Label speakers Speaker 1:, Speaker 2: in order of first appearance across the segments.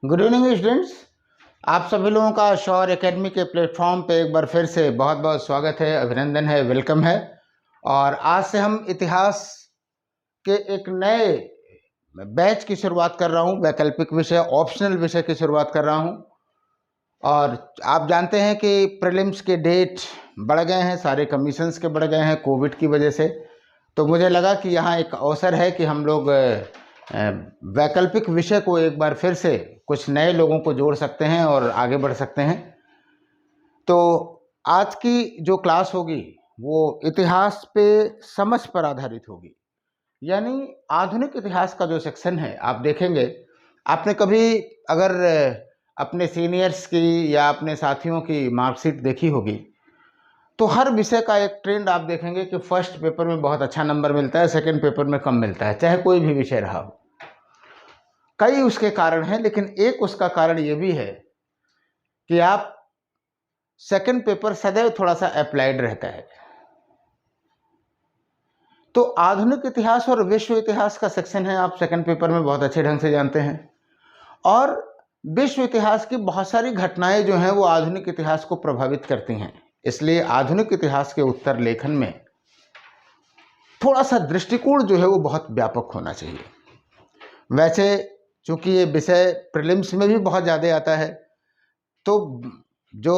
Speaker 1: Good evening students. आप सभी लोगों का शौर्य एकेडमी के प्लेटफॉर्म पे एक बार फिर से बहुत बहुत स्वागत है, अभिनंदन है, वेलकम है। और आज से हम इतिहास के एक नए बैच की शुरुआत कर रहा हूँ। वैकल्पिक विषय, ऑप्शनल विषय की शुरुआत कर रहा हूँ। और आप जानते हैं कि प्रीलिम्स के डेट बढ़ गए हैं, सारे कमीशंस के बढ़ गए हैं कोविड की वजह से। तो मुझे लगा कि यहाँ एक अवसर है कि हम लोग वैकल्पिक विषय को एक बार फिर से कुछ नए लोगों को जोड़ सकते हैं और आगे बढ़ सकते हैं। तो आज की जो क्लास होगी वो इतिहास पे समझ पर आधारित होगी, यानी आधुनिक इतिहास का जो सेक्शन है। आप देखेंगे, आपने कभी अगर अपने सीनियर्स की या अपने साथियों की मार्कशीट देखी होगी तो हर विषय का एक ट्रेंड आप देखेंगे कि फर्स्ट पेपर में बहुत अच्छा नंबर मिलता है, सेकंड पेपर में कम मिलता है, चाहे कोई भी विषय रहा हो। कई उसके कारण हैं, लेकिन एक उसका कारण ये भी है कि आप सेकंड पेपर सदैव थोड़ा सा अप्लाइड रहता है। तो आधुनिक इतिहास और विश्व इतिहास का सेक्शन है, आप सेकंड पेपर में बहुत अच्छे ढंग से जानते हैं। और विश्व इतिहास की बहुत सारी घटनाएं जो हैं वो आधुनिक इतिहास को प्रभावित करती हैं। इसलिए आधुनिक इतिहास के उत्तर लेखन में थोड़ा सा दृष्टिकोण जो है वो बहुत व्यापक होना चाहिए। वैसे चूंकि ये विषय प्रीलिम्स में भी बहुत ज़्यादा आता है, तो जो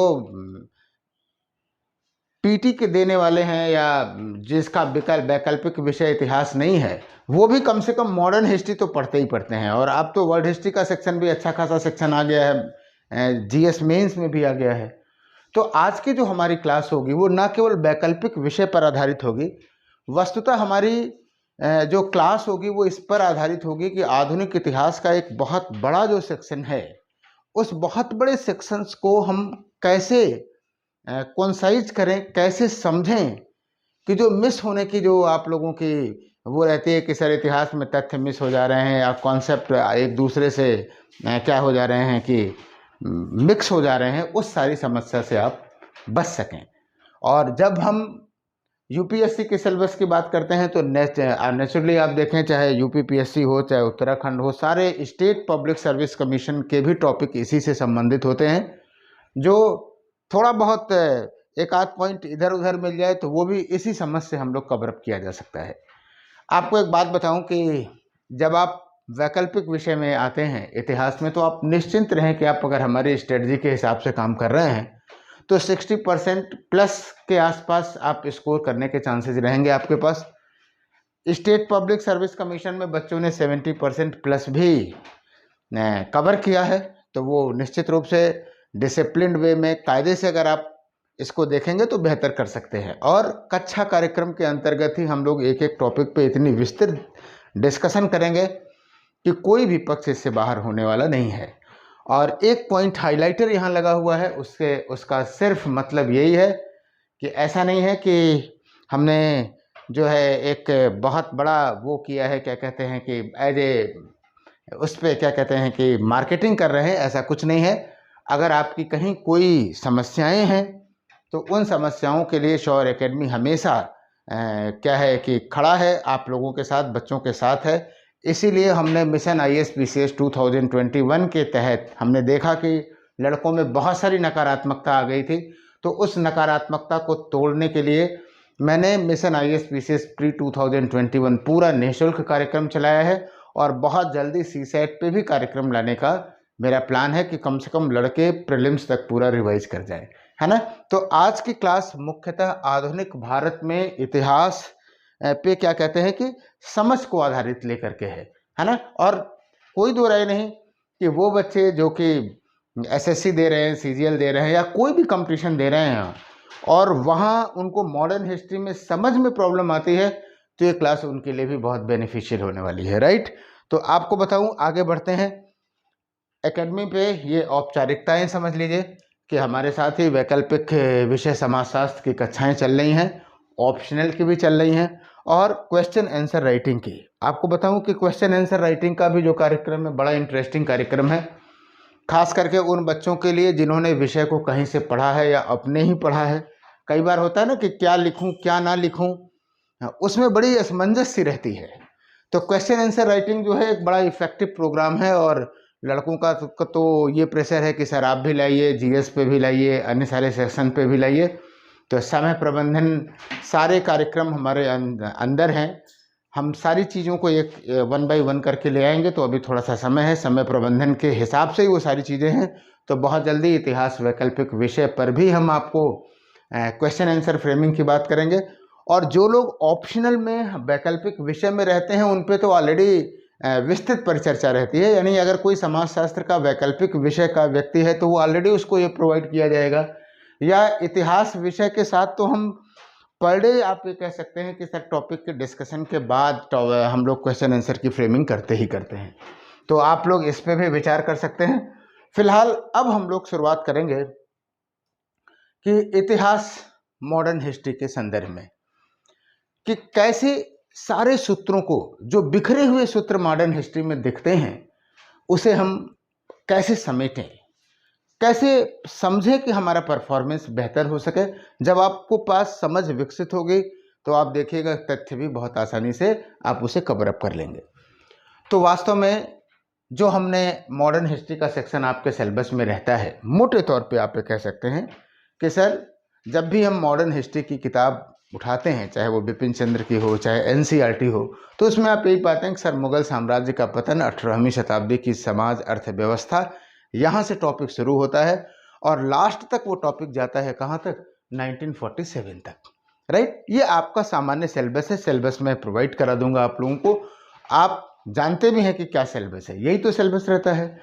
Speaker 1: पीटी के देने वाले हैं या जिसका वैकल्पिक विषय इतिहास नहीं है, वो भी कम से कम मॉडर्न हिस्ट्री तो पढ़ते ही पढ़ते हैं। और अब तो वर्ल्ड हिस्ट्री का सेक्शन भी अच्छा खासा सेक्शन आ गया है, जीएस मेंस में भी आ गया है। तो आज की जो हमारी क्लास होगी वो न केवल वैकल्पिक विषय पर आधारित होगी, वस्तुतः हमारी जो क्लास होगी वो इस पर आधारित होगी कि आधुनिक इतिहास का एक बहुत बड़ा जो सेक्शन है, उस बहुत बड़े सेक्शंस को हम कैसे कॉन्साइज करें, कैसे समझें कि जो मिस होने की जो आप लोगों की वो रहती है कि सर इतिहास में तथ्य मिस हो जा रहे हैं या कॉन्सेप्ट एक दूसरे से क्या हो जा रहे हैं कि मिक्स हो जा रहे हैं, उस सारी समस्या से आप बच सकें। और जब हम यूपीएससी के सिलेबस की बात करते हैं तो नेचुरली आप देखें, चाहे यूपीपीएससी हो चाहे उत्तराखंड हो, सारे स्टेट पब्लिक सर्विस कमीशन के भी टॉपिक इसी से संबंधित होते हैं। जो थोड़ा बहुत एक आध पॉइंट इधर उधर मिल जाए तो वो भी इसी समझ से हम लोग कवर अप किया जा सकता है। आपको एक बात बताऊं कि जब आप वैकल्पिक विषय में आते हैं इतिहास में, तो आप निश्चिंत रहें कि आप अगर हमारी स्ट्रेटजी के हिसाब से काम कर रहे हैं तो 60% प्लस के आसपास आप स्कोर करने के चांसेस रहेंगे आपके पास। स्टेट पब्लिक सर्विस कमीशन में बच्चों ने 70% प्लस भी कवर किया है, तो वो निश्चित रूप से डिसिप्लिन्ड वे में कायदे से अगर आप इसको देखेंगे तो बेहतर कर सकते हैं। और कक्षा कार्यक्रम के अंतर्गत ही हम लोग एक एक टॉपिक पे इतनी विस्तृत डिस्कशन करेंगे कि कोई भी पक्ष इससे बाहर होने वाला नहीं है। और एक पॉइंट हाइलाइटर यहाँ लगा हुआ है, उसका सिर्फ मतलब यही है कि ऐसा नहीं है कि हमने जो है एक बहुत बड़ा वो किया है, क्या कहते हैं कि एज ए उस पर क्या कहते हैं कि मार्केटिंग कर रहे हैं, ऐसा कुछ नहीं है। अगर आपकी कहीं कोई समस्याएं हैं तो उन समस्याओं के लिए शौर्य एकेडमी हमेशा क्या है कि खड़ा है, आप लोगों के साथ, बच्चों के साथ है। इसीलिए हमने मिशन IAS-PCS 2021 के तहत हमने देखा कि लड़कों में बहुत सारी नकारात्मकता आ गई थी, तो उस नकारात्मकता को तोड़ने के लिए मैंने मिशन IAS-PCS प्री 2021 पूरा निःशुल्क कार्यक्रम चलाया है। और बहुत जल्दी CSET पे भी कार्यक्रम लाने का मेरा प्लान है कि कम से कम लड़के प्रीलिम्स तक पूरा रिवाइज कर जाए, है ना। तो आज की क्लास मुख्यतः आधुनिक भारत में इतिहास पे क्या कहते हैं कि समझ को आधारित लेकर के है ना। और कोई दो राय नहीं कि वो बच्चे जो कि SSC दे रहे हैं, CGL दे रहे हैं या कोई भी कंपटीशन दे रहे हैं और वहाँ उनको मॉडर्न हिस्ट्री में समझ में प्रॉब्लम आती है, तो ये क्लास उनके लिए भी बहुत बेनिफिशियल होने वाली है, राइट। तो आपको बताऊं, आगे बढ़ते हैं। एकेडमी पे ये औपचारिकताएं समझ लीजिए कि हमारे साथ ही वैकल्पिक विषय समाजशास्त्र की कक्षाएं चल रही हैं, ऑप्शनल की भी चल रही हैं, और क्वेश्चन आंसर राइटिंग की। आपको बताऊं कि क्वेश्चन आंसर राइटिंग का भी जो कार्यक्रम है बड़ा इंटरेस्टिंग कार्यक्रम है, खास करके उन बच्चों के लिए जिन्होंने विषय को कहीं से पढ़ा है या अपने ही पढ़ा है। कई बार होता है ना कि क्या लिखूं क्या ना लिखूं, उसमें बड़ी असमंजस सी रहती है। तो क्वेश्चन आंसर राइटिंग जो है एक बड़ा इफेक्टिव प्रोग्राम है और लड़कों का तो ये प्रेशर है कि सर आप भी लाइए, जीएस पे भी लाइए, अन्य सारे सेक्शन पे भी लाइए। तो समय प्रबंधन सारे कार्यक्रम हमारे अंदर हैं, हम सारी चीज़ों को एक 1 बाय 1 करके ले आएंगे। तो अभी थोड़ा सा समय है, समय प्रबंधन के हिसाब से ही वो सारी चीज़ें हैं। तो बहुत जल्दी इतिहास वैकल्पिक विषय पर भी हम आपको क्वेश्चन आंसर फ्रेमिंग की बात करेंगे। और जो लोग ऑप्शनल में वैकल्पिक विषय में रहते हैं उन पे तो ऑलरेडी विस्तृत परिचर्चा रहती है, यानी अगर कोई समाजशास्त्र का वैकल्पिक विषय का व्यक्ति है तो वो ऑलरेडी उसको ये प्रोवाइड किया जाएगा। या इतिहास विषय के साथ तो हम पर डे आप ये कह सकते हैं कि सर टॉपिक के डिस्कशन के बाद हम लोग क्वेश्चन आंसर की फ्रेमिंग करते ही करते हैं। तो आप लोग इस पे भी विचार कर सकते हैं। फिलहाल अब हम लोग शुरुआत करेंगे कि इतिहास मॉडर्न हिस्ट्री के संदर्भ में, कि कैसे सारे सूत्रों को, जो बिखरे हुए सूत्र मॉडर्न हिस्ट्री में दिखते हैं, उसे हम कैसे समेटें, कैसे समझें कि हमारा परफॉर्मेंस बेहतर हो सके। जब आपको पास समझ विकसित होगी तो आप देखिएगा तथ्य भी बहुत आसानी से आप उसे कवर अप कर लेंगे। तो वास्तव में जो हमने मॉडर्न हिस्ट्री का सेक्शन आपके सिलेबस में रहता है, मोटे तौर पे आप ये कह सकते हैं कि सर जब भी हम मॉडर्न हिस्ट्री की किताब उठाते हैं, चाहे वो बिपिन चंद्र की हो, चाहे एनसीईआरटी हो, तो उसमें आप यही पाते हैं कि सर मुगल साम्राज्य का पतन, 18वीं शताब्दी की समाज अर्थव्यवस्था, यहाँ से टॉपिक शुरू होता है और लास्ट तक वो टॉपिक जाता है कहाँ तक, 1947 तक। राइट, ये आपका सामान्य सिलेबस है, सिलेबस मैं प्रोवाइड करा दूंगा आप लोगों को। आप जानते भी हैं कि क्या सिलेबस है, यही तो सिलेबस रहता है।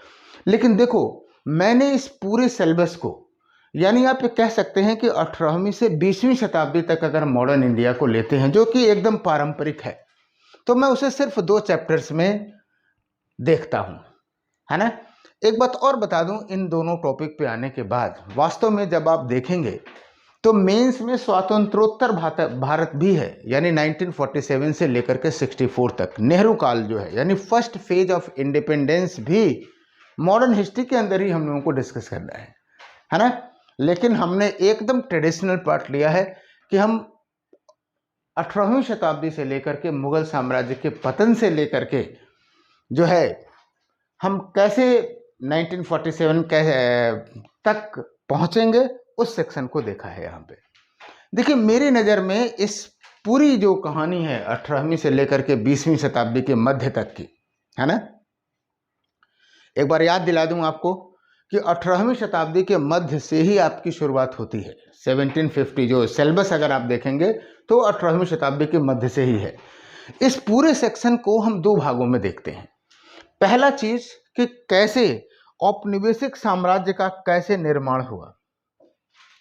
Speaker 1: लेकिन देखो, मैंने इस पूरे सिलेबस को, यानी आप ये कह सकते हैं कि 18वीं से 20वीं शताब्दी तक अगर मॉडर्न इंडिया को लेते हैं, जो कि एकदम पारंपरिक है, तो मैं उसे सिर्फ 2 चैप्टर्स में देखता हूँ, है ना। एक बात और बता दूं, इन दोनों टॉपिक पे आने के बाद वास्तव में जब आप देखेंगे तो मेंस में स्वातंत्रोत्तर भारत भी है, यानी 1947 से लेकर के 64 तक, नेहरू काल जो है, यानी फर्स्ट फेज ऑफ इंडिपेंडेंस भी मॉडर्न हिस्ट्री के अंदर ही हम लोगों को डिस्कस करना है ना। लेकिन हमने एकदम ट्रेडिशनल पार्ट लिया है कि हम 18वीं शताब्दी से लेकर के मुगल साम्राज्य के पतन से लेकर के जो है हम कैसे 1947 तक पहुंचेंगे, उस सेक्शन को देखा है यहाँ पे। देखिए, मेरी नज़र में इस पूरी जो कहानी है 18वीं से लेकर के 20वीं शताब्दी के मध्य तक की, है ना, एक बार याद दिला दूं आपको कि 18वीं शताब्दी के मध्य से ही आपकी शुरुआत होती है। 1750 जो सिलेबस अगर आप देखेंगे तो 18वीं शताब्दी के मध्य से ही है। इस पूरे सेक्शन को हम 2 भागों में देखते हैं। पहला चीज कि कैसे औपनिवेशिक साम्राज्य का कैसे निर्माण हुआ,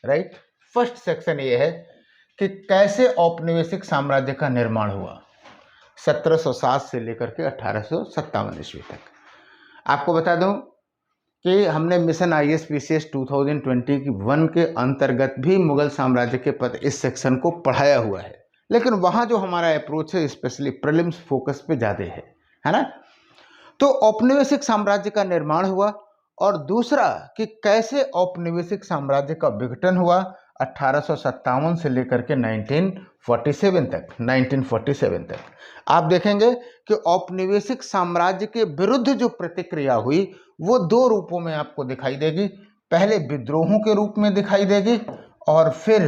Speaker 1: राइट। फर्स्ट सेक्शन ये है कि कैसे औपनिवेशिक साम्राज्य का निर्माण हुआ 1707 से लेकर के 1857 ईस्वी तक। आपको बता दूं कि हमने मिशन ISPCS 2021 के अंतर्गत भी मुगल साम्राज्य के पद इस सेक्शन को पढ़ाया हुआ है, लेकिन वहाँ जो हमारा अप्रोच है स्पेशली प्रीलिम्स फोकस पे ज़्यादा है ना। तो औपनिवेशिक साम्राज्य का निर्माण हुआ, और दूसरा कि कैसे औपनिवेशिक साम्राज्य का विघटन हुआ 1857 से लेकर के 1947 तक। आप देखेंगे कि औपनिवेशिक साम्राज्य के विरुद्ध जो प्रतिक्रिया हुई वो 2 रूपों में आपको दिखाई देगी। पहले विद्रोहों के रूप में दिखाई देगी और फिर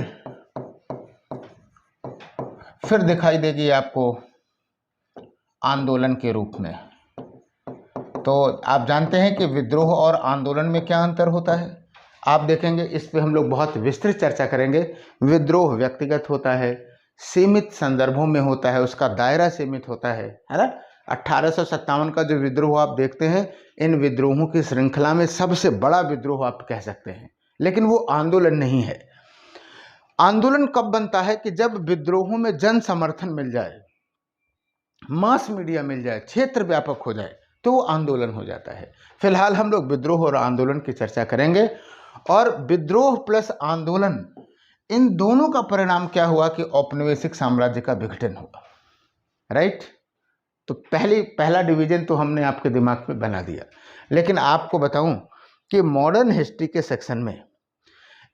Speaker 1: दिखाई देगी आपको आंदोलन के रूप में। तो आप जानते हैं कि विद्रोह और आंदोलन में क्या अंतर होता है, आप देखेंगे, इस पे हम लोग बहुत विस्तृत चर्चा करेंगे। विद्रोह व्यक्तिगत होता है, सीमित संदर्भों में होता है, उसका दायरा सीमित होता है ना। 1857 का जो विद्रोह आप देखते हैं, इन विद्रोहों की श्रृंखला में सबसे बड़ा विद्रोह आप कह सकते हैं, लेकिन वो आंदोलन नहीं है। आंदोलन कब बनता है कि जब विद्रोहों में जन समर्थन मिल जाए, मास मीडिया मिल जाए, क्षेत्र व्यापक हो जाए, तो वो आंदोलन हो जाता है। फिलहाल हम लोग विद्रोह और आंदोलन की चर्चा करेंगे, और विद्रोह प्लस आंदोलन, इन दोनों का परिणाम क्या हुआ कि औपनिवेशिक साम्राज्य का विघटन हुआ, राइट। तो पहला डिवीजन तो हमने आपके दिमाग में बना दिया, लेकिन आपको बताऊं कि मॉडर्न हिस्ट्री के सेक्शन में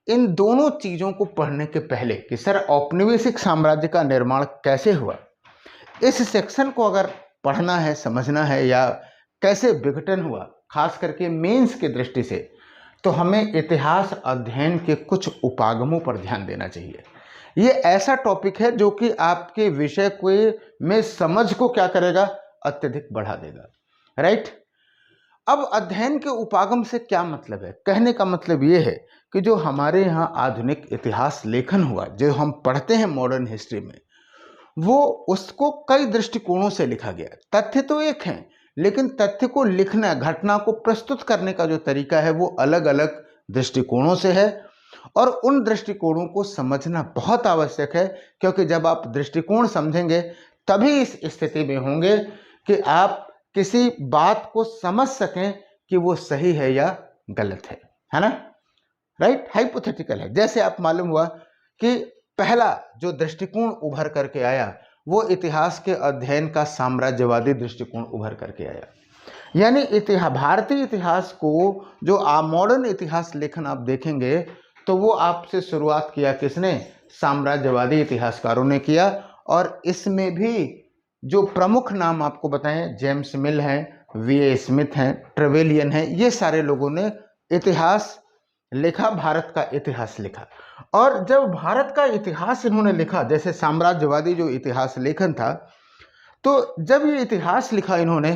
Speaker 1: इन दोनों चीज़ों को पढ़ने के पहले कि सर औपनिवेशिक साम्राज्य का निर्माण कैसे हुआ, इस सेक्शन को अगर पढ़ना है, समझना है, या कैसे विघटन हुआ, खास करके मेंस की दृष्टि से, तो हमें इतिहास अध्ययन के कुछ उपागमों पर ध्यान देना चाहिए। ये ऐसा टॉपिक है जो कि आपके विषय को में समझ को क्या करेगा, अत्यधिक बढ़ा देगा, राइट। अब अध्ययन के उपागम से क्या मतलब है, कहने का मतलब ये है कि जो हमारे यहाँ आधुनिक इतिहास लेखन हुआ, जो हम पढ़ते हैं मॉडर्न हिस्ट्री में, वो उसको कई दृष्टिकोणों से लिखा गया। तथ्य तो एक है, लेकिन तथ्य को लिखना, घटना को प्रस्तुत करने का जो तरीका है वो अलग अलग दृष्टिकोणों से है, और उन दृष्टिकोणों को समझना बहुत आवश्यक है, क्योंकि जब आप दृष्टिकोण समझेंगे तभी इस स्थिति में होंगे कि आप किसी बात को समझ सकें कि वो सही है या गलत है ना, राइट। हाइपोथेटिकल है। जैसे आप मालूम हुआ कि पहला जो दृष्टिकोण उभर करके आया वो इतिहास के अध्ययन का साम्राज्यवादी दृष्टिकोण उभर करके आया। यानी भारतीय इतिहास को जो मॉडर्न इतिहास लेखन आप देखेंगे तो वो आपसे शुरुआत किया किसने, साम्राज्यवादी इतिहासकारों ने किया। और इसमें भी जो प्रमुख नाम आपको बताएं, जेम्स मिल हैं, वी.ए. स्मिथ हैं, ट्रेवेलियन हैं, ये सारे लोगों ने इतिहास लिखा, भारत का इतिहास लिखा। और जब भारत का इतिहास इन्होंने लिखा, जैसे साम्राज्यवादी जो इतिहास लेखन था, तो जब ये इतिहास लिखा इन्होंने,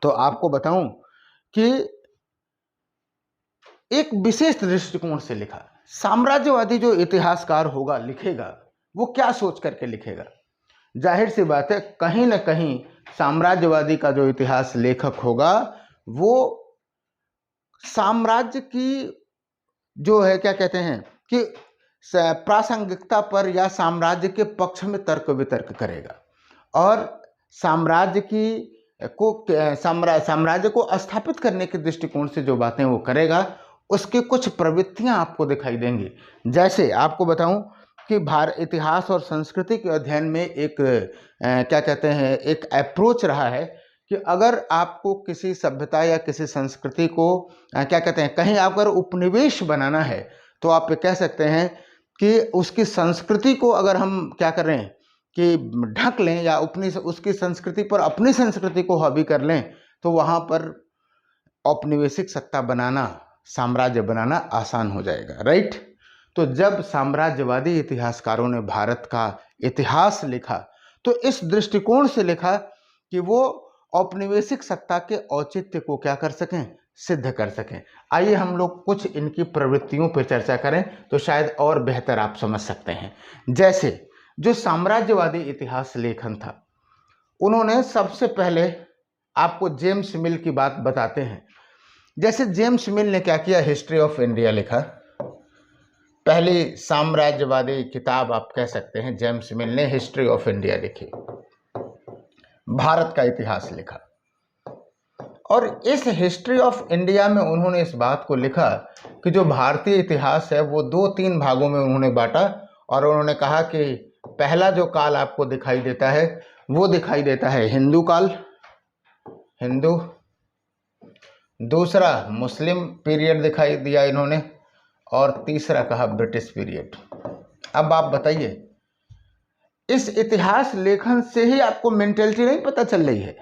Speaker 1: तो आपको बताऊं कि एक विशेष दृष्टिकोण से लिखा। साम्राज्यवादी जो इतिहासकार होगा, लिखेगा, वो क्या सोच करके लिखेगा, जाहिर सी बात है कहीं ना कहीं साम्राज्यवादी का जो इतिहास लेखक होगा वो साम्राज्य की जो है क्या कहते हैं कि प्रासंगिकता पर या साम्राज्य के पक्ष में तर्क वितर्क करेगा, और साम्राज्य को स्थापित करने के दृष्टिकोण से जो बातें वो करेगा, उसकी कुछ प्रवृत्तियां आपको दिखाई देंगी। जैसे आपको बताऊं कि इतिहास और संस्कृति के अध्ययन में एक क्या कहते हैं एक अप्रोच रहा है कि अगर आपको किसी सभ्यता या किसी संस्कृति को क्या कहते हैं कहीं अगर उपनिवेश बनाना है, तो आप ये कह सकते हैं कि उसकी संस्कृति को अगर हम क्या कर रहे हैं कि ढक लें या उसकी संस्कृति पर अपनी संस्कृति को हावी कर लें, तो वहाँ पर औपनिवेशिक सत्ता बनाना, साम्राज्य बनाना आसान हो जाएगा, राइट। तो जब साम्राज्यवादी इतिहासकारों ने भारत का इतिहास लिखा तो इस दृष्टिकोण से लिखा कि वो औपनिवेशिक सत्ता के औचित्य को क्या कर सकें, सिद्ध कर सकें। आइए हम लोग कुछ इनकी प्रवृत्तियों पर चर्चा करें तो शायद और बेहतर आप समझ सकते हैं। जैसे जो साम्राज्यवादी इतिहास लेखन था, उन्होंने सबसे पहले आपको जेम्स मिल की बात बताते हैं। जैसे जेम्स मिल ने क्या किया, हिस्ट्री ऑफ इंडिया लिखा, पहली साम्राज्यवादी किताब आप कह सकते हैं। जेम्स मिल ने हिस्ट्री ऑफ इंडिया लिखी, भारत का इतिहास लिखा, और इस हिस्ट्री ऑफ इंडिया में उन्होंने इस बात को लिखा कि जो भारतीय इतिहास है वो 2-3 भागों में उन्होंने बांटा, और उन्होंने कहा कि पहला जो काल आपको दिखाई देता है वो दिखाई देता है हिंदू काल, हिंदू, दूसरा मुस्लिम पीरियड दिखाई दिया इन्होंने, और तीसरा कहा ब्रिटिश पीरियड। अब आप बताइए, इस इतिहास लेखन से ही आपको मेंटेलिटी नहीं पता चल रही है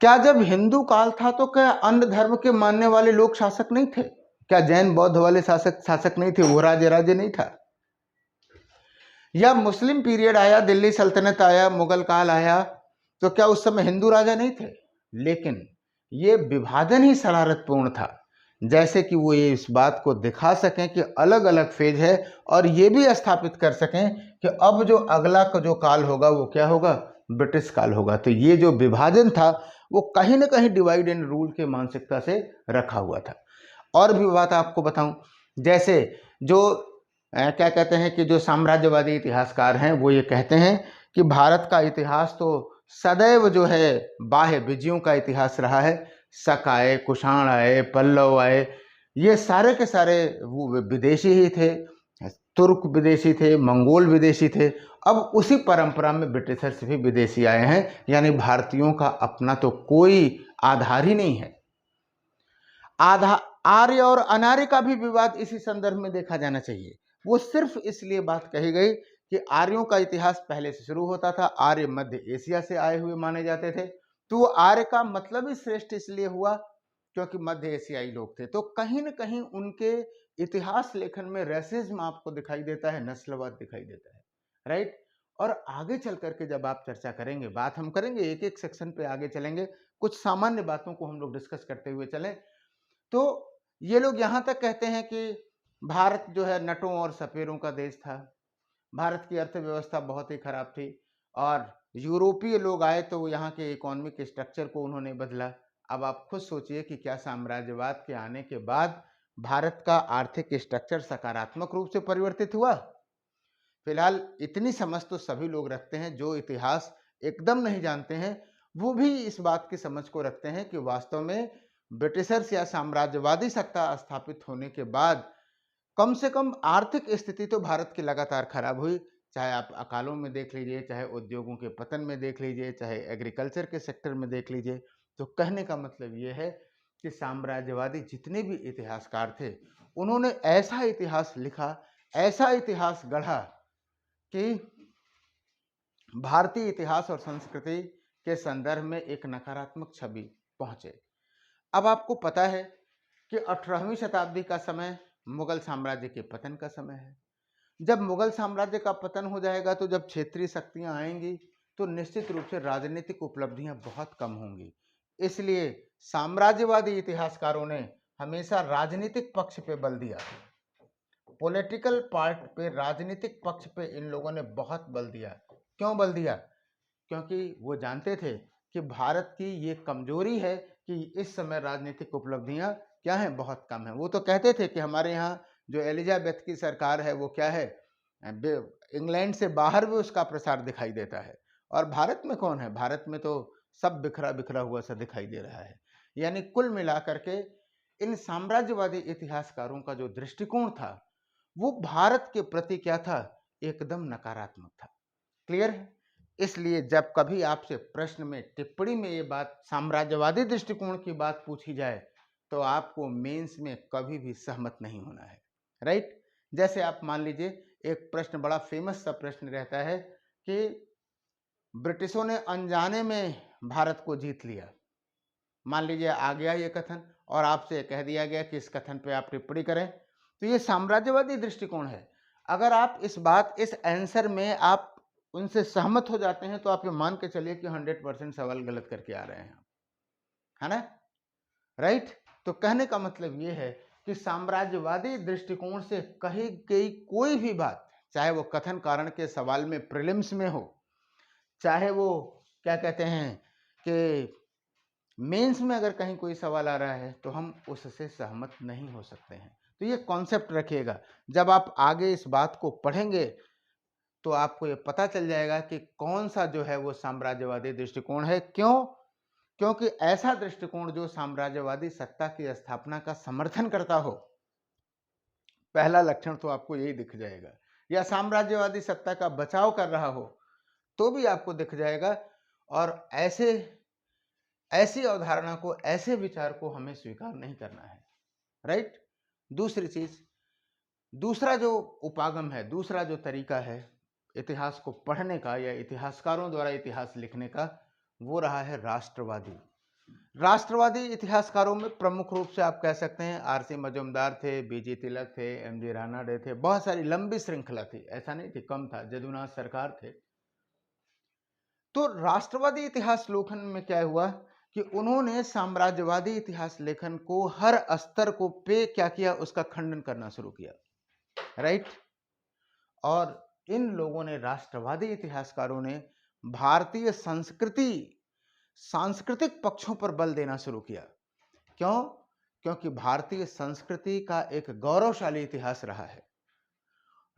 Speaker 1: क्या? जब हिंदू काल था तो क्या अन्य धर्म के मानने वाले लोग शासक नहीं थे? क्या जैन बौद्ध वाले शासक नहीं थे? वो राज्य नहीं था? या मुस्लिम पीरियड आया, दिल्ली सल्तनत आया, मुगल काल आया, तो क्या उस समय हिंदू राजा नहीं थे? लेकिन ये विभाजन ही शरारतपूर्ण था, जैसे कि वो ये इस बात को दिखा सकें कि अलग अलग फेज है, और ये भी स्थापित कर सकें कि अब जो अगला का जो काल होगा वो क्या होगा, ब्रिटिश काल होगा। तो ये जो विभाजन था वो कहीं ना कहीं डिवाइड एंड रूल के मानसिकता से रखा हुआ था। और भी बात आपको बताऊं, जैसे जो क्या कहते हैं कि जो साम्राज्यवादी इतिहासकार हैं वो ये कहते हैं कि भारत का इतिहास तो सदैव जो है बाह्य विजयों का इतिहास रहा है। शक आए, कुषाण आए, पल्लव आए, ये सारे के सारे वो विदेशी ही थे, तुर्क विदेशी थे, मंगोल विदेशी थे। अब उसी परंपरा में ब्रिटिशर्स भी विदेशी आए हैं, यानी भारतीयों का अपना तो कोई आधार ही नहीं है। आर्य और अनार्य का भी विवाद इसी संदर्भ में देखा जाना चाहिए। वो सिर्फ इसलिए बात कही गई कि आर्यों का इतिहास पहले से शुरू होता था, आर्य मध्य एशिया से आए हुए माने जाते थे, तो वो आर्य का मतलब ही श्रेष्ठ इसलिए हुआ क्योंकि मध्य एशियाई लोग थे। तो कहीं ना कहीं उनके इतिहास लेखन में रेसिज्म आपको दिखाई देता है, नस्लवाद दिखाई देता है, राइट। और आगे चल करके जब आप चर्चा करेंगे, बात हम करेंगे, एक एक सेक्शन पे आगे चलेंगे, कुछ सामान्य बातों को हम लोग डिस्कस करते हुए चलें। तो ये लोग यहाँ तक कहते हैं कि भारत जो है नटों और सपेरों का देश था, भारत की अर्थव्यवस्था बहुत ही खराब थी, और यूरोपीय लोग आए तो यहाँ के इकोनॉमिक स्ट्रक्चर को उन्होंने बदला। अब आप खुद सोचिए कि क्या साम्राज्यवाद के आने के बाद भारत का आर्थिक स्ट्रक्चर सकारात्मक रूप से परिवर्तित हुआ? फिलहाल इतनी समझ तो सभी लोग रखते हैं, जो इतिहास एकदम नहीं जानते हैं वो भी इस बात की समझ को रखते हैं कि वास्तव में ब्रिटिशर्स या साम्राज्यवादी सत्ता स्थापित होने के बाद कम से कम आर्थिक स्थिति तो भारत की लगातार खराब हुई। चाहे आप अकालों में देख लीजिए, चाहे उद्योगों के पतन में देख लीजिए, चाहे एग्रीकल्चर के सेक्टर में देख लीजिए। तो कहने का मतलब ये है कि साम्राज्यवादी जितने भी इतिहासकार थे उन्होंने ऐसा इतिहास लिखा, ऐसा इतिहास गढ़ा कि भारतीय इतिहास और संस्कृति के संदर्भ में एक नकारात्मक छवि पहुंचे। अब आपको पता है कि 18वीं शताब्दी का समय मुगल साम्राज्य के पतन का समय है। जब मुगल साम्राज्य का पतन हो जाएगा तो जब क्षेत्रीय शक्तियां आएंगी तो निश्चित रूप से राजनीतिक उपलब्धियां बहुत कम होंगी। इसलिए साम्राज्यवादी इतिहासकारों ने हमेशा राजनीतिक पक्ष पे बल दिया, पॉलिटिकल पार्ट पे, राजनीतिक पक्ष पे इन लोगों ने बहुत बल दिया। क्यों बल दिया? क्योंकि वो जानते थे कि भारत की ये कमजोरी है कि इस समय राजनीतिक उपलब्धियां क्या हैं, बहुत कम है। वो तो कहते थे कि हमारे यहाँ जो एलिजाबेथ की सरकार है वो क्या है, इंग्लैंड से बाहर भी उसका प्रसार दिखाई देता है, और भारत में कौन है, भारत में तो सब बिखरा बिखरा हुआ सा दिखाई दे रहा है। यानी कुल मिलाकर के इन साम्राज्यवादी इतिहासकारों का जो दृष्टिकोण था वो भारत के प्रति क्या था, एकदम नकारात्मक था। क्लियर है? इसलिए जब कभी आपसे प्रश्न में, टिप्पणी में ये बात, साम्राज्यवादी दृष्टिकोण की बात पूछी जाए तो आपको मेंस में कभी भी सहमत नहीं होना है, राइट। जैसे आप मान लीजिए, एक प्रश्न बड़ा फेमस सा प्रश्न रहता है कि ब्रिटिशों ने अनजाने में भारत को जीत लिया। मान लीजिए आ गया ये कथन और आपसे कह दिया गया कि इस कथन पे आप टिप्पणी करें, तो ये साम्राज्यवादी दृष्टिकोण है। अगर आप इस आंसर में आप उनसे सहमत हो जाते हैं तो आप ये मान के चलिए कि 100% सवाल गलत करके आ रहे हैं, है ना, राइट। तो कहने का मतलब ये है कि साम्राज्यवादी दृष्टिकोण से कही गई कोई भी बात, चाहे वो कथन कारण के सवाल में प्रीलिम्स में हो, चाहे वो क्या कहते हैं कि मेंस में अगर कहीं कोई सवाल आ रहा है, तो हम उससे सहमत नहीं हो सकते हैं। तो ये कॉन्सेप्ट रखिएगा, जब आप आगे इस बात को पढ़ेंगे तो आपको ये पता चल जाएगा कि कौन सा जो है वो साम्राज्यवादी दृष्टिकोण है। क्यों? क्योंकि ऐसा दृष्टिकोण जो साम्राज्यवादी सत्ता की स्थापना का समर्थन करता हो, पहला लक्षण तो आपको यही दिख जाएगा, या साम्राज्यवादी सत्ता का बचाव कर रहा हो तो भी आपको दिख जाएगा। और ऐसी अवधारणा को, ऐसे विचार को हमें स्वीकार नहीं करना है, राइट। दूसरी चीज, दूसरा जो उपागम है, दूसरा जो तरीका है इतिहास को पढ़ने का या इतिहासकारों द्वारा इतिहास लिखने का, वो रहा है राष्ट्रवादी। राष्ट्रवादी इतिहासकारों में प्रमुख रूप से आप कह सकते हैं आरसी मजूमदार थे, बीजी तिलक थे, एमजी रानाडे थे, बहुत सारी लंबी श्रृंखला थी, ऐसा नहीं थी, कम था, जदुनाथ सरकार थे। तो राष्ट्रवादी इतिहास लेखन में क्या हुआ कि उन्होंने साम्राज्यवादी इतिहास लेखन को हर स्तर को पे क्या किया, उसका खंडन करना शुरू किया, राइट। और इन लोगों ने, राष्ट्रवादी इतिहासकारों ने भारतीय संस्कृति, सांस्कृतिक पक्षों पर बल देना शुरू किया। क्यों? क्योंकि भारतीय संस्कृति का एक गौरवशाली इतिहास रहा है।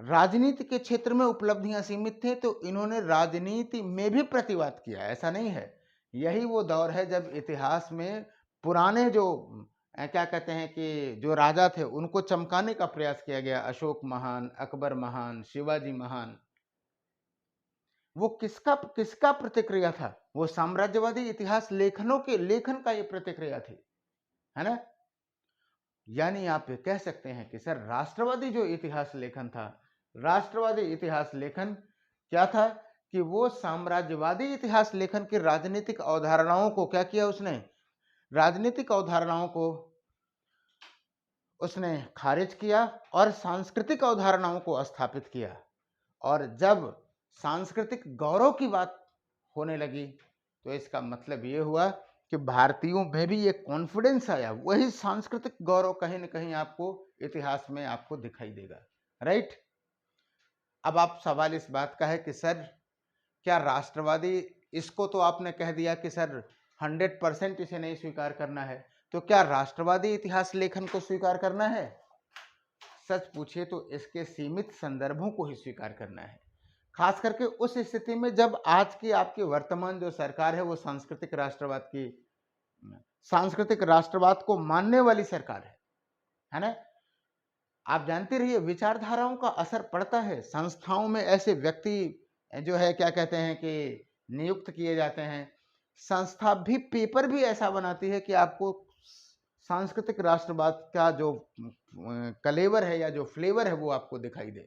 Speaker 1: राजनीति के क्षेत्र में उपलब्धियां सीमित थे तो इन्होंने राजनीति में भी प्रतिवाद किया, ऐसा नहीं है। यही वो दौर है जब इतिहास में पुराने जो क्या कहते हैं कि जो राजा थे उनको चमकाने का प्रयास किया गया, अशोक महान, अकबर महान, शिवाजी महान। वो किसका किसका प्रतिक्रिया था? वो साम्राज्यवादी इतिहास लेखन का ये प्रतिक्रिया थी, है ना। यानी आप ये कह सकते हैं कि सर राष्ट्रवादी जो इतिहास लेखन था, राष्ट्रवादी इतिहास लेखन क्या था कि वो साम्राज्यवादी इतिहास लेखन की राजनीतिक अवधारणाओं को क्या किया उसने, राजनीतिक अवधारणाओं को उसने खारिज किया और सांस्कृतिक अवधारणाओं को स्थापित किया। और जब सांस्कृतिक गौरव की बात होने लगी तो इसका मतलब ये हुआ कि भारतीयों में भी एक कॉन्फिडेंस आया। वही सांस्कृतिक गौरव कहीं ना कहीं आपको इतिहास में आपको दिखाई देगा, राइट। अब आप सवाल इस बात का है कि सर क्या राष्ट्रवादी, इसको तो आपने कह दिया कि सर 100% इसे नहीं स्वीकार करना है, तो क्या राष्ट्रवादी इतिहास लेखन को स्वीकार करना है? सच पूछिए तो इसके सीमित संदर्भों को ही स्वीकार करना है, खास करके उस स्थिति में जब आज की आपकी वर्तमान जो सरकार है वो सांस्कृतिक राष्ट्रवाद को मानने वाली सरकार है ना। आप जानते रहिए विचारधाराओं का असर पड़ता है, संस्थाओं में ऐसे व्यक्ति जो है क्या कहते हैं कि नियुक्त किए जाते हैं, संस्था भी पेपर भी ऐसा बनाती है कि आपको सांस्कृतिक राष्ट्रवाद का जो कलेवर है या जो फ्लेवर है वो आपको दिखाई दे।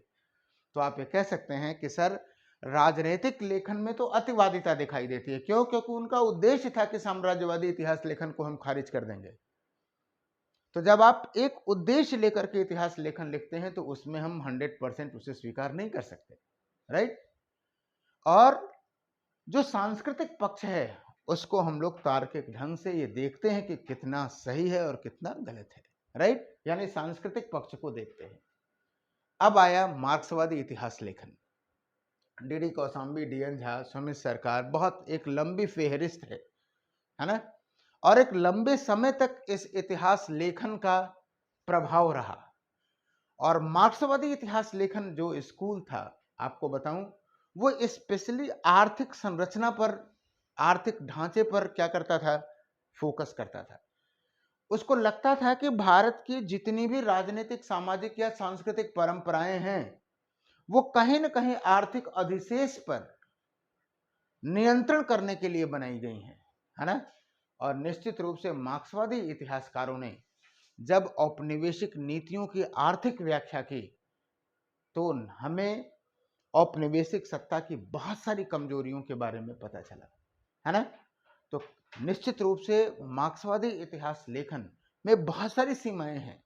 Speaker 1: तो आप ये कह सकते हैं कि सर राजनीतिक लेखन में तो अतिवादिता दिखाई देती है। क्यों? क्योंकि उनका उद्देश्य था कि साम्राज्यवादी इतिहास लेखन को हम खारिज कर देंगे। तो जब आप एक उद्देश्य लेकर के इतिहास लेखन लिखते हैं तो उसमें हम 100% उसे स्वीकार नहीं कर सकते, राइट। और जो सांस्कृतिक पक्ष है उसको हम लोग तार्किक ढंग से ये देखते हैं कि कितना सही है और कितना गलत है, राइट, यानी सांस्कृतिक पक्ष को देखते हैं। अब आया मार्क्सवादी इतिहास लेखन। डी कौशाम्बी, DN झा, सुमित सरकार, बहुत एक लंबी फेहरिस्त है ना। और एक लंबे समय तक इस इतिहास लेखन का प्रभाव रहा। और मार्क्सवादी इतिहास लेखन जो स्कूल था, आपको बताऊं, वो स्पेशली आर्थिक संरचना पर, आर्थिक ढांचे पर क्या करता था, फोकस करता था। उसको लगता था कि भारत की जितनी भी राजनीतिक, सामाजिक या सांस्कृतिक परंपराएं हैं वो कहीं न कहीं आर्थिक अधिशेष पर नियंत्रण करने के लिए बनाई गई हैं, है ना। और निश्चित रूप से मार्क्सवादी इतिहासकारों ने जब औपनिवेशिक नीतियों की आर्थिक व्याख्या की तो हमें औपनिवेशिक सत्ता की बहुत सारी कमजोरियों के बारे में पता चला, है ना। तो निश्चित रूप से मार्क्सवादी इतिहास लेखन में बहुत सारी सीमाएं हैं।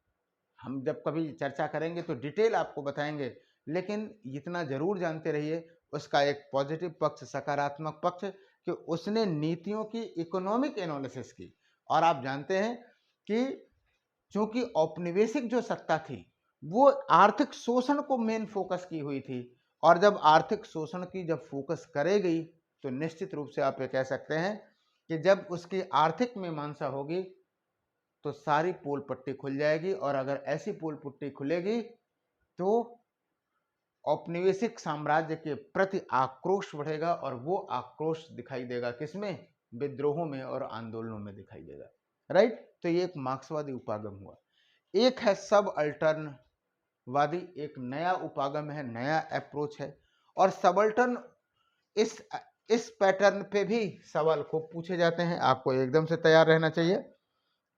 Speaker 1: हम जब कभी चर्चा करेंगे तो डिटेल आपको बताएंगे, लेकिन इतना जरूर जानते रहिए उसका एक पॉजिटिव पक्ष, सकारात्मक पक्ष, कि उसने नीतियों की इकोनॉमिक एनालिसिस की। और आप जानते हैं कि चूंकि औपनिवेशिक जो सत्ता थी वो आर्थिक शोषण को मेन फोकस की हुई थी, और जब आर्थिक शोषण की जब फोकस करेगी तो निश्चित रूप से आप ये कह सकते हैं कि जब उसकी आर्थिक मीमांसा होगी तो सारी पोल पट्टी खुल जाएगी। और अगर ऐसी पोल पट्टी खुलेगी तो औपनिवेशिक साम्राज्य के प्रति आक्रोश बढ़ेगा, और वो आक्रोश दिखाई देगा किसमें, विद्रोहों में और आंदोलनों में दिखाई देगा, राइट। तो ये एक मार्क्सवादी उपागम हुआ। एक है सब अल्टर्नवादी, एक नया उपागम है, नया अप्रोच है। और सबल्टर्न, इस पैटर्न पे भी सवाल खूब पूछे जाते हैं, आपको एकदम से तैयार रहना चाहिए।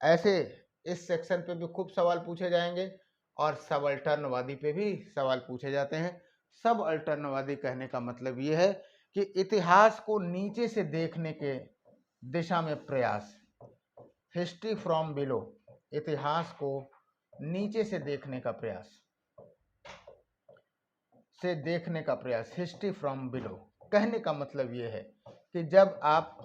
Speaker 1: ऐसे इस सेक्शन पे भी खूब सवाल पूछे जाएंगे और सब अल्टर्नवादी पे भी सवाल पूछे जाते हैं। सब अल्टर्नवादी कहने का मतलब ये है कि इतिहास को नीचे से देखने के दिशा में प्रयास, हिस्ट्री फ्रॉम बिलो, इतिहास को नीचे से देखने का प्रयास, हिस्ट्री फ्रॉम बिलो। कहने का मतलब ये है कि जब आप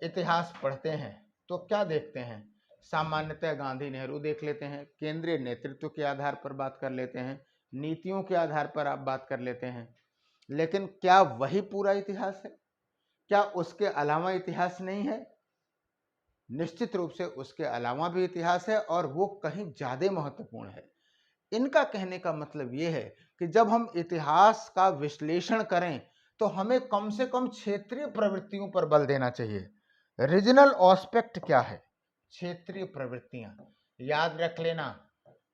Speaker 1: इतिहास पढ़ते हैं तो क्या देखते हैं, सामान्यतः गांधी नेहरू देख लेते हैं, केंद्रीय नेतृत्व के आधार पर बात कर लेते हैं, नीतियों के आधार पर आप बात कर लेते हैं। लेकिन क्या वही पूरा इतिहास है? क्या उसके अलावा इतिहास नहीं है? निश्चित रूप से उसके अलावा भी इतिहास है, और वो कहीं ज्यादा महत्वपूर्ण है। इनका कहने का मतलब ये है कि जब हम इतिहास का विश्लेषण करें तो हमें कम से कम क्षेत्रीय प्रवृत्तियों पर बल देना चाहिए। रीजनल एस्पेक्ट क्या है? क्षेत्रीय प्रवृत्तियां। याद रख लेना,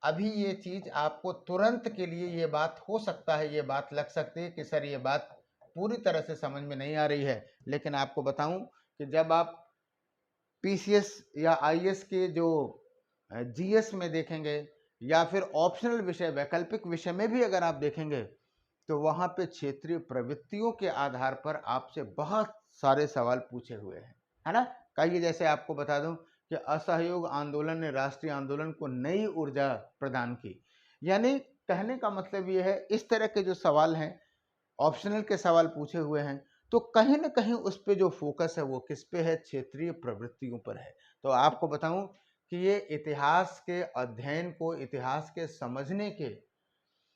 Speaker 1: अभी ये चीज आपको तुरंत के लिए ये बात हो सकता है, ये बात लग सकती है कि सर ये बात पूरी तरह से समझ में नहीं आ रही है, लेकिन आपको बताऊं कि जब आप PCS या IS के जो GS में देखेंगे या फिर ऑप्शनल विषय, वैकल्पिक विषय में भी अगर आप देखेंगे तो वहाँ पे क्षेत्रीय प्रवृत्तियों के आधार पर आपसे बहुत सारे सवाल पूछे हुए हैं, है ना। कहिए, जैसे आपको बता दूं कि असहयोग आंदोलन ने राष्ट्रीय आंदोलन को नई ऊर्जा प्रदान की। यानी कहने का मतलब ये है, इस तरह के जो सवाल हैं, ऑप्शनल के सवाल पूछे हुए हैं, तो कहीं ना कहीं उस पे जो फोकस है वो किस पे है, क्षेत्रीय प्रवृत्तियों पर है। तो आपको बताऊं कि ये इतिहास के अध्ययन को, इतिहास के समझने के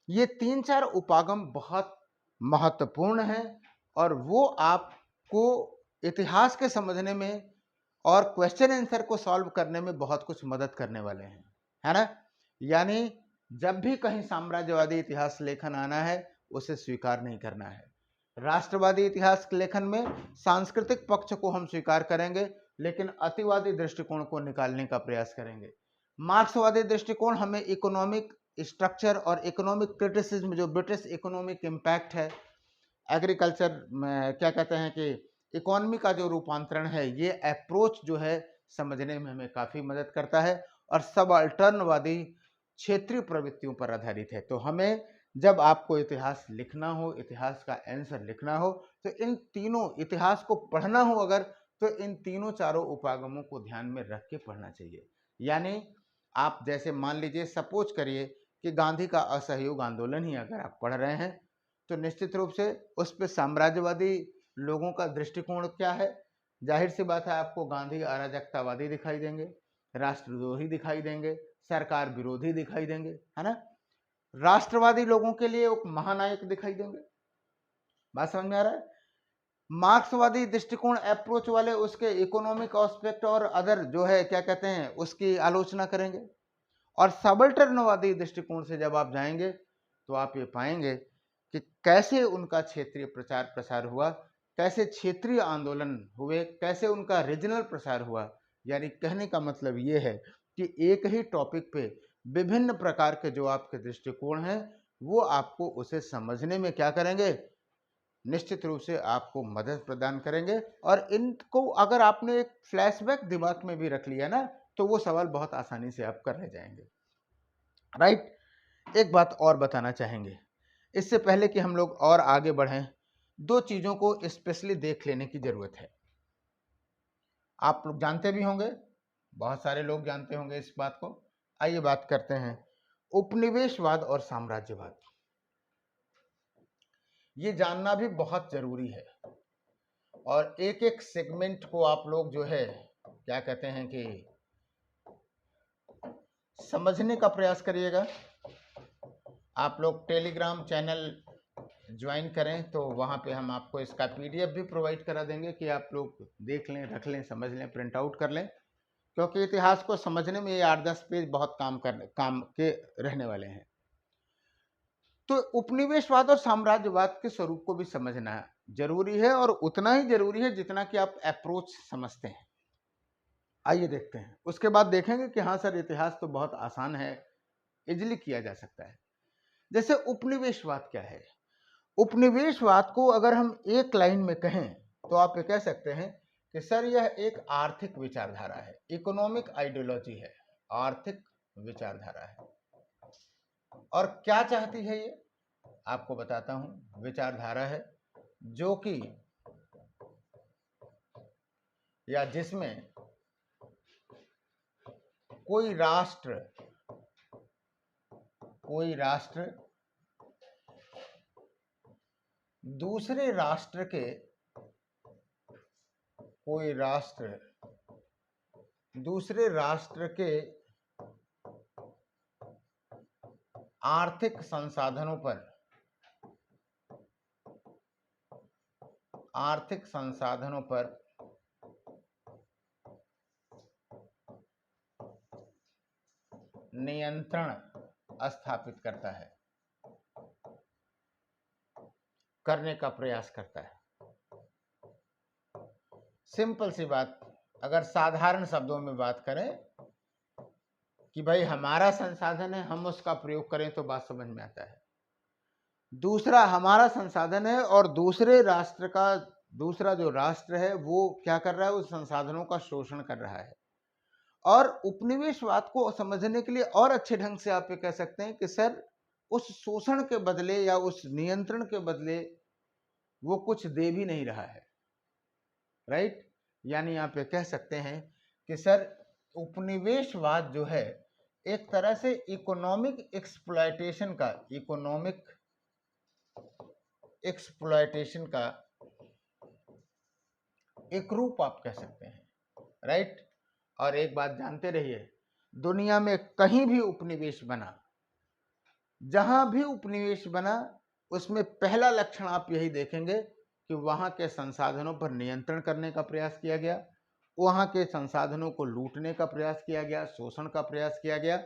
Speaker 1: ये 3-4 उपागम बहुत महत्वपूर्ण हैं, और वो आपको इतिहास के समझने में और क्वेश्चन आंसर को सॉल्व करने में बहुत कुछ मदद करने वाले हैं, है ना। यानी जब भी कहीं साम्राज्यवादी इतिहास लेखन आना है, उसे स्वीकार नहीं करना है। राष्ट्रवादी इतिहास लेखन में सांस्कृतिक पक्ष को हम स्वीकार करेंगे, लेकिन अतिवादी दृष्टिकोण को निकालने का प्रयास करेंगे। मार्क्सवादी दृष्टिकोण हमें इकोनॉमिक स्ट्रक्चर और इकोनॉमिक क्रिटिसिज्म, जो ब्रिटिश इकोनॉमिक इम्पैक्ट है, एग्रीकल्चर में क्या कहते हैं कि इकोनॉमी का जो रूपांतरण है, ये अप्रोच जो है समझने में हमें काफ़ी मदद करता है, और सबाल्टर्नवादी क्षेत्रीय प्रवृत्तियों पर आधारित है। तो हमें जब आपको इतिहास लिखना हो, इतिहास का आंसर लिखना हो, तो इन तीनों, इतिहास को पढ़ना हो अगर, तो इन तीनों चारों उपागमों को ध्यान में रख के पढ़ना चाहिए। यानी आप जैसे मान लीजिए, सपोज करिए कि गांधी का असहयोग आंदोलन ही अगर आप पढ़ रहे हैं, तो निश्चित रूप से उस पर साम्राज्यवादी लोगों का दृष्टिकोण क्या है। जाहिर सी बात है, आपको गांधी अराजकतावादी दिखाई देंगे, राष्ट्रद्रोही दिखाई देंगे, सरकार विरोधी दिखाई देंगे, है ना। राष्ट्रवादी लोगों के लिए एक महानायक दिखाई देंगे। बात समझ में आ रहा है। मार्क्सवादी दृष्टिकोण अप्रोच वाले उसके इकोनॉमिक एस्पेक्ट और अदर जो है क्या कहते हैं, उसकी आलोचना करेंगे। और सबल्टर्नवादी दृष्टिकोण से जब आप जाएंगे, तो आप ये पाएंगे कि कैसे उनका क्षेत्रीय प्रचार प्रसार हुआ, कैसे क्षेत्रीय आंदोलन हुए, कैसे उनका रीजनल प्रसार हुआ। यानी कहने का मतलब ये है कि एक ही टॉपिक पे विभिन्न प्रकार के जो आपके दृष्टिकोण हैं, वो आपको उसे समझने में क्या करेंगे, निश्चित रूप से आपको मदद प्रदान करेंगे। और इनको अगर आपने एक फ्लैशबैक दिमाग में भी रख लिया ना, तो वो सवाल बहुत आसानी से आप कर ले जाएंगे, राइट। एक बात और बताना चाहेंगे, इससे पहले कि हम लोग और आगे बढ़ें, दो चीज़ों को स्पेशली देख लेने की ज़रूरत है। आप लोग जानते भी होंगे, बहुत सारे लोग जानते होंगे इस बात को। आइए बात करते हैं उपनिवेशवाद और साम्राज्यवाद। ये जानना भी बहुत ज़रूरी है, और एक एक सेगमेंट को आप लोग जो है क्या कहते हैं कि समझने का प्रयास करिएगा। आप लोग टेलीग्राम चैनल ज्वाइन करें, तो वहाँ पे हम आपको इसका पीडीएफ भी प्रोवाइड करा देंगे कि आप लोग देख लें, रख लें, समझ लें, प्रिंट आउट कर लें, क्योंकि इतिहास को समझने में ये 8-10 पेज बहुत काम के रहने वाले हैं। तो उपनिवेशवाद और साम्राज्यवाद के स्वरूप को भी समझना जरूरी है, और उतना ही जरूरी है जितना कि आप अप्रोच समझते हैं। आइए देखते हैं, उसके बाद देखेंगे कि हाँ सर, इतिहास तो बहुत आसान है, इजिली किया जा सकता है। जैसे उपनिवेशवाद क्या है। उपनिवेशवाद को अगर हम एक लाइन में कहें, तो आप ये कह सकते हैं कि सर यह एक आर्थिक विचारधारा है, इकोनॉमिक आइडियोलॉजी है, आर्थिक विचारधारा है। और क्या चाहती है ये, आपको बताता हूं। विचारधारा है जो कि या जिसमें कोई राष्ट्र दूसरे राष्ट्र के दूसरे राष्ट्र के आर्थिक संसाधनों पर नियंत्रण स्थापित करने का प्रयास करता है। सिंपल सी बात, अगर साधारण शब्दों में बात करें कि भाई हमारा संसाधन है, हम उसका प्रयोग करें, तो बात समझ में आता है। दूसरा हमारा संसाधन है, और दूसरा जो राष्ट्र है वो क्या कर रहा है, उस संसाधनों का शोषण कर रहा है। और उपनिवेशवाद को समझने के लिए और अच्छे ढंग से आप ये कह सकते हैं कि सर उस शोषण के बदले या उस नियंत्रण के बदले वो कुछ दे भी नहीं रहा है, राइट। यानी आप ये कह सकते हैं कि सर उपनिवेशवाद जो है एक तरह से इकोनॉमिक एक्सप्लॉयटेशन का एक रूप आप कह सकते हैं, राइट। और एक बात जानते रहिए, दुनिया में कहीं भी उपनिवेश बना, जहां भी उपनिवेश बना, उसमें पहला लक्षण आप यही देखेंगे कि वहां के संसाधनों पर नियंत्रण करने का प्रयास किया गया, वहां के संसाधनों को लूटने का प्रयास किया गया, शोषण का प्रयास किया गया।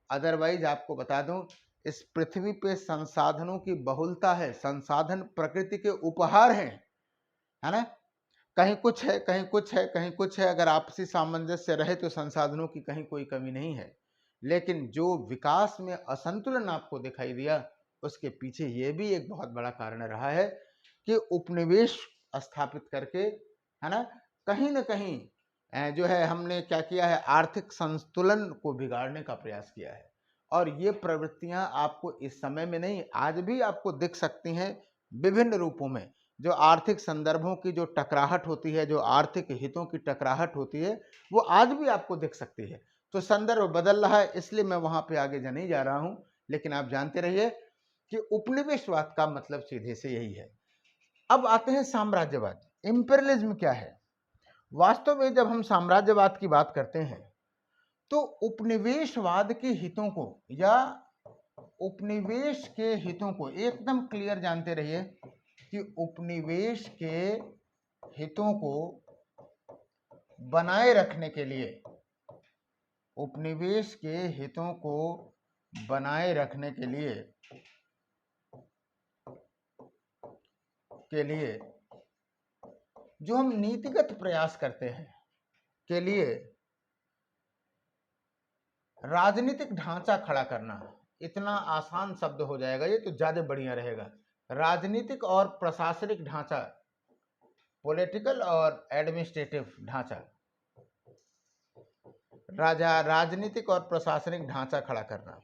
Speaker 1: अदरवाइज आपको बता दूं, इस पृथ्वी पे संसाधनों की बहुलता है, संसाधन प्रकृति के उपहार हैं, है ना। कहीं कुछ है, कहीं कुछ है, कहीं कुछ है। अगर आपसी सामंजस्य रहे तो संसाधनों की कहीं कोई कमी नहीं है। लेकिन जो विकास में असंतुलन आपको दिखाई दिया, उसके पीछे ये भी एक बहुत बड़ा कारण रहा है कि उपनिवेश स्थापित करके, है ना, कहीं ना कहीं जो है हमने क्या किया है, आर्थिक संतुलन को बिगाड़ने का प्रयास किया है। और ये प्रवृत्तियां आपको इस समय में नहीं, आज भी आपको दिख सकती हैं विभिन्न रूपों में। जो आर्थिक संदर्भों की जो टकराहट होती है, जो आर्थिक हितों की टकराहट होती है, वो आज भी आपको दिख सकती है। तो संदर्भ बदल रहा है, इसलिए मैं वहां पे आगे नहीं जा रहा हूं। लेकिन आप जानते रहिए कि उपनिवेशवाद का मतलब सीधे से यही है। अब आते हैं साम्राज्यवाद। इंपीरियलिज्म क्या है? वास्तव में जब हम साम्राज्यवाद की बात करते हैं तो उपनिवेशवाद के हितों को या उपनिवेश के हितों को एकदम क्लियर जानते रहिए कि उपनिवेश के हितों को बनाए रखने के लिए, उपनिवेश के हितों को बनाए रखने के लिए जो हम नीतिगत प्रयास करते हैं के लिए राजनीतिक ढांचा खड़ा करना, इतना आसान शब्द हो जाएगा ये तो ज्यादा बढ़िया रहेगा। राजनीतिक और प्रशासनिक ढांचा, पॉलिटिकल और एडमिनिस्ट्रेटिव ढांचा, राजनीतिक और प्रशासनिक ढांचा खड़ा करना,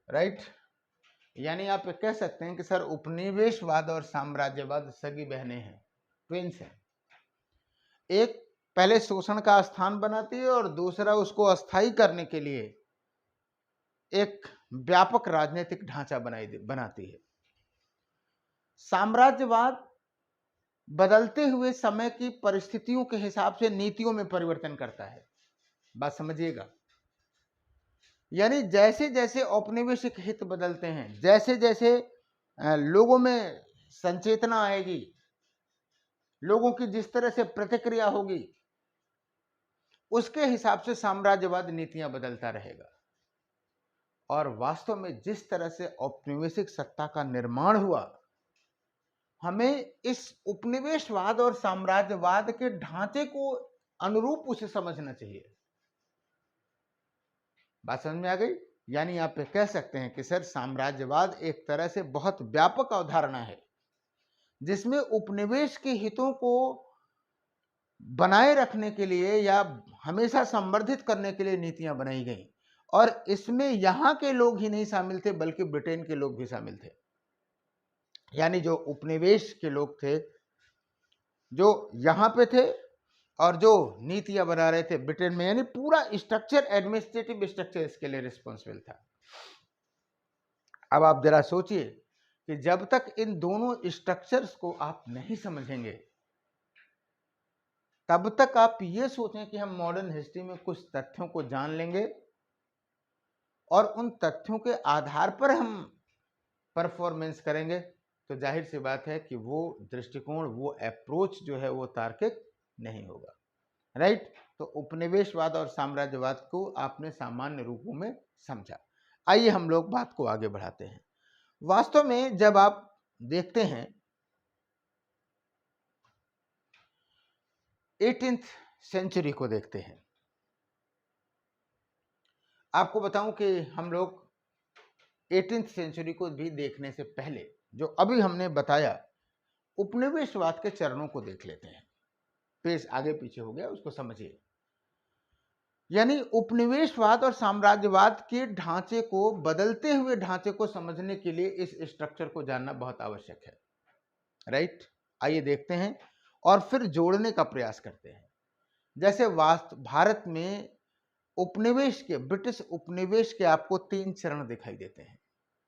Speaker 1: राइट। यानी आप कह सकते हैं कि सर उपनिवेशवाद और साम्राज्यवाद सगी बहनें हैं, ट्विंस हैं। एक पहले शोषण का स्थान बनाती है और दूसरा उसको अस्थायी करने के लिए एक व्यापक राजनीतिक ढांचा बनाती है। साम्राज्यवाद बदलते हुए समय की परिस्थितियों के हिसाब से नीतियों में परिवर्तन करता है। बात समझिएगा। यानी जैसे जैसे औपनिवेशिक हित बदलते हैं, जैसे जैसे लोगों में संचेतना आएगी, लोगों की जिस तरह से प्रतिक्रिया होगी, उसके हिसाब से साम्राज्यवाद नीतियां बदलता रहेगा। और वास्तव में जिस तरह से औपनिवेशिक सत्ता का निर्माण हुआ, हमें इस उपनिवेशवाद और साम्राज्यवाद के ढांचे को अनुरूप उसे समझना चाहिए। बात समझ में आ गई? यानी आप कह सकते हैं कि सर साम्राज्यवाद एक तरह से बहुत व्यापक अवधारणा है जिसमें उपनिवेश के हितों को बनाए रखने के लिए या हमेशा संवर्धित करने के लिए नीतियां बनाई गई। और इसमें यहां के लोग ही नहीं शामिल थे बल्कि ब्रिटेन के लोग भी शामिल थे। यानी जो उपनिवेश के लोग थे जो यहां पे थे और जो नीतियां बना रहे थे ब्रिटेन में, यानी पूरा स्ट्रक्चर, एडमिनिस्ट्रेटिव स्ट्रक्चर इसके लिए रिस्पॉन्सिबल था। अब आप जरा सोचिए कि जब तक इन दोनों स्ट्रक्चर्स को आप नहीं समझेंगे तब तक आप ये सोचें कि हम मॉडर्न हिस्ट्री में कुछ तथ्यों को जान लेंगे और उन तथ्यों के आधार पर हम परफॉर्मेंस करेंगे, तो जाहिर सी बात है कि वो दृष्टिकोण, वो अप्रोच जो है वो तार्किक नहीं होगा, राइट। तो उपनिवेशवाद और साम्राज्यवाद को आपने सामान्य रूपों में समझा। आइए हम लोग बात को आगे बढ़ाते हैं। वास्तव में जब आप देखते हैं 18th सेंचुरी को देखते हैं, आपको बताऊं कि हम लोग 18th सेंचुरी को भी देखने से पहले जो अभी हमने बताया उपनिवेशवाद के चरणों को देख लेते हैं। पेज आगे पीछे हो गया, उसको समझिए। यानी उपनिवेशवाद और साम्राज्यवाद के ढांचे को, बदलते हुए ढांचे को समझने के लिए इस स्ट्रक्चर को जानना बहुत आवश्यक है। राइट, आइए देखते हैं और फिर जोड़ने का प्रयास करते हैं। जैसे भारत में उपनिवेश के, ब्रिटिश उपनिवेश के आपको 3 चरण दिखाई देते हैं।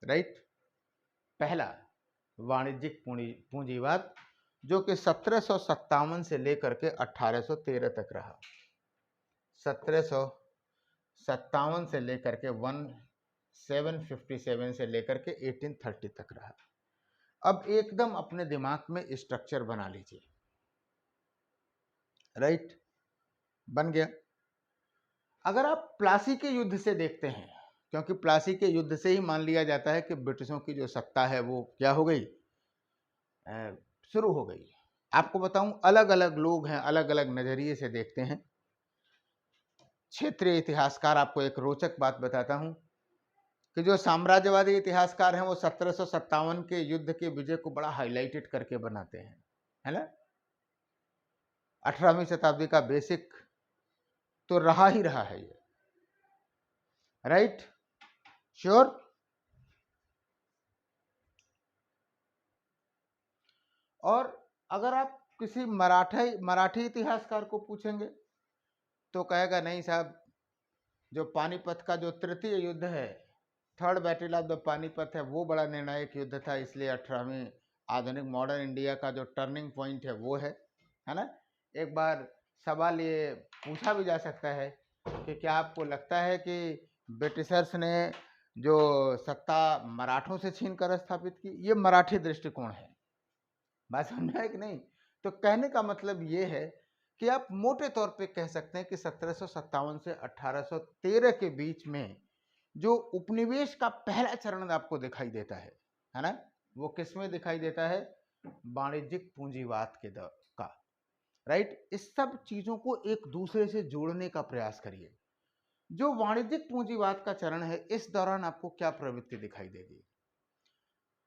Speaker 1: राइट, पहला वाणिज्यिक पूंजीवाद, जो कि 1757 से लेकर के 1813 तक रहा। 1757 से लेकर के 1757 से लेकर के 1830 तक रहा। अब एकदम अपने दिमाग में स्ट्रक्चर बना लीजिए। राइट, बन गया। अगर आप प्लासी के युद्ध से देखते हैं, क्योंकि प्लासी के युद्ध से ही मान लिया जाता है कि ब्रिटिशों की जो सत्ता है वो क्या हो गई, शुरू हो गई। आपको बताऊं, अलग अलग लोग हैं, अलग अलग नजरिए से देखते हैं। क्षेत्रीय इतिहासकार, आपको एक रोचक बात बताता हूं कि जो साम्राज्यवादी इतिहासकार हैं वो 1757 के युद्ध के विजय को बड़ा हाईलाइटेड करके बनाते हैं, है ना। 18वीं शताब्दी का बेसिक तो रहा ही रहा है ये। Right, sure. और अगर आप किसी मराठी इतिहासकार को पूछेंगे तो कहेगा नहीं साहब, जो पानीपत का जो तृतीय युद्ध है, third battle of the Panipat है, वो बड़ा निर्णायक युद्ध था, इसलिए 18वीं आधुनिक मॉडर्न इंडिया का जो टर्निंग पॉइंट है वो है ना। एक बार सवाल ये पूछा भी जा सकता है कि क्या आपको लगता है कि ब्रिटिशर्स ने जो सत्ता मराठों से छीन कर स्थापित की, ये मराठी दृष्टिकोण है। बात समझ में है कि नहीं। तो कहने का मतलब ये है कि आप मोटे तौर पे कह सकते हैं कि 1757 से 1813 के बीच में जो उपनिवेश का पहला चरण आपको दिखाई देता है ना, वो किसमें दिखाई देता है, वाणिज्यिक पूंजीवाद के दौर का। राइट, इस सब चीजों को एक दूसरे से जोड़ने का प्रयास करिए। जो वाणिज्यिक पूंजीवाद का चरण है, इस दौरान आपको क्या प्रवृत्ति दिखाई देगी,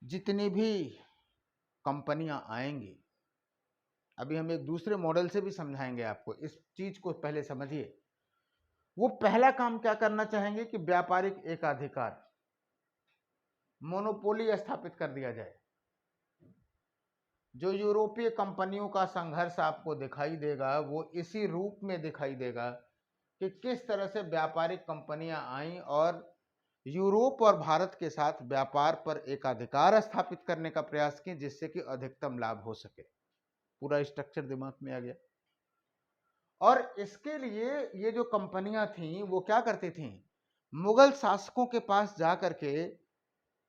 Speaker 1: जितनी भी कंपनियां आएंगी, अभी हम एक दूसरे मॉडल से भी समझाएंगे आपको, इस चीज को पहले समझिए। वो पहला काम क्या करना चाहेंगे कि व्यापारिक एकाधिकार, मोनोपोली स्थापित कर दिया जाए। जो यूरोपीय कंपनियों का संघर्ष आपको दिखाई देगा वो इसी रूप में दिखाई देगा कि किस तरह से व्यापारिक कंपनियां आईं और यूरोप और भारत के साथ व्यापार पर एकाधिकार स्थापित करने का प्रयास किए, जिससे कि अधिकतम लाभ हो सके। पूरा स्ट्रक्चर दिमाग में आ गया। और इसके लिए ये जो कंपनियां थीं वो क्या करती थीं, मुगल शासकों के पास जा करके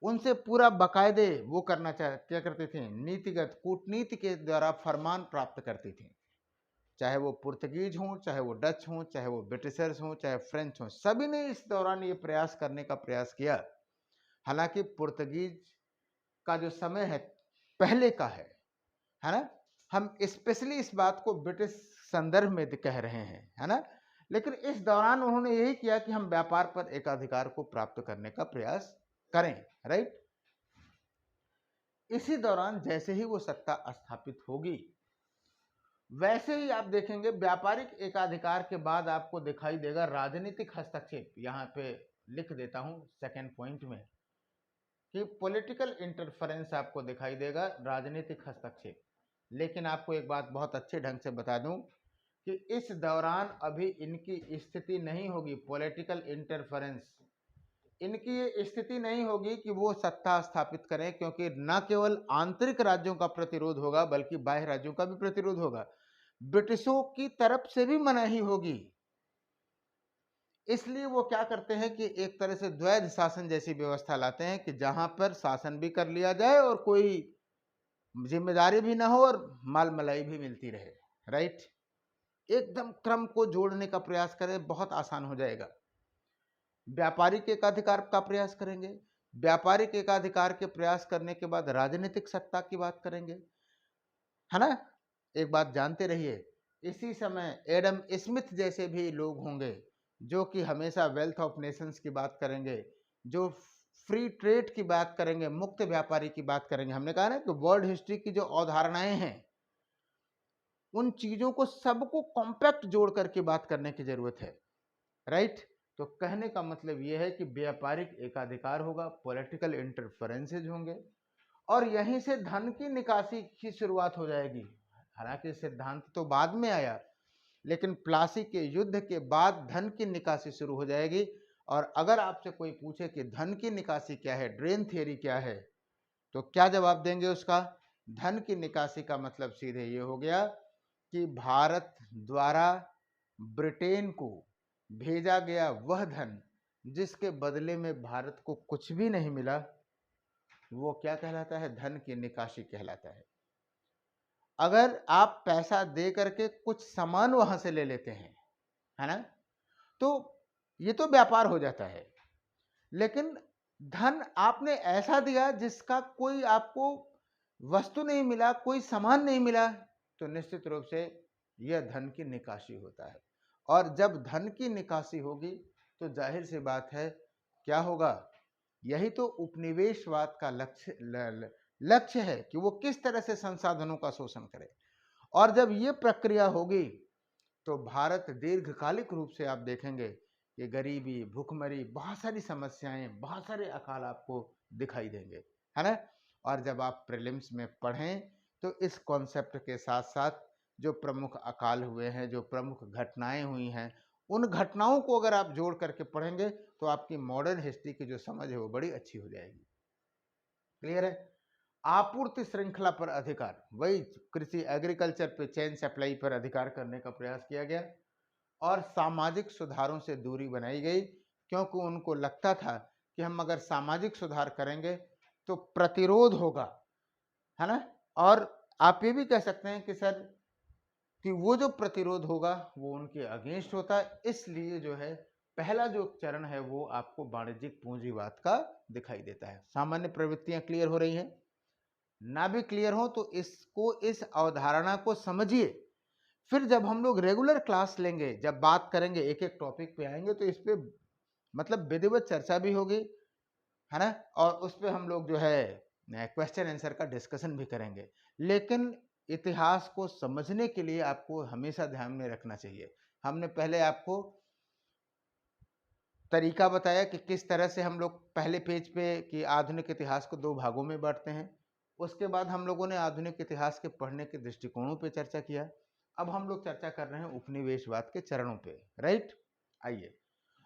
Speaker 1: उनसे पूरा बकायदे वो करना क्या करती थी, नीतिगत कूटनीति के द्वारा फरमान प्राप्त करती थी। चाहे वो पुर्तगीज हों, चाहे वो डच हों, चाहे वो ब्रिटिशर्स हों, चाहे फ्रेंच हों, सभी ने इस दौरान ये प्रयास करने का प्रयास किया। हालांकि पुर्तगीज का जो समय है पहले का है ना। हम स्पेशली इस बात को ब्रिटिश संदर्भ में कह रहे हैं, है ना। लेकिन इस दौरान उन्होंने यही किया कि हम व्यापार पर एकाधिकार को प्राप्त करने का प्रयास करें। राइट, इसी दौरान जैसे ही वो सत्ता स्थापित होगी, वैसे ही आप देखेंगे व्यापारिक एकाधिकार के बाद आपको दिखाई देगा राजनीतिक हस्तक्षेप। यहां पे लिख देता हूं सेकेंड पॉइंट में कि पॉलिटिकल इंटरफेरेंस आपको दिखाई देगा, राजनीतिक हस्तक्षेप। लेकिन आपको एक बात बहुत अच्छे ढंग से बता दूं कि इस दौरान अभी इनकी स्थिति नहीं होगी पॉलिटिकल इंटरफेरेंस, इनकी ये स्थिति नहीं होगी कि वो सत्ता स्थापित करें, क्योंकि न केवल आंतरिक राज्यों का प्रतिरोध होगा बल्कि बाह्य राज्यों का भी प्रतिरोध होगा, ब्रिटिशों की तरफ से भी मनाही होगी। इसलिए वो क्या करते हैं कि एक तरह से द्वैध शासन जैसी व्यवस्था लाते हैं कि जहां पर शासन भी कर लिया जाए और कोई जिम्मेदारी भी ना हो और माल मलाई भी मिलती रहे। राइट, एकदम क्रम को जोड़ने का प्रयास करें, बहुत आसान हो जाएगा। व्यापारिक एकाधिकार का प्रयास करेंगे, व्यापारिक एकाधिकार के प्रयास करने के बाद राजनीतिक सत्ता की बात करेंगे, है ना। एक बात जानते रहिए, इसी समय एडम स्मिथ जैसे भी लोग होंगे जो कि हमेशा वेल्थ ऑफ नेशंस की बात करेंगे, जो फ्री ट्रेड की बात करेंगे, मुक्त व्यापारी की बात करेंगे। हमने कहा ना कि वर्ल्ड हिस्ट्री की जो अवधारणाएं हैं उन चीजों को सबको कॉम्पैक्ट जोड़ करके बात करने की जरूरत है। राइट। तो कहने का मतलब ये है कि व्यापारिक एकाधिकार होगा, पॉलिटिकल इंटरफेरेंसेज होंगे, और यहीं से धन की निकासी की शुरुआत हो जाएगी। हालांकि सिद्धांत तो बाद में आया, लेकिन प्लासी के युद्ध के बाद धन की निकासी शुरू हो जाएगी। और अगर आपसे कोई पूछे कि धन की निकासी क्या है, ड्रेन थियरी क्या है, तो क्या जवाब देंगे उसका? धन की निकासी का मतलब सीधे ये हो गया कि भारत द्वारा ब्रिटेन को भेजा गया वह धन जिसके बदले में भारत को कुछ भी नहीं मिला, वो क्या कहलाता है? धन की निकासी कहलाता है। अगर आप पैसा दे करके कुछ सामान वहां से ले लेते हैं, है ना, तो ये तो व्यापार हो जाता है। लेकिन धन आपने ऐसा दिया जिसका कोई आपको वस्तु नहीं मिला, कोई सामान नहीं मिला, तो निश्चित रूप से यह धन की निकासी होता है। और जब धन की निकासी होगी तो जाहिर सी बात है क्या होगा? यही तो उपनिवेशवाद का लक्ष्य है कि वो किस तरह से संसाधनों का शोषण करे। और जब ये प्रक्रिया होगी तो भारत दीर्घकालिक रूप से आप देखेंगे कि गरीबी, भूखमरी, बहुत सारी समस्याएं, बहुत सारे अकाल आपको दिखाई देंगे, है ना। और जब आप प्रीलिम्स में पढ़ें तो इस कॉन्सेप्ट के साथ साथ जो प्रमुख अकाल हुए हैं, जो प्रमुख घटनाएं हुई हैं, उन घटनाओं को अगर आप जोड़ करके पढ़ेंगे तो आपकी मॉडर्न हिस्ट्री की जो समझ है वो बड़ी अच्छी हो जाएगी। क्लियर है? आपूर्ति श्रृंखला पर अधिकार, वही कृषि एग्रीकल्चर पे चेन सप्लाई पर अधिकार करने का प्रयास किया गया। और सामाजिक सुधारों से दूरी बनाई गई, क्योंकि उनको लगता था कि हम अगर सामाजिक सुधार करेंगे तो प्रतिरोध होगा, है ना। और आप ये भी कह सकते हैं कि सर कि वो जो प्रतिरोध होगा वो उनके अगेंस्ट होता है, इसलिए जो है पहला जो चरण है वो आपको वाणिज्यिक पूंजीवाद का दिखाई देता है। सामान्य प्रवृत्तियां क्लियर हो रही हैं? ना भी क्लियर हो तो इसको, इस अवधारणा को समझिए। फिर जब हम लोग रेगुलर क्लास लेंगे, जब बात करेंगे, एक एक टॉपिक पे आएंगे, तो इस पे मतलब विधिवत चर्चा भी होगी, है ना। और उस पे हम लोग जो है क्वेश्चन आंसर का डिस्कशन भी करेंगे। लेकिन इतिहास को समझने के लिए आपको हमेशा ध्यान में रखना चाहिए, हमने पहले आपको तरीका बताया कि किस तरह से हम लोग पहले पेज पे कि आधुनिक इतिहास को दो भागों में बांटते हैं। उसके बाद हम लोगों ने आधुनिक इतिहास के पढ़ने के दृष्टिकोणों पे चर्चा किया। अब हम लोग चर्चा कर रहे हैं उपनिवेशवाद के चरणों पे, राइट। आइए,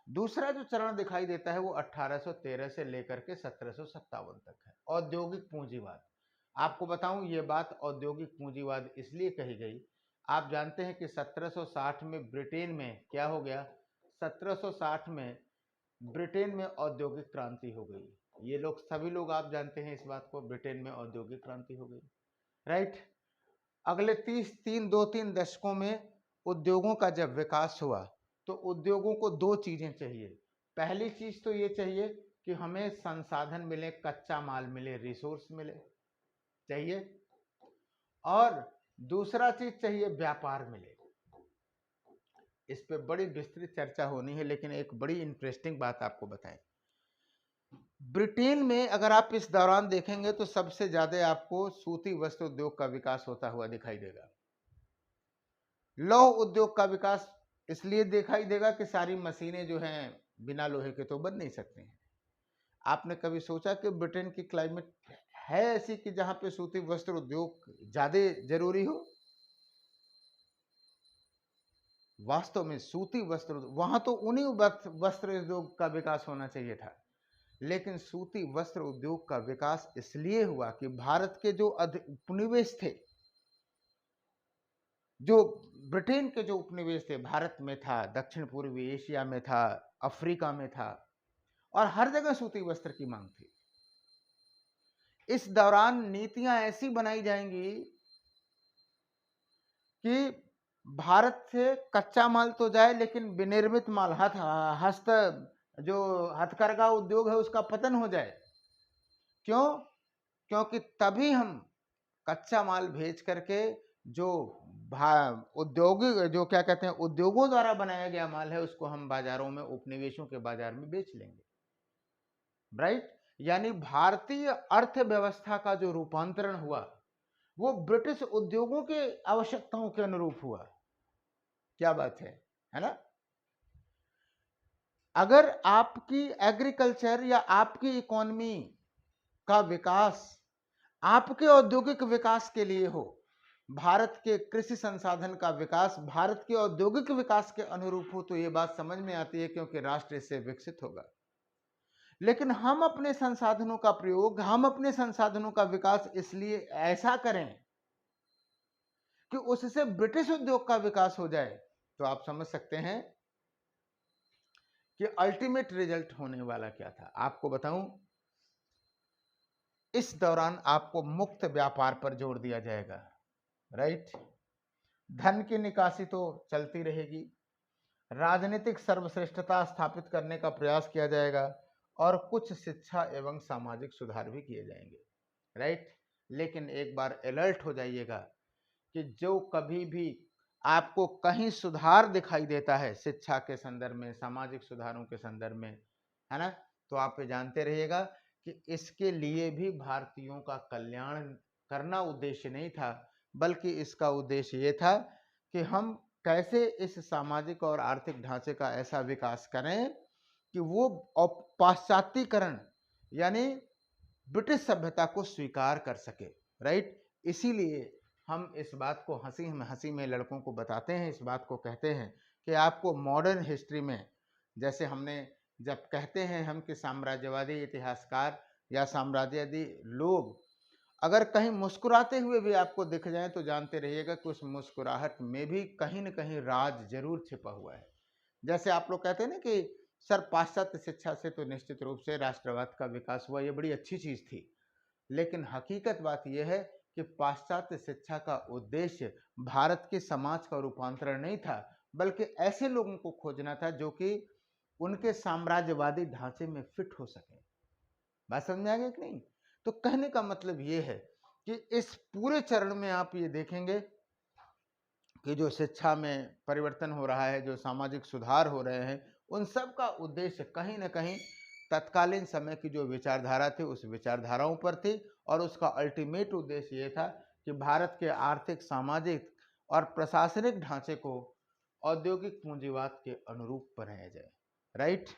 Speaker 1: दूसरा जो चरण दिखाई देता है वो 1813 से लेकर के 1757 तक है, औद्योगिक पूंजीवाद। आपको बताऊं, ये बात औद्योगिक पूंजीवाद इसलिए कही गई, आप जानते हैं कि 1760 में ब्रिटेन में क्या हो गया? 1760 में ब्रिटेन में औद्योगिक क्रांति हो गई। ये लोग, सभी लोग आप जानते हैं इस बात को, ब्रिटेन में औद्योगिक क्रांति हो गई, राइट। अगले 3 दशकों में उद्योगों का जब विकास हुआ तो उद्योगों को दो चीजें चाहिए। पहली चीज तो ये चाहिए कि हमें संसाधन मिले, कच्चा माल मिले, रिसोर्स मिले चाहिए, और दूसरा चीज चाहिए व्यापार मिले। इस पे बड़ी विस्तृत चर्चा होनी है, लेकिन एक बड़ी इंटरेस्टिंग बात आपको बताएं। ब्रिटेन में अगर आप इस दौरान देखेंगे तो सबसे ज्यादा आपको सूती वस्त्र उद्योग का विकास होता हुआ दिखाई देगा। लौह उद्योग का विकास इसलिए दिखाई देगा कि सारी मशीनें जो हैं बिना लोहे के तो बन नहीं सकती हैं। आपने कभी सोचा कि ब्रिटेन की क्लाइमेट है ऐसी कि जहां पे सूती वस्त्र उद्योग ज्यादा जरूरी हो? वास्तव में सूती वस्त्र, वहां तो उन्हीं वस्त्र उद्योग का विकास होना चाहिए था, लेकिन सूती वस्त्र उद्योग का विकास इसलिए हुआ कि भारत के जो उपनिवेश थे, जो ब्रिटेन के जो उपनिवेश थे, भारत में था, दक्षिण पूर्वी एशिया में था, अफ्रीका में था, और हर जगह सूती वस्त्र की मांग थी। इस दौरान नीतियां ऐसी बनाई जाएंगी कि भारत से कच्चा माल तो जाए, लेकिन विनिर्मित माल, हस्त जो हथकरघा उद्योग है उसका पतन हो जाए। क्यों? क्योंकि तभी हम कच्चा माल भेज करके जो औद्योगिक, जो क्या कहते हैं, उद्योगों द्वारा बनाया गया माल है, उसको हम बाजारों में, उपनिवेशों के बाजार में बेच लेंगे, राइट। यानी भारतीय अर्थव्यवस्था का जो रूपांतरण हुआ वो ब्रिटिश उद्योगों के आवश्यकताओं के अनुरूप हुआ। क्या बात है ना। अगर आपकी एग्रीकल्चर या आपकी इकोनॉमी का विकास आपके औद्योगिक विकास के लिए हो, भारत के कृषि संसाधन का विकास भारत के औद्योगिक विकास के अनुरूप हो, तो यह बात समझ में आती है, क्योंकि राष्ट्र इससे विकसित होगा। लेकिन हम अपने संसाधनों का प्रयोग, हम अपने संसाधनों का विकास इसलिए ऐसा करें कि उससे ब्रिटिश उद्योग का विकास हो जाए, तो आप समझ सकते हैं कि अल्टीमेट रिजल्ट होने वाला क्या था। आपको बताऊं, इस दौरान आपको मुक्त व्यापार पर जोर दिया जाएगा, राइट। धन की निकासी तो चलती रहेगी, राजनीतिक सर्वश्रेष्ठता स्थापित करने का प्रयास किया जाएगा और कुछ शिक्षा एवं सामाजिक सुधार भी किए जाएंगे, राइट। लेकिन एक बार अलर्ट हो जाइएगा कि जो कभी भी आपको कहीं सुधार दिखाई देता है शिक्षा के संदर्भ में, सामाजिक सुधारों के संदर्भ में, है ना, तो आप ये जानते रहिएगा कि इसके लिए भी भारतीयों का कल्याण करना उद्देश्य नहीं था, बल्कि इसका उद्देश्य ये था कि हम कैसे इस सामाजिक और आर्थिक ढांचे का ऐसा विकास करें कि वो पाश्चात्यकरण यानी ब्रिटिश सभ्यता को स्वीकार कर सके, राइट। इसीलिए हम इस बात को हंसी में लड़कों को बताते हैं, इस बात को कहते हैं कि आपको मॉडर्न हिस्ट्री में, जैसे हमने जब कहते हैं हम कि साम्राज्यवादी इतिहासकार या साम्राज्यवादी लोग अगर कहीं मुस्कुराते हुए भी आपको दिख जाए, तो जानते रहिएगा कि उस मुस्कुराहट में भी कहीं न कहीं राज जरूर छिपा हुआ है। जैसे आप लोग कहते हैं ना कि सर पाश्चात्य शिक्षा से तो निश्चित रूप से राष्ट्रवाद का विकास हुआ, ये बड़ी अच्छी चीज थी, लेकिन हकीकत बात यह है कि पाश्चात्य शिक्षा का उद्देश्य भारत के समाज का रूपांतरण नहीं था, बल्कि ऐसे लोगों को खोजना था जो कि उनके साम्राज्यवादी ढांचे में फिट हो सके। बात समझ में आ गई कि नहीं? तो कहने का मतलब यह है कि इस पूरे चरण में आप ये देखेंगे कि जो शिक्षा में परिवर्तन हो रहा है, जो सामाजिक सुधार हो रहे हैं, उन सब का उद्देश्य कहीं ना कहीं तत्कालीन समय की जो विचारधारा थी उस विचारधाराओं पर थी, और उसका अल्टीमेट उद्देश्य ये था कि भारत के आर्थिक, सामाजिक और प्रशासनिक ढांचे को औद्योगिक पूंजीवाद के अनुरूप बनाया जाए, राइट।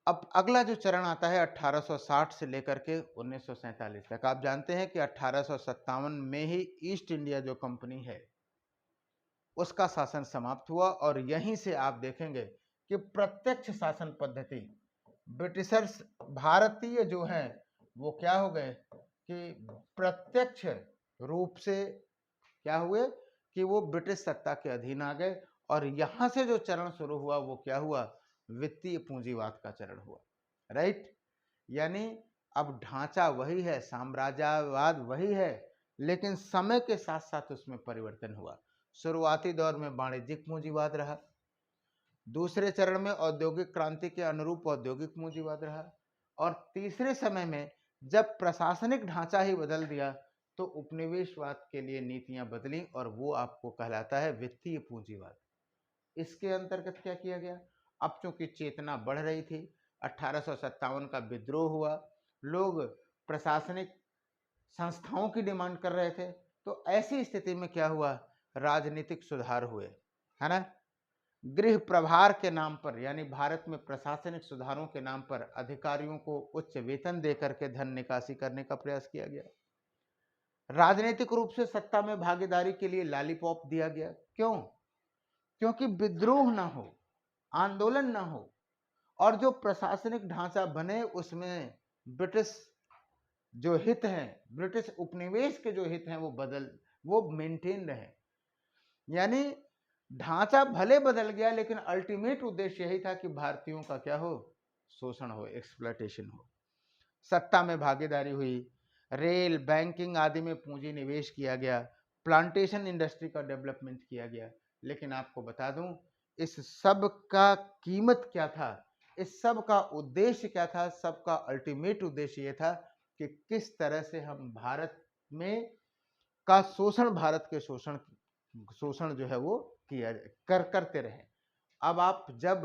Speaker 1: अब अगला जो चरण आता है 1860 से लेकर के 1947 तक। आप जानते हैं कि 1857 में ही ईस्ट इंडिया जो कंपनी है उसका शासन समाप्त हुआ, और यहीं से आप देखेंगे कि प्रत्यक्ष शासन पद्धति ब्रिटिशर्स भारतीय जो हैं वो क्या हो गए कि प्रत्यक्ष रूप से क्या हुए कि वो ब्रिटिश सत्ता के अधीन आ गए, और यहां से जो चरण शुरू हुआ वो क्या हुआ, वित्तीय पूंजीवाद का चरण हुआ, राइट। यानी अब ढांचा वही है, साम्राज्यवाद वही है, लेकिन समय के साथ साथ उसमें परिवर्तन हुआ। शुरुआती दौर में वाणिज्यिक पूंजीवाद रहा, दूसरे चरण में औद्योगिक क्रांति के अनुरूप औद्योगिक पूंजीवाद रहा, और तीसरे समय में जब प्रशासनिक ढांचा ही बदल दिया तो उपनिवेशवाद के लिए नीतियां बदली, और वो आपको कहलाता है वित्तीय पूंजीवाद। इसके अंतर्गत क्या किया गया, अब चूंकि चेतना बढ़ रही थी, 1857 का विद्रोह हुआ, लोग प्रशासनिक संस्थाओं की डिमांड कर रहे थे, तो ऐसी स्थिति में क्या हुआ, राजनीतिक सुधार हुए, है ना। गृह प्रभार के नाम पर, यानी भारत में प्रशासनिक सुधारों के नाम पर अधिकारियों को उच्च वेतन देकर के धन निकासी करने का प्रयास किया गया। राजनीतिक रूप से सत्ता में भागीदारी के लिए लॉलीपॉप दिया गया। क्यों? क्योंकि विद्रोह ना हो, आंदोलन ना हो, और जो प्रशासनिक ढांचा बने उसमें ब्रिटिश जो हित हैं, ब्रिटिश उपनिवेश के जो हित हैं वो मेंटेन रहे। यानी ढांचा भले बदल गया, लेकिन अल्टीमेट उद्देश्य यही था कि भारतीयों का क्या हो, शोषण हो, एक्सप्लॉयटेशन हो। सत्ता में भागीदारी हुई, रेल, बैंकिंग आदि में पूंजी निवेश किया गया, प्लांटेशन इंडस्ट्री का डेवलपमेंट किया गया। लेकिन आपको बता दूं इस सब का कीमत क्या था, इस सब का उद्देश्य क्या था, सबका अल्टीमेट उद्देश्य ये था कि किस तरह से हम भारत में का शोषण, भारत के शोषण जो है वो करते रहे। अब आप जब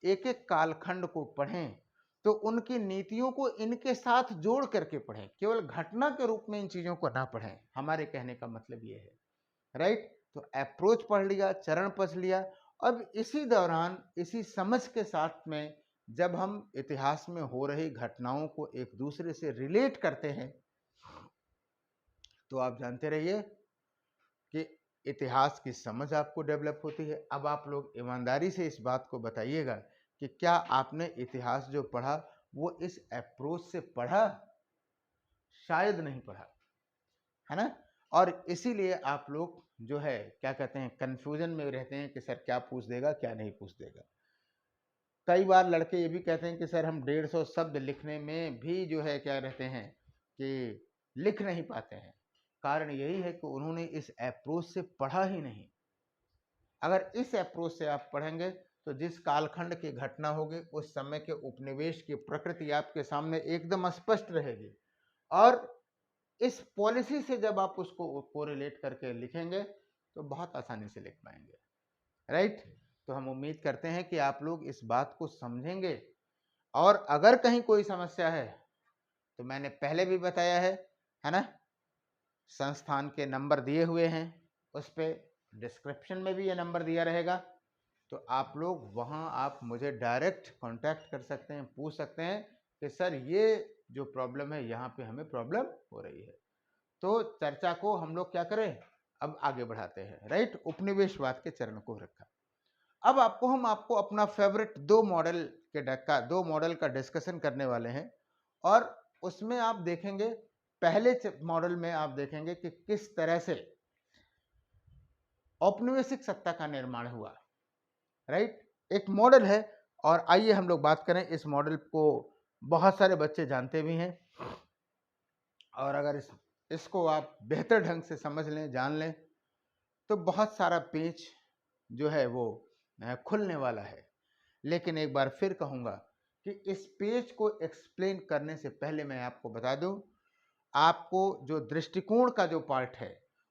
Speaker 1: एक एक कालखंड को पढ़ें तो उनकी नीतियों को इनके साथ जोड़ करके पढ़ें, केवल घटना के रूप में इन चीजों को ना पढ़ें। हमारे कहने का मतलब ये है, राइट। तो अप्रोच पढ़ लिया, चरण पढ़ लिया, अब इसी दौरान इसी समझ के साथ में जब हम इतिहास में हो रही घटनाओं को एक दूसरे से रिलेट करते हैं तो आप जानते रहिए कि इतिहास की समझ आपको डेवलप होती है। अब आप लोग ईमानदारी से इस बात को बताइएगा कि क्या आपने इतिहास जो पढ़ा वो इस अप्रोच से पढ़ा? शायद नहीं पढ़ा, है ना। और इसीलिए आप लोग जो है क्या कहते हैं कंफ्यूजन में रहते हैं कि सर क्या पूछ देगा क्या नहीं पूछ देगा। कई बार लड़के ये भी कहते हैं कि सर हम 150 शब्द लिखने में भी जो है क्या रहते हैं कि लिख नहीं पाते हैं। कारण यही है कि उन्होंने इस अप्रोच से पढ़ा ही नहीं। अगर इस अप्रोच से आप पढ़ेंगे तो जिस कालखंड की घटना होगी उस समय के उपनिवेश की प्रकृति आपके सामने एकदम स्पष्ट रहेगी, और इस पॉलिसी से जब आप उसको कोरिलेट करके लिखेंगे तो बहुत आसानी से लिख पाएंगे, राइट। तो हम उम्मीद करते हैं कि आप लोग इस बात को समझेंगे, और अगर कहीं कोई समस्या है तो मैंने पहले भी बताया है ना, संस्थान के नंबर दिए हुए हैं, उस पर डिस्क्रिप्शन में भी ये नंबर दिया रहेगा, तो आप लोग वहाँ आप मुझे डायरेक्ट कांटेक्ट कर सकते हैं, पूछ सकते हैं कि सर ये जो प्रॉब्लम है यहाँ पे हमें प्रॉब्लम हो रही है। तो चर्चा को हम लोग क्या करें, अब आगे बढ़ाते हैं, राइट। उपनिवेशवाद के चरण को रखा। अब हम आपको अपना फेवरेट दो मॉडल का डिस्कशन करने वाले हैं, और उसमें आप देखेंगे पहले मॉडल में आप देखेंगे कि किस तरह से औपनिवेशिक सत्ता का निर्माण हुआ, राइट। एक मॉडल है, और आइए हम लोग बात करें। इस मॉडल को बहुत सारे बच्चे जानते भी हैं, और अगर इसको आप बेहतर ढंग से समझ लें, जान लें, तो बहुत सारा पेच जो है वो खुलने वाला है। लेकिन एक बार फिर कहूँगा कि इस पेज को एक्सप्लेन करने से पहले मैं आपको बता दूं, आपको जो दृष्टिकोण का जो पार्ट है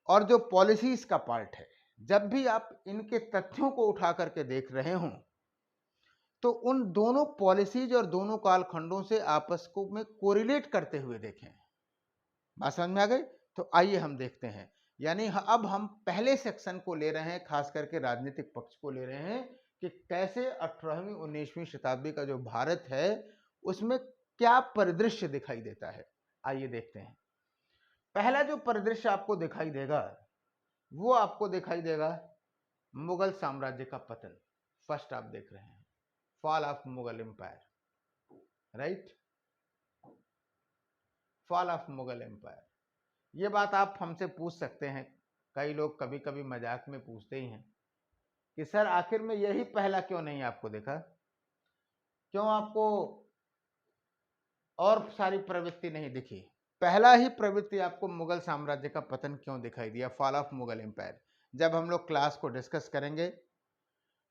Speaker 1: और जो पॉलिसीज का पार्ट है, जब भी आप इनके तथ्यों को उठा करके देख रहे हों तो उन दोनों पॉलिसीज और दोनों कालखंडों से आपस को में कोरिलेट करते हुए देखें। बात समझ में आ गई? तो आइए हम देखते हैं। यानी अब हम पहले सेक्शन को ले रहे हैं, खास करके राजनीतिक पक्ष को ले रहे हैं कि कैसे 18वीं 19वीं शताब्दी का जो भारत है उसमें क्या परिदृश्य दिखाई देता है। आइए देखते हैं। पहला जो परिदृश्य आपको दिखाई देगा वो आपको दिखाई देगा मुगल साम्राज्य का पतन। फर्स्ट आप देख रहे हैं fall of Mughal empire, right. Fall of Mughal empire. ये बात आप हमसे पूछ सकते हैं, कई लोग कभी कभी मजाक में पूछते ही हैं कि सर आखिर में यही पहला क्यों नहीं आपको देखा, क्यों आपको और सारी प्रवृत्ति नहीं दिखी, पहला ही प्रवृत्ति आपको मुगल साम्राज्य का पतन क्यों दिखाई दिया, फॉल ऑफ मुगल एम्पायर। जब हम लोग क्लास को डिस्कस करेंगे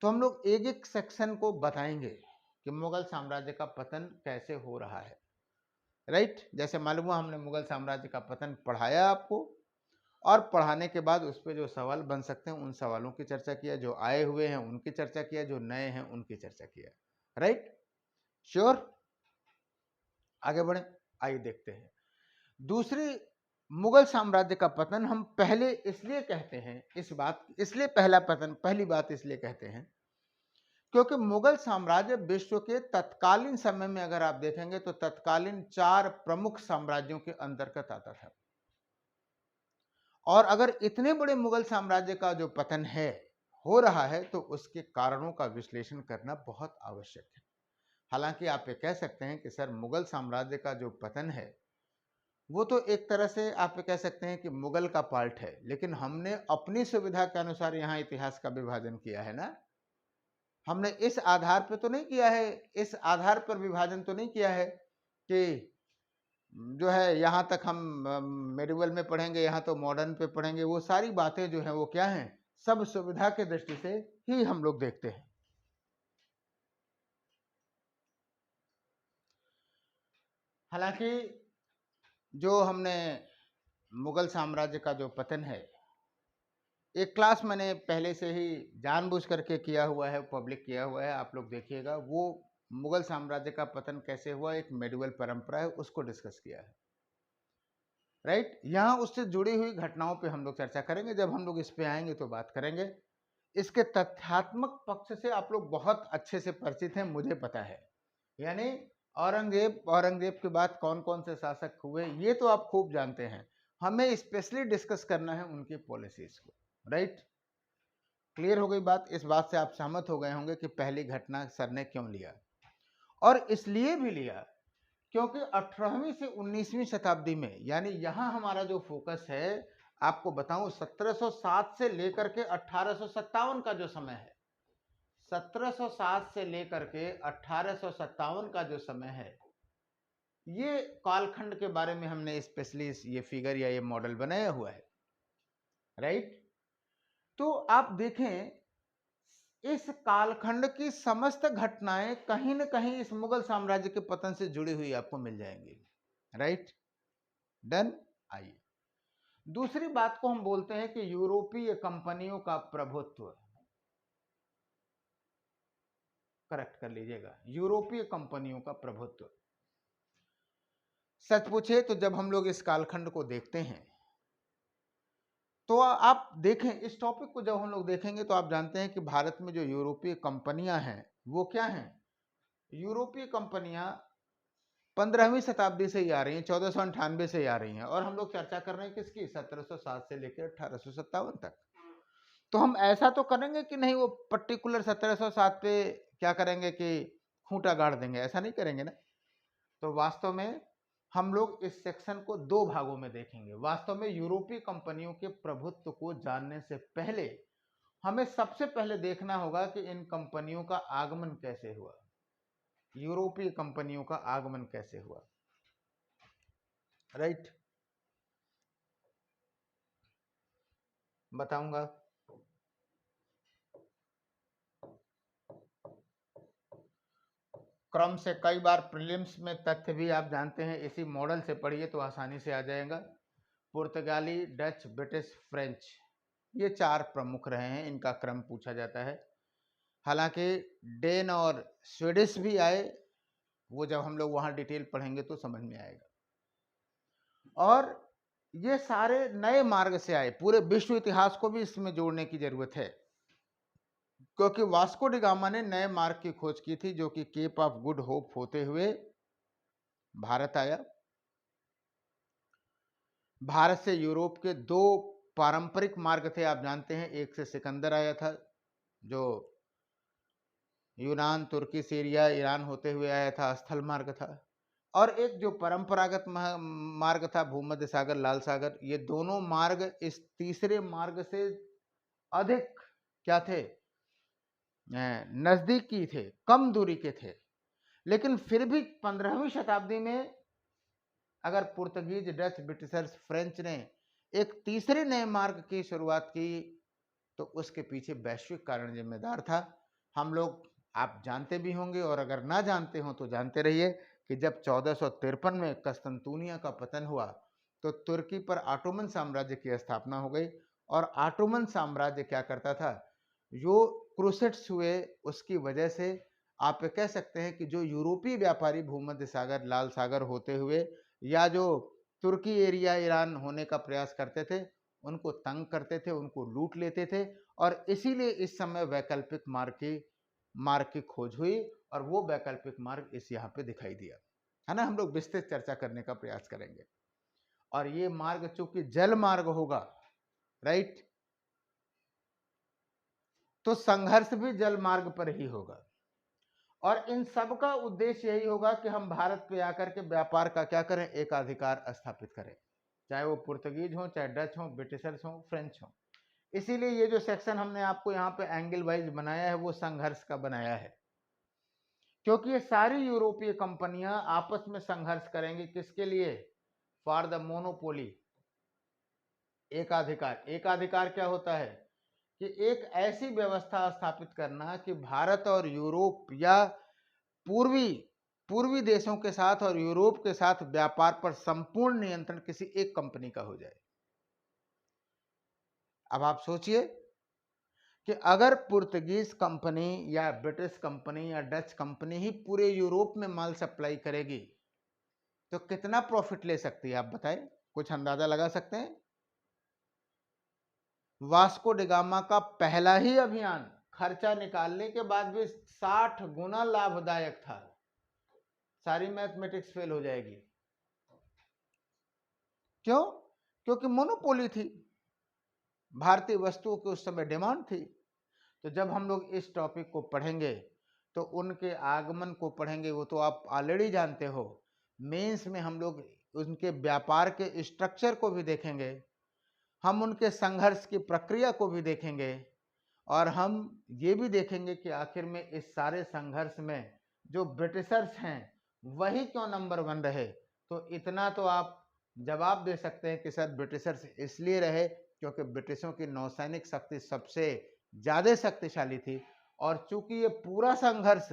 Speaker 1: तो हम लोग एक एक सेक्शन को बताएंगे कि मुगल साम्राज्य का पतन कैसे हो रहा है, राइट। जैसे मालूम हुआ हमने मुगल साम्राज्य का पतन पढ़ाया आपको, और पढ़ाने के बाद उस पर जो सवाल बन सकते हैं उन सवालों की चर्चा किया, जो आए हुए हैं उनकी चर्चा किया, जो नए हैं उनकी चर्चा किया, राइट। श्योर, आगे बढ़े। आइए देखते हैं दूसरी। मुगल साम्राज्य का पतन हम पहले इसलिए कहते हैं, इसलिए पहली बात इसलिए कहते हैं क्योंकि मुगल साम्राज्य विश्व के तत्कालीन समय में अगर आप देखेंगे तो तत्कालीन 4 प्रमुख साम्राज्यों के अंतर्गत आता था, और अगर इतने बड़े मुगल साम्राज्य का जो पतन हो रहा है तो उसके कारणों का विश्लेषण करना बहुत आवश्यक है। हालांकि आप ये कह सकते हैं कि सर मुगल साम्राज्य का जो पतन है वो तो एक तरह से आप ये कह सकते हैं कि मुगल का पार्ट है, लेकिन हमने अपनी सुविधा के अनुसार यहाँ इतिहास का विभाजन किया है ना। हमने इस आधार पर तो नहीं किया है, इस आधार पर विभाजन तो नहीं किया है कि जो है यहाँ तक हम मेडिवल में पढ़ेंगे, यहाँ तो मॉडर्न पे पढ़ेंगे। वो सारी बातें जो हैं वो क्या हैं, सब सुविधा के दृष्टि से ही हम लोग देखते हैं। हालांकि जो हमने मुगल साम्राज्य का जो पतन है, एक क्लास मैंने पहले से ही जानबूझ करके किया हुआ है, पब्लिक किया हुआ है, आप लोग देखिएगा। वो मुगल साम्राज्य का पतन कैसे हुआ, एक मेडिवल परंपरा है, उसको डिस्कस किया है, राइट। यहाँ उससे जुड़ी हुई घटनाओं पे हम लोग चर्चा करेंगे। जब हम लोग इस पे आएंगे तो बात करेंगे। इसके तथ्यात्मक पक्ष से आप लोग बहुत अच्छे से परिचित हैं, मुझे पता है। यानी औरंगजेब के बाद कौन कौन से शासक हुए ये तो आप खूब जानते हैं। हमें स्पेशली डिस्कस करना है उनकी पॉलिसीज को, राइट। क्लियर हो गई बात। इस बात से आप सहमत हो गए होंगे कि पहली घटना सर ने क्यों लिया, और इसलिए भी लिया क्योंकि 18वीं से 19वीं शताब्दी में, यानी यहां हमारा जो फोकस है, आपको बताऊं 1707 से लेकर के 1857 का जो समय है, 1707 से लेकर के 1857 का जो समय है, ये कालखंड के बारे में हमने स्पेशली ये फिगर या ये मॉडल बनाया हुआ है, राइट। तो आप देखें इस कालखंड की समस्त घटनाएं कहीं न कहीं इस मुगल साम्राज्य के पतन से जुड़ी हुई आपको मिल जाएंगी, राइट। डन। आइए दूसरी बात को हम बोलते हैं कि यूरोपीय कंपनियों का प्रभुत्व। करेक्ट कर लीजिएगा, यूरोपीय कंपनियों का प्रभुत्व। सच पूछे तो जब हम लोग इस कालखंड को देखते हैं तो आप देखें, इस टॉपिक को जब हम लोग देखेंगे तो आप जानते हैं कि भारत में जो यूरोपीय कंपनियां हैं वो क्या हैं। यूरोपीय कंपनियां 15वीं शताब्दी से ही आ रही हैं, 1498 से ही आ रही हैं, और हम लोग चर्चा कर रहे हैं किसकी, 1707 से लेकर 1857 तक। तो हम ऐसा तो करेंगे कि नहीं वो पर्टिकुलर 1707 पे क्या करेंगे कि खूंटा गाड़ देंगे, ऐसा नहीं करेंगे ना। तो वास्तव में हम लोग इस सेक्शन को दो भागों में देखेंगे। वास्तव में यूरोपीय कंपनियों के प्रभुत्व को जानने से पहले हमें सबसे पहले देखना होगा कि इन कंपनियों का आगमन कैसे हुआ, यूरोपीय कंपनियों का आगमन कैसे हुआ, राइट। बताऊंगा। क्रम से कई बार प्रीलिम्स में तथ्य भी आप जानते हैं, इसी मॉडल से पढ़िए तो आसानी से आ जाएगा। पुर्तगाली, डच, ब्रिटिश, फ्रेंच, ये चार प्रमुख रहे हैं, इनका क्रम पूछा जाता है। हालांकि डेन और स्वीडिश भी आए, वो जब हम लोग वहां डिटेल पढ़ेंगे तो समझ में आएगा। और ये सारे नए मार्ग से आए, पूरे विश्व इतिहास को भी इसमें जोड़ने की जरूरत है, क्योंकि वास्को डी गामा ने नए मार्ग की खोज की थी जो कि केप ऑफ गुड होप होते हुए भारत आया। भारत से यूरोप के दो पारंपरिक मार्ग थे, आप जानते हैं। एक से सिकंदर आया था जो यूनान, तुर्की, सीरिया, ईरान होते हुए आया था, स्थल मार्ग था। और एक जो परंपरागत मार्ग था, भूमध्य सागर, लाल सागर। ये दोनों मार्ग इस तीसरे मार्ग से अधिक क्या थे, नजदीकी थे, कम दूरी के थे। लेकिन फिर भी 15वीं शताब्दी में अगर पुर्तगीज, डच, ब्रिटिशर्स, फ्रेंच ने एक तीसरे नए मार्ग की शुरुआत की तो उसके पीछे वैश्विक कारण जिम्मेदार था। हम लोग, आप जानते भी होंगे, और अगर ना जानते हो तो जानते रहिए कि जब 1453 में कस्तंतुनिया का पतन हुआ तो तुर्की पर ऑटोमन साम्राज्य की स्थापना हो गई। और ऑटोमन साम्राज्य क्या करता था, जो क्रूसेड्स हुए उसकी वजह से आप कह सकते हैं कि जो यूरोपीय व्यापारी भूमध्य सागर, लाल सागर होते हुए या जो तुर्की एरिया, ईरान होने का प्रयास करते थे, उनको तंग करते थे, उनको लूट लेते थे। और इसीलिए इस समय वैकल्पिक मार्ग की खोज हुई, और वो वैकल्पिक मार्ग इस यहाँ पे दिखाई दिया है ना। हम लोग विस्तृत चर्चा करने का प्रयास करेंगे। और ये मार्ग चूंकि जल मार्ग होगा, राइट, तो संघर्ष भी जल मार्ग पर ही होगा। और इन सब का उद्देश्य यही होगा कि हम भारत पे आकर के व्यापार का क्या करें, एकाधिकार स्थापित करें, चाहे वो पुर्तगीज हो, चाहे डच हो, ब्रिटिशर्स हो, फ्रेंच हो। इसीलिए ये जो सेक्शन हमने आपको यहाँ पे एंगल वाइज बनाया है वो संघर्ष का बनाया है, क्योंकि ये सारी यूरोपीय कंपनियां आपस में संघर्ष करेंगी किसके लिए, फॉर द मोनोपोली, एकाधिकार। एकाधिकार क्या होता है कि एक ऐसी व्यवस्था स्थापित करना कि भारत और यूरोप या पूर्वी पूर्वी देशों के साथ और यूरोप के साथ व्यापार पर संपूर्ण नियंत्रण किसी एक कंपनी का हो जाए। अब आप सोचिए कि अगर पुर्तगीज कंपनी या ब्रिटिश कंपनी या डच कंपनी ही पूरे यूरोप में माल सप्लाई करेगी तो कितना प्रॉफिट ले सकती है, आप बताएं, कुछ अंदाजा लगा सकते हैं। वास्को डिगामा का पहला ही अभियान खर्चा निकालने के बाद भी 60 गुना लाभदायक था। सारी मैथमेटिक्स फेल हो जाएगी। क्यों? क्योंकि मोनोपोली थी, भारतीय वस्तुओं की उस समय डिमांड थी। तो जब हम लोग इस टॉपिक को पढ़ेंगे तो उनके आगमन को पढ़ेंगे, वो तो आप ऑलरेडी जानते हो। मेंस में हम लोग उनके व्यापार के स्ट्रक्चर को भी देखेंगे, हम उनके संघर्ष की प्रक्रिया को भी देखेंगे, और हम ये भी देखेंगे कि आखिर में इस सारे संघर्ष में जो ब्रिटिशर्स हैं वही क्यों नंबर 1 रहे। तो इतना तो आप जवाब दे सकते हैं कि सर ब्रिटिशर्स इसलिए रहे क्योंकि ब्रिटिशों की नौसैनिक शक्ति सबसे ज्यादा शक्तिशाली थी, और चूंकि ये पूरा संघर्ष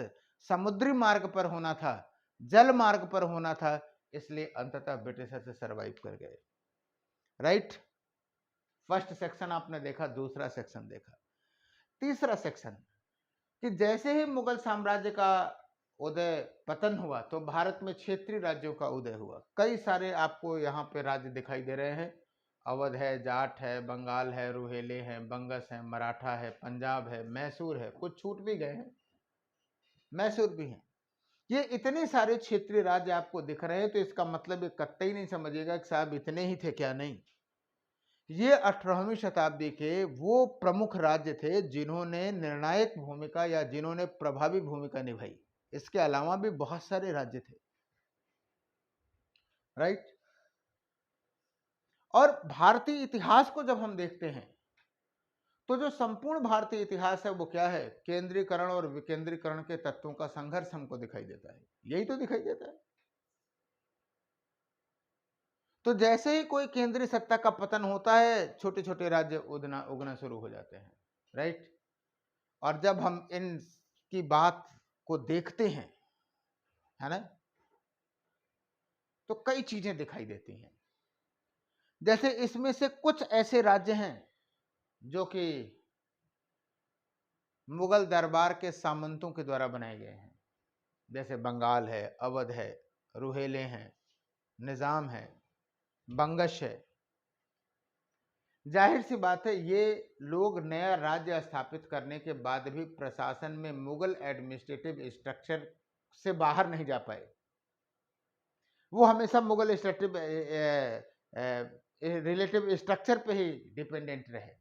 Speaker 1: समुद्री मार्ग पर होना था, जल मार्ग पर होना था, इसलिए अंततः ब्रिटिशर से सरवाइव कर गए। राइट? फर्स्ट सेक्शन आपने देखा, दूसरा सेक्शन देखा। तीसरा सेक्शन कि जैसे ही मुगल साम्राज्य का उदय पतन हुआ तो भारत में क्षेत्रीय राज्यों का उदय हुआ। कई सारे आपको यहाँ पे राज्य दिखाई दे रहे हैं। अवध है, जाट है, बंगाल है, रुहेले हैं, बंगस है, मराठा है, पंजाब है, मैसूर है, कुछ छूट भी गए हैं, मैसूर भी हैं। ये इतने सारे क्षेत्रीय राज्य आपको दिख रहे हैं, तो इसका मतलब ये कतई नहीं समझिएगा कि साहब इतने ही थे, क्या नहीं। ये 18वीं शताब्दी के वो प्रमुख राज्य थे जिन्होंने निर्णायक भूमिका या जिन्होंने प्रभावी भूमिका निभाई। इसके अलावा भी बहुत सारे राज्य थे। राइट? और भारतीय इतिहास को जब हम देखते हैं तो जो संपूर्ण भारतीय इतिहास है वो क्या है? केंद्रीकरण और विकेंद्रीकरण के तत्वों का संघर्ष हमको दिखाई देता है। यही तो दिखाई देता है। तो जैसे ही कोई केंद्रीय सत्ता का पतन होता है, छोटे छोटे राज्य उगना शुरू हो जाते हैं। राइट? और जब हम इन की बात को देखते हैं, है ना, तो कई चीजें दिखाई देती हैं। जैसे इसमें से कुछ ऐसे राज्य हैं जो कि मुगल दरबार के सामंतों के द्वारा बनाए गए हैं, जैसे बंगाल है, अवध है, रुहेले हैं, निजाम है, बंगश है। जाहिर सी बात है ये लोग नया राज्य स्थापित करने के बाद भी प्रशासन में मुगल एडमिनिस्ट्रेटिव स्ट्रक्चर से बाहर नहीं जा पाए। वो हमेशा मुगल स्ट्रक्टिव रिलेटिव स्ट्रक्चर पे ही डिपेंडेंट रहे।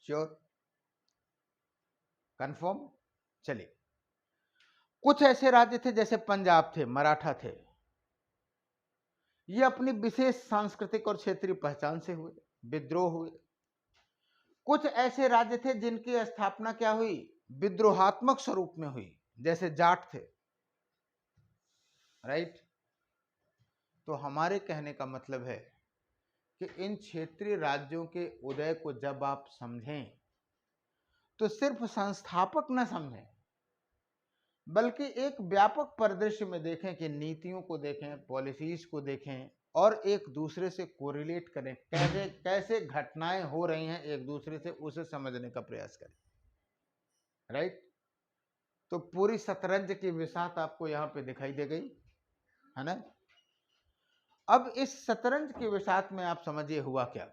Speaker 1: श्योर? कंफर्म? चलिए, कुछ ऐसे राज्य थे जैसे पंजाब थे, मराठा थे, ये अपनी विशेष सांस्कृतिक और क्षेत्रीय पहचान से हुए, विद्रोह हुए। कुछ ऐसे राज्य थे जिनकी स्थापना क्या हुई? विद्रोहात्मक स्वरूप में हुई, जैसे जाट थे। राइट? तो हमारे कहने का मतलब है कि इन क्षेत्रीय राज्यों के उदय को जब आप समझें तो सिर्फ संस्थापक न समझें, बल्कि एक व्यापक परिदृश्य में देखें कि नीतियों को देखें, पॉलिसीज को देखें, और एक दूसरे से कोरिलेट करें, कैसे कैसे घटनाएं हो रही हैं एक दूसरे से, उसे समझने का प्रयास करें। राइट? तो पूरी शतरंज की विसात आपको यहाँ पे दिखाई दे गई, है ना। अब इस शतरंज की विसात में आप समझिए हुआ क्या।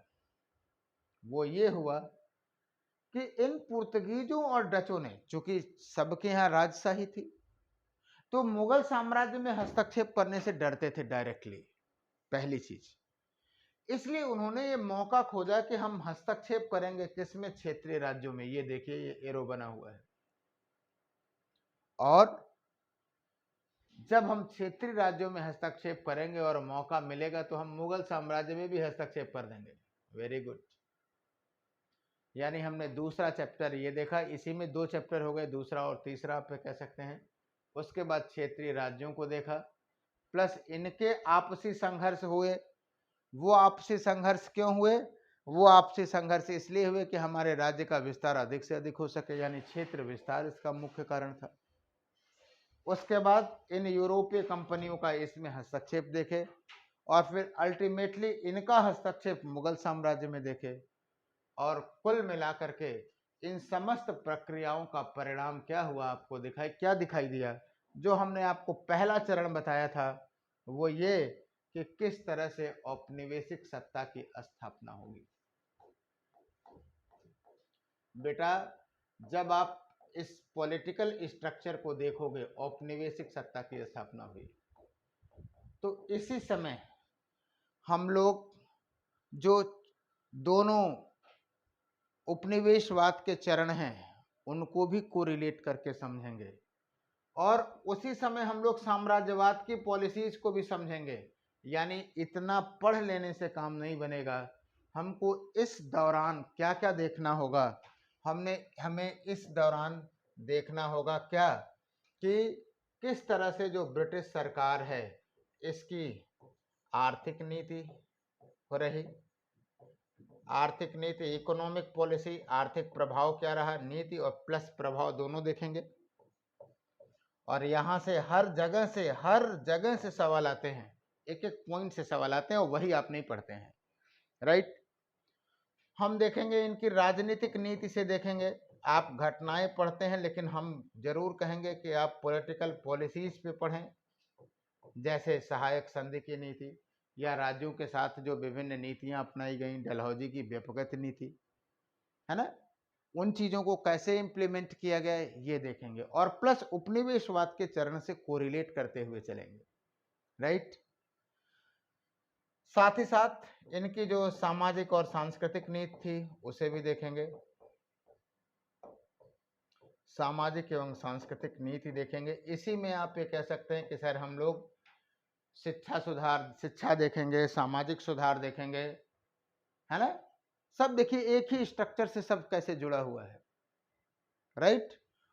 Speaker 1: वो ये हुआ कि इन पुर्तगीजों और डचों ने, चूंकि सबके यहाँ राजशाही थी, तो मुगल साम्राज्य में हस्तक्षेप करने से डरते थे डायरेक्टली, पहली चीज। इसलिए उन्होंने ये मौका खोजा कि हम हस्तक्षेप करेंगे किसमें? क्षेत्रीय राज्यों में। ये देखिए, ये एरो बना हुआ है। और जब हम क्षेत्रीय राज्यों में हस्तक्षेप करेंगे और मौका मिलेगा तो हम मुगल साम्राज्य में भी हस्तक्षेप कर देंगे। Very good. यानी हमने दूसरा चैप्टर ये देखा, इसी में 2 चैप्टर हो गए, दूसरा और तीसरा आप कह सकते हैं। उसके बाद क्षेत्रीय राज्यों को देखा, प्लस इनके आपसी संघर्ष हुए। वो आपसी संघर्ष क्यों हुए? वो आपसी संघर्ष इसलिए हुए कि हमारे राज्य का विस्तार अधिक से अधिक हो सके, यानी क्षेत्र विस्तार इसका मुख्य कारण था। उसके बाद इन यूरोपीय कंपनियों का इसमें हस्तक्षेप देखे, और फिर अल्टीमेटली इनका हस्तक्षेप मुगल साम्राज्य में देखे, और कुल मिलाकर के इन समस्त प्रक्रियाओं का परिणाम क्या हुआ आपको क्या दिखाई दिया? जो हमने आपको पहला चरण बताया था वो ये कि किस तरह से औपनिवेशिक सत्ता की स्थापना होगी। बेटा जब आप इस पॉलिटिकल स्ट्रक्चर को देखोगे, औपनिवेशिक सत्ता की स्थापना हुई, तो इसी समय हम लोग जो दोनों उपनिवेशवाद के चरण हैं उनको भी कोरिलेट करके समझेंगे, और उसी समय हम लोग साम्राज्यवाद की पॉलिसीज को भी समझेंगे। यानी इतना पढ़ लेने से काम नहीं बनेगा, हमको इस दौरान क्या क्या देखना होगा, हमें इस दौरान देखना होगा क्या कि किस तरह से जो ब्रिटिश सरकार है इसकी आर्थिक नीति हो रही, आर्थिक नीति, इकोनॉमिक पॉलिसी, आर्थिक प्रभाव क्या रहा, नीति और प्लस प्रभाव दोनों देखेंगे। और यहाँ से हर जगह से सवाल आते हैं, एक एक पॉइंट से सवाल आते हैं और वही आप नहीं पढ़ते हैं, राइट। हम देखेंगे इनकी राजनीतिक नीति से देखेंगे। आप घटनाएं पढ़ते हैं लेकिन हम जरूर कहेंगे कि आप पॉलिटिकल पॉलिसीज पे पढ़ें, जैसे सहायक संधि की नीति या राज्यों के साथ जो विभिन्न नीतियां अपनाई गई, डलहौजी की व्यपगत नीति है ना, उन चीजों को कैसे इंप्लीमेंट किया गया ये देखेंगे, और प्लस उपनिवेशवाद के चरण से कोरिलेट करते हुए चलेंगे, राइट। साथ ही साथ इनकी जो सामाजिक और सांस्कृतिक नीति थी उसे भी देखेंगे, सामाजिक एवं सांस्कृतिक नीति देखेंगे। इसी में आप ये कह सकते हैं कि सर हम लोग शिक्षा देखेंगे, सामाजिक सुधार देखेंगे, है ना। सब देखिए एक ही स्ट्रक्चर से सब कैसे जुड़ा हुआ है, राइट।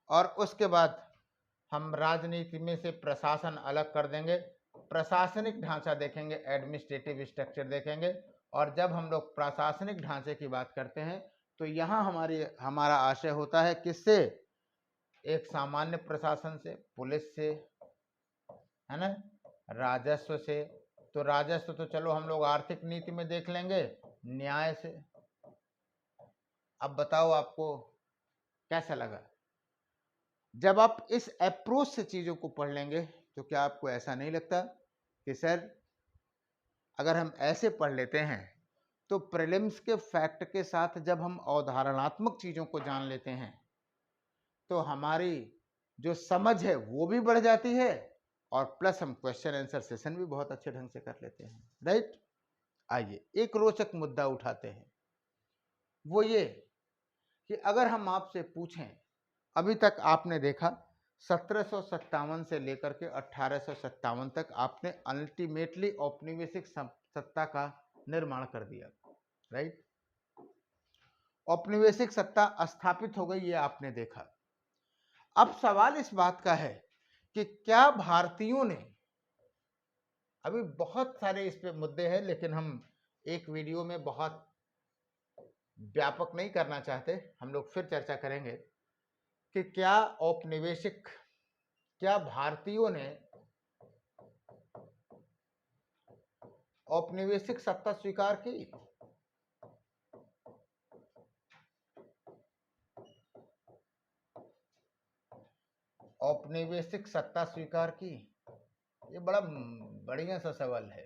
Speaker 1: और उसके बाद हम राजनीति में से प्रशासन अलग कर देंगे, प्रशासनिक ढांचा देखेंगे, एडमिनिस्ट्रेटिव स्ट्रक्चर देखेंगे। और जब हम लोग प्रशासनिक ढांचे की बात करते हैं तो यहाँ हमारा आशय होता है किससे, एक सामान्य प्रशासन से, पुलिस से, है ना, राजस्व से। तो राजस्व तो चलो हम लोग आर्थिक नीति में देख लेंगे, न्याय से। अब बताओ आपको कैसा लगा जब आप इस अप्रोच से चीजों को पढ़ लेंगे, तो क्या आपको ऐसा नहीं लगता कि सर अगर हम ऐसे पढ़ लेते हैं तो प्रीलिम्स के फैक्ट के साथ जब हम अवधारणात्मक चीजों को जान लेते हैं तो हमारी जो समझ है वो भी बढ़ जाती है, और प्लस हम क्वेश्चन आंसर सेशन भी बहुत अच्छे ढंग से कर लेते हैं, राइट। आइए एक रोचक मुद्दा उठाते हैं, वो ये कि अगर हम आपसे पूछें, अभी तक आपने देखा 1757 से लेकर के 1857 तक आपने अल्टीमेटली औपनिवेशिक सत्ता का निर्माण कर दिया, राइट। औपनिवेशिक सत्ता स्थापित हो गई, ये आपने देखा। अब सवाल इस बात का है कि क्या भारतीयों ने, अभी बहुत सारे इस पे मुद्दे हैं लेकिन हम एक वीडियो में बहुत व्यापक नहीं करना चाहते, हम लोग फिर चर्चा करेंगे कि क्या भारतीयों ने औपनिवेशिक सत्ता स्वीकार की। औपनिवेशिक सत्ता स्वीकार की, ये बड़ा बढ़िया सा सवाल है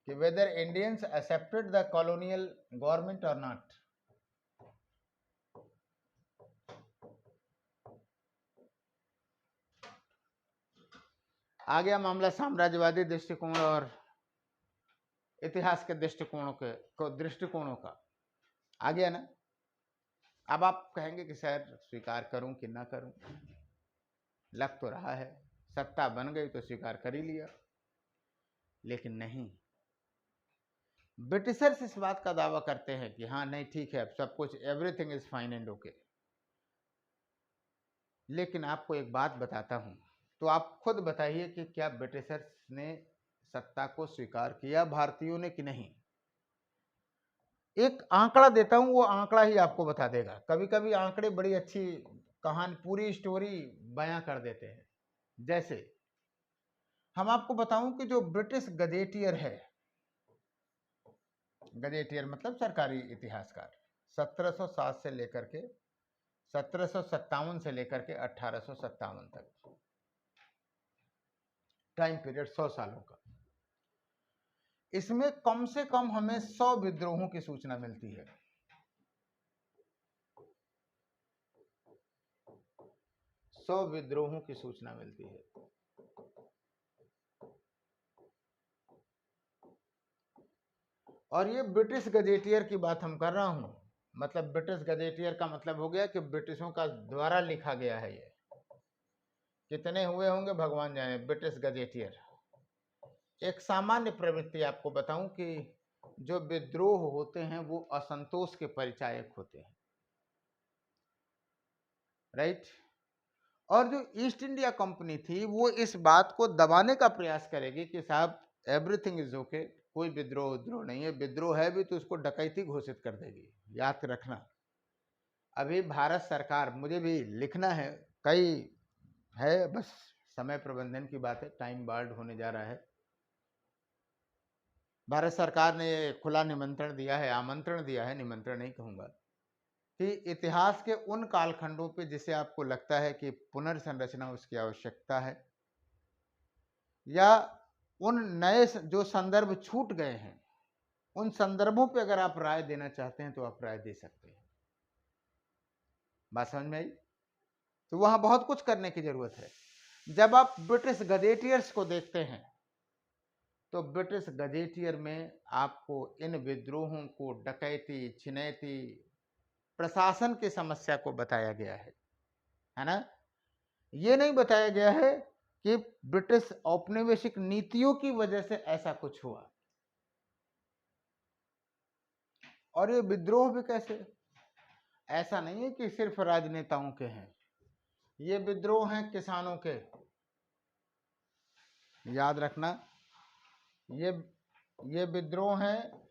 Speaker 1: कि whether Indians accepted the colonial government और नॉट। आ गया मामला साम्राज्यवादी दृष्टिकोण और इतिहास के दृष्टिकोणों का आ गया ना। अब आप कहेंगे कि सर स्वीकार करूं कि ना करूं, लग तो रहा है सत्ता बन गई तो स्वीकार कर ही लिया, लेकिन नहीं। ब्रिटिशर्स इस बात का दावा करते हैं कि हाँ नहीं ठीक है, अब सब कुछ, everything is fine and okay. लेकिन आपको एक बात बताता हूं, तो आप खुद बताइए कि क्या ब्रिटिशर्स ने सत्ता को स्वीकार किया भारतीयों ने कि नहीं। एक आंकड़ा देता हूं, वो आंकड़ा ही आपको बता देगा। कभी कभी आंकड़े बड़ी अच्छी कहानी, पूरी स्टोरी बयां कर देते हैं। जैसे हम आपको बताऊं कि जो ब्रिटिश गजेटियर है, गजेटियर मतलब सरकारी इतिहासकार, 1707 से लेकर के 1757 से लेकर के 1857 तक टाइम पीरियड, 100 सालों का। इसमें कम से कम हमें 100 विद्रोहों की सूचना मिलती है। 100 विद्रोहों की सूचना मिलती है। और ये ब्रिटिश गजेटियर की बात हम कर रहा हूं, मतलब ब्रिटिश गजेटियर का मतलब हो गया कि ब्रिटिशों का द्वारा लिखा गया है। ये कितने हुए होंगे भगवान जाने। ब्रिटिश गजेटियर एक सामान्य प्रवृत्ति आपको बताऊं कि जो विद्रोह होते हैं वो असंतोष के परिचायक होते हैं, राइट। और जो ईस्ट इंडिया कंपनी थी वो इस बात को दबाने का प्रयास करेगी कि साहब एवरीथिंग इज ओके, कोई विद्रोह नहीं है, विद्रोह है भी तो उसको डकैती घोषित कर देगी। याद रखना, अभी भारत सरकार, मुझे भी लिखना है, कई है, बस समय प्रबंधन की बात है, टाइम बार्ड होने जा रहा है। भारत सरकार ने खुला निमंत्रण दिया है, आमंत्रण दिया है, निमंत्रण नहीं कहूंगा, कि इतिहास के उन कालखंडों पे जिसे आपको लगता है कि पुनर्संरचना उसकी आवश्यकता है, या उन नए जो संदर्भ छूट गए हैं, उन संदर्भों पे अगर आप राय देना चाहते हैं तो आप राय दे सकते हैं। बात समझ में आई? तो वहां बहुत कुछ करने की जरूरत है। जब आप ब्रिटिश गजेटियर्स को देखते हैं तो ब्रिटिश गजेटियर में आपको इन विद्रोहों को, डकैती, छिनैती, प्रशासन की समस्या को बताया गया है ना। ये नहीं बताया गया है कि ब्रिटिश औपनिवेशिक नीतियों की वजह से ऐसा कुछ हुआ। और ये विद्रोह भी कैसे, ऐसा नहीं है कि सिर्फ राजनेताओं के हैं, ये विद्रोह हैं किसानों के। याद रखना, ये विद्रोह हैं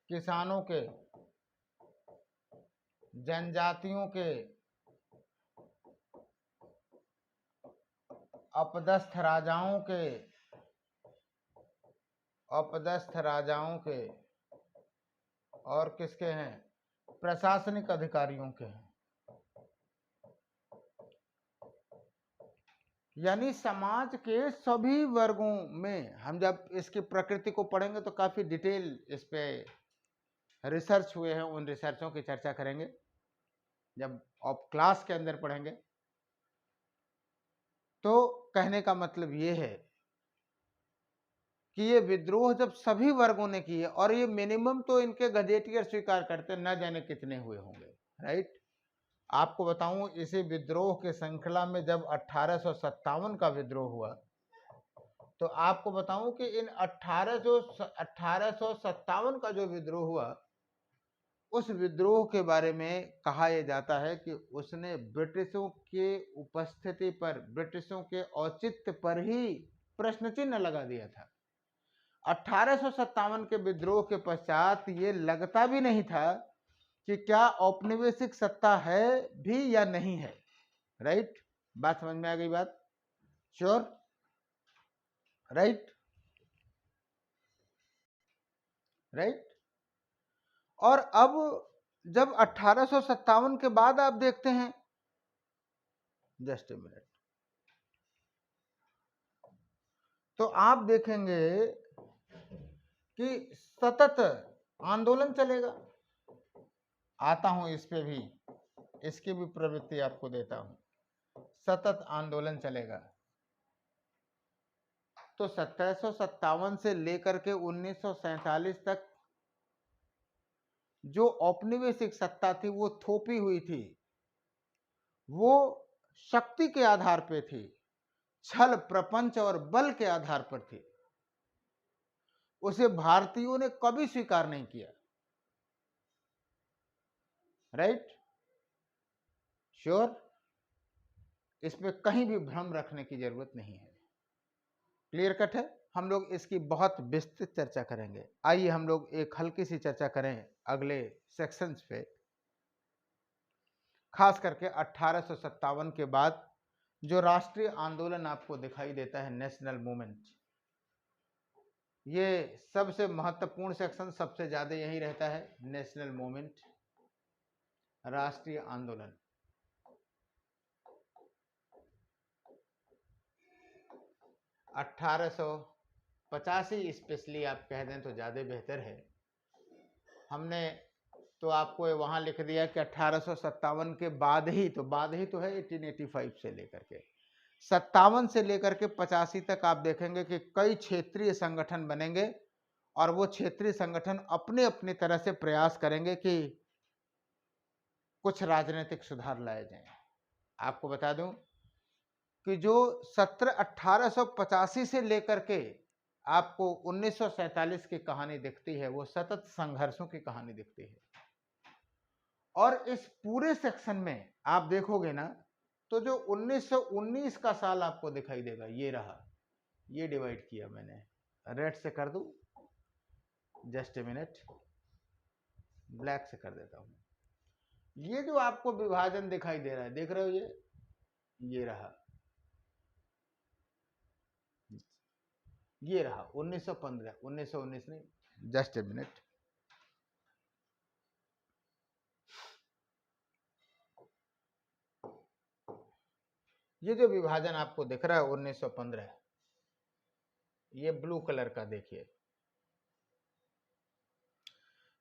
Speaker 1: किसानों के, जनजातियों के, अपदस्थ राजाओं के, और किसके हैं, प्रशासनिक अधिकारियों के हैं। यानी समाज के सभी वर्गों में। हम जब इसकी प्रकृति को पढ़ेंगे तो काफी डिटेल इस पे रिसर्च हुए हैं, उन रिसर्चों की चर्चा करेंगे जब आप क्लास के अंदर पढ़ेंगे। तो कहने का मतलब ये है कि ये विद्रोह जब सभी वर्गों ने किए, और ये मिनिमम तो इनके गजेटियर स्वीकार करते, न जाने कितने हुए होंगे, राइट। आपको बताऊं, इसी विद्रोह के श्रृंखला में जब 1857 का विद्रोह हुआ, तो आपको बताऊं कि इन 1857 का जो विद्रोह हुआ, उस विद्रोह के बारे में कहा यह जाता है कि उसने ब्रिटिशों के उपस्थिति पर, ब्रिटिशों के औचित्य पर ही प्रश्न चिन्ह लगा दिया था। 1857 के विद्रोह के पश्चात ये लगता भी नहीं था कि क्या औपनिवेशिक सत्ता है भी या नहीं है, राइट। बात समझ में आ गई? बात श्योर, राइट, राइट। और अब जब 1857 के बाद आप देखते हैं, जस्ट ए मिनट, तो आप देखेंगे कि सतत आंदोलन चलेगा। आता हूं इस पे भी, इसकी भी प्रवृत्ति आपको देता हूं। सतत आंदोलन चलेगा। तो 1757 से लेकर के 1947 तक जो औपनिवेशिक सत्ता थी वो थोपी हुई थी, वो शक्ति के आधार पे थी, छल, प्रपंच और बल के आधार पर थी। उसे भारतीयों ने कभी स्वीकार नहीं किया, राइट, श्योर। इसमें कहीं भी भ्रम रखने की जरूरत नहीं है, क्लियर कट है। हम लोग इसकी बहुत विस्तृत चर्चा करेंगे। आइए हम लोग एक हल्की सी चर्चा करें अगले सेक्शंस पे, खास करके 1857 के बाद जो राष्ट्रीय आंदोलन आपको दिखाई देता है, नेशनल मूवमेंट, ये सबसे महत्वपूर्ण सेक्शन, सबसे ज्यादा यही रहता है, नेशनल मूवमेंट, राष्ट्रीय आंदोलन। 85 स्पेशली आप कह दें तो ज़्यादा बेहतर है। हमने तो आपको वहाँ लिख दिया कि 1857 के बाद ही तो है 1885 से लेकर के 57 से लेकर के 85 तक आप देखेंगे कि कई क्षेत्रीय संगठन बनेंगे और वो क्षेत्रीय संगठन अपने अपनी तरह से प्रयास करेंगे कि कुछ राजनीतिक सुधार लाए जाएं। आपको बता दूं कि जो 1885 से लेकर के आपको 1947 की कहानी दिखती है वो सतत संघर्षों की कहानी दिखती है। और इस पूरे सेक्शन में आप देखोगे ना तो जो 1919 का साल आपको दिखाई देगा, ये रहा, ये डिवाइड किया मैंने, रेड से कर दूं, जस्ट ए मिनट, ब्लैक से कर देता हूं। ये जो आपको विभाजन दिखाई दे रहा है, देख रहे हो, ये रहा, ये रहा 1915, 1919 नहीं, जस्ट ए मिनट, ये जो विभाजन आपको दिख रहा है 1915, ये ब्लू कलर का देखिए,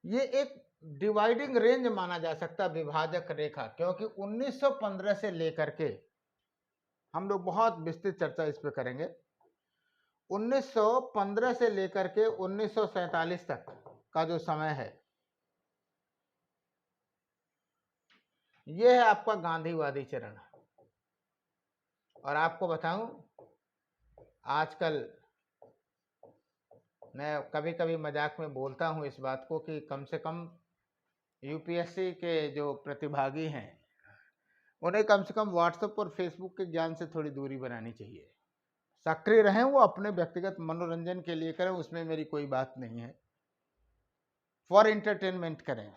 Speaker 1: ये एक डिवाइडिंग रेंज माना जा सकता है, विभाजक रेखा, क्योंकि 1915 से लेकर के हम लोग बहुत विस्तृत चर्चा इस पे करेंगे। 1915 से लेकर के 1947 तक का जो समय है, यह है आपका गांधीवादी चरण। और आपको बताऊं, आजकल मैं कभी कभी मजाक में बोलता हूं इस बात को कि कम से कम यूपीएससी के जो प्रतिभागी हैं उन्हें कम से कम व्हाट्सएप और फेसबुक के ज्ञान से थोड़ी दूरी बनानी चाहिए। सक्रिय रहें, वो अपने व्यक्तिगत मनोरंजन के लिए करें, उसमें मेरी कोई बात नहीं है, फॉर एंटरटेनमेंट करें,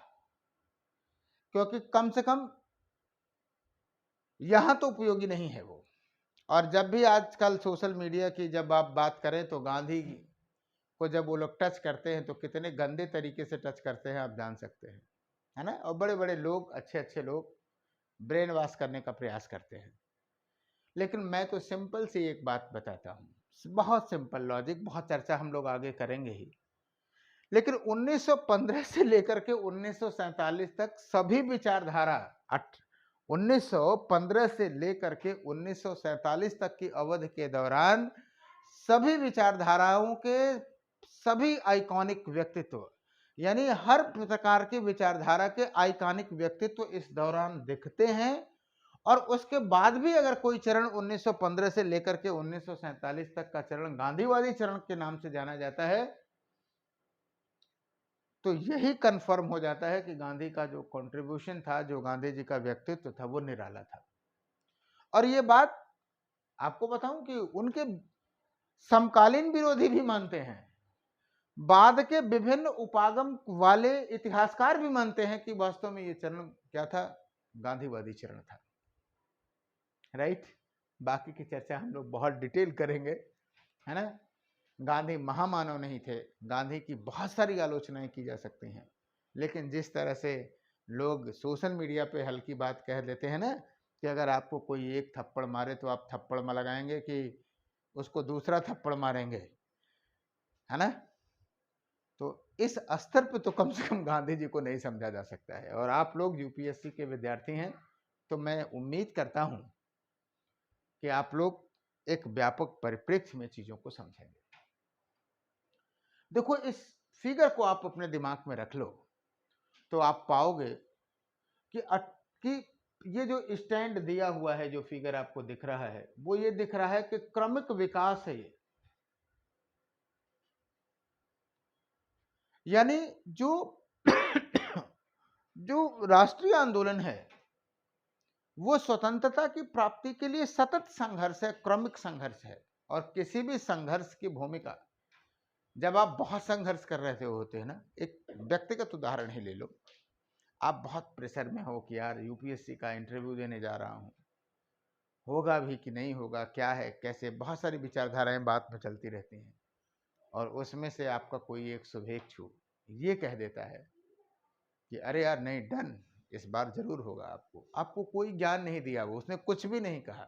Speaker 1: क्योंकि कम से कम यहां तो उपयोगी नहीं है वो। और जब भी आजकल सोशल मीडिया की जब आप बात करें तो गांधी को जब वो लोग टच करते हैं तो कितने गंदे तरीके से टच करते हैं आप जान सकते हैं, है ना। और बड़े बड़े लोग, अच्छे अच्छे लोग ब्रेन वॉश करने का प्रयास करते हैं। लेकिन मैं तो सिंपल सी एक बात बताता हूँ, बहुत सिंपल लॉजिक, बहुत चर्चा हम लोग आगे करेंगे ही। लेकिन 1915 से लेकर के 1947 तक सभी विचारधारा, 1915 से लेकर के 1947 तक की अवधि के दौरान सभी विचारधाराओं के सभी आइकॉनिक व्यक्तित्व, यानी हर प्रकार की विचारधारा के आइकॉनिक व्यक्तित्व इस दौरान दिखते हैं। और उसके बाद भी अगर कोई चरण 1915 से लेकर के 1947 तक का चरण गांधीवादी चरण के नाम से जाना जाता है, तो यही कंफर्म हो जाता है कि गांधी का जो कंट्रीब्यूशन था, जो गांधी जी का व्यक्तित्व था, वो निराला था। और ये बात आपको बताऊं कि उनके समकालीन विरोधी भी मानते हैं, बाद के विभिन्न उपागम वाले इतिहासकार भी मानते हैं कि वास्तव में ये चरण क्या था, गांधीवादी चरण था, राइट। बाकी की चर्चा हम लोग बहुत डिटेल करेंगे, है ना। गांधी महामानव नहीं थे, गांधी की बहुत सारी आलोचनाएं की जा सकती हैं, लेकिन जिस तरह से लोग सोशल मीडिया पे हल्की बात कह देते हैं ना कि अगर आपको कोई एक थप्पड़ मारे तो आप थप्पड़ में लगाएंगे कि उसको दूसरा थप्पड़ मारेंगे, है ना। तो इस स्तर पे तो कम से कम गांधी जी को नहीं समझा जा सकता है। और आप लोग यूपीएससी के विद्यार्थी हैं तो मैं उम्मीद करता हूं कि आप लोग एक व्यापक परिप्रेक्ष्य में चीजों को समझेंगे। देखो, इस फिगर को आप अपने दिमाग में रख लो तो आप पाओगे कि ये जो स्टैंड दिया हुआ है, जो फिगर आपको दिख रहा है, वो ये दिख रहा है कि क्रमिक विकास है ये, यानी जो जो राष्ट्रीय आंदोलन है वो स्वतंत्रता की प्राप्ति के लिए सतत संघर्ष है, क्रमिक संघर्ष है। और किसी भी संघर्ष की भूमिका, जब आप बहुत संघर्ष कर रहे होते हैं ना, एक व्यक्तिगत उदाहरण ही ले लो, आप बहुत प्रेशर में हो कि यार यूपीएससी का इंटरव्यू देने जा रहा हूँ, होगा भी कि नहीं होगा, क्या है कैसे, बहुत सारी विचारधाराएं बात में चलती रहती हैं। और उसमें से आपका कोई एक शुभेच्छु ये कह देता है कि अरे यार नहीं, डन, इस बार जरूर होगा। आपको कोई ज्ञान नहीं दिया, वो उसने कुछ भी नहीं कहा,